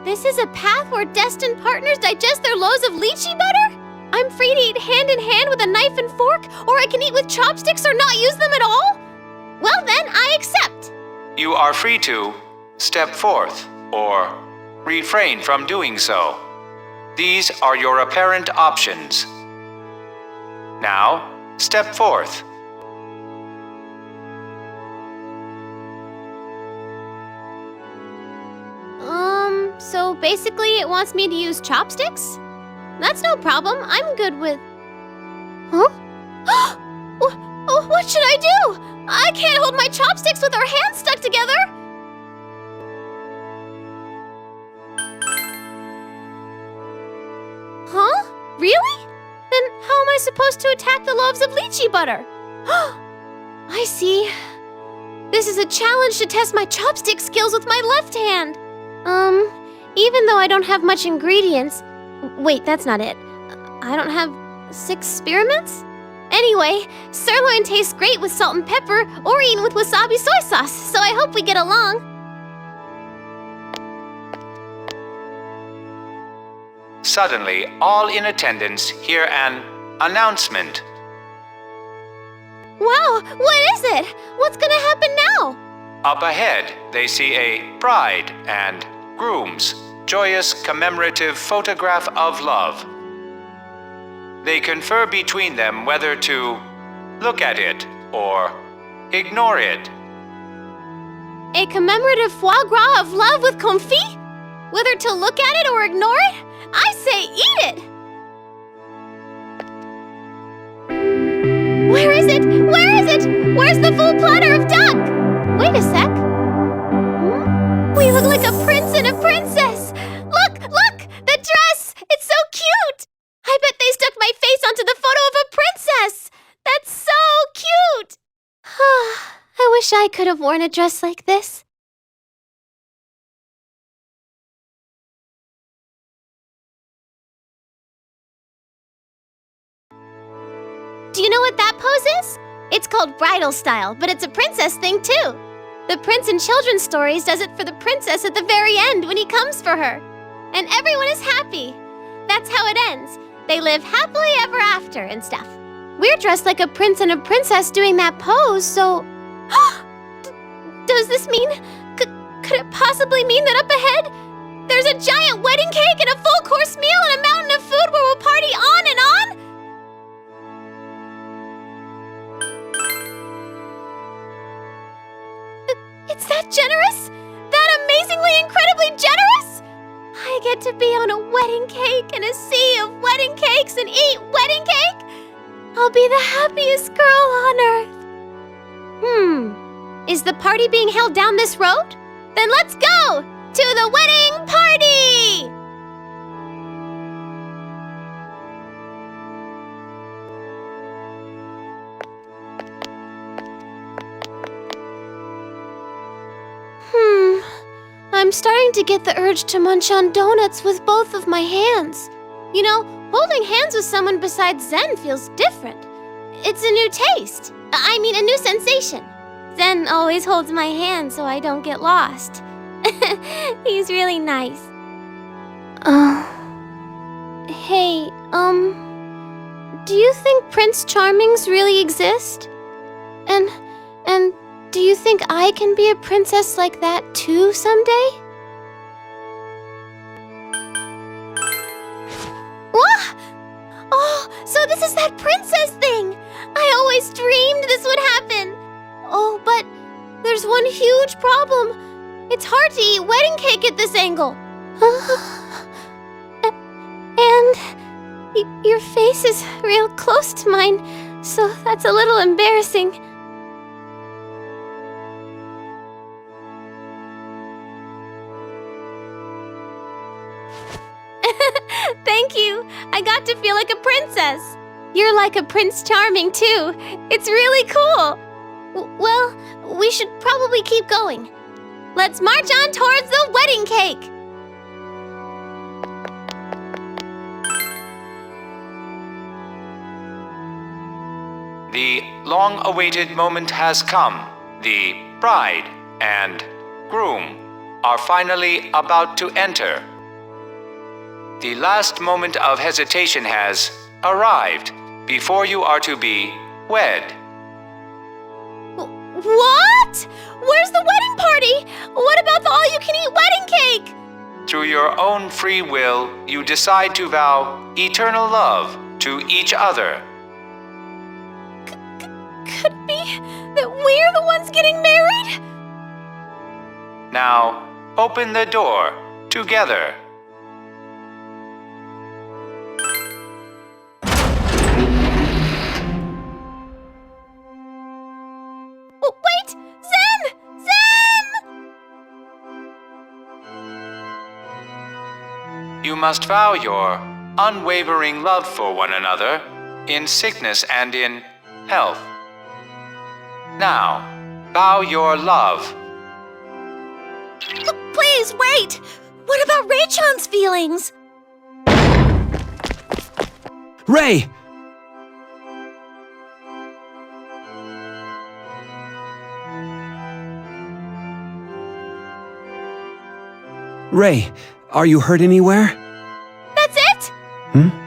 This is a path where destined partners digest their loaves of lychee butter? I'm free to eat hand in hand with a knife and fork, or I can eat with chopsticks or not use them at all? Well then, I accept. You are free to step forth or refrain from doing so. These are your apparent options. Now, step forth. So basically it wants me to use chopsticks? That's no problem, I'm good with... Huh? What should I do? I can't hold my chopsticks with our hands stuck together! Huh? Really? Then how am I supposed to attack the loaves of lychee butter? I see. This is a challenge to test my chopstick skills with my left hand. Even though I don't have much ingredients... Wait, that's not it. I don't have 6 spearmints? Anyway, sirloin tastes great with salt and pepper or eaten with wasabi soy sauce, so I hope we get along. Suddenly, all in attendance hear an announcement. Wow, what is it? What's gonna happen now? Up ahead, they see a bride and groom's joyous commemorative photograph of love. They confer between them whether to look at it or ignore it. A commemorative foie gras of love with confit? Whether to look at it or ignore it? I say eat it! Where is it? Where is it? Where's the full platter of duck? Wait a sec. We look like a prince and a princess! Look! The dress! It's so cute! I bet they stuck my face onto the photo of a princess! That's so cute! I wish I could have worn a dress like this. Do you know what that pose is? It's called bridal style, but it's a princess thing too. The prince in children's stories does it for the princess at the very end when he comes for her. And everyone is happy. That's how it ends. They live happily ever after and stuff. We're dressed like a prince and a princess doing that pose, so... Does this mean... Could it possibly mean that up ahead, there's a giant wedding cake and a full-course meal and a mountain of food where we'll party on and on? It's that generous? That amazingly, incredibly generous? I get to be on a wedding cake in a sea of wedding cakes and eat wedding cake? I'll be the happiest girl on earth. Is the party being held down this road? Then let's go to the wedding party! I'm starting to get the urge to munch on donuts with both of my hands. You know, holding hands with someone besides Zen feels different. It's a new taste. I mean, a new sensation. Zen always holds my hand so I don't get lost. He's really nice. Hey, do you think Prince Charmings really exist? And do you think I can be a princess like that too someday? What? Oh, so this is that princess thing! I always dreamed this would happen! Oh, but there's one huge problem. It's hard to eat wedding cake at this angle. And your face is real close to mine, so that's a little embarrassing. Thank you. I got to feel like a princess. You're like a Prince Charming, too. It's really cool. Well, we should probably keep going. Let's march on towards the wedding cake. The long-awaited moment has come. The bride and groom are finally about to enter. The last moment of hesitation has arrived before you are to be wed. What? Where's the wedding party? What about the all-you-can-eat wedding cake? Through your own free will, you decide to vow eternal love to each other. Could it be that we're the ones getting married? Now, open the door together. You must vow your unwavering love for one another in sickness and in health. Now, vow your love. Please, wait! What about Rei-chan's feelings? Rei! Rei, are you hurt anywhere? That's it? Hmm?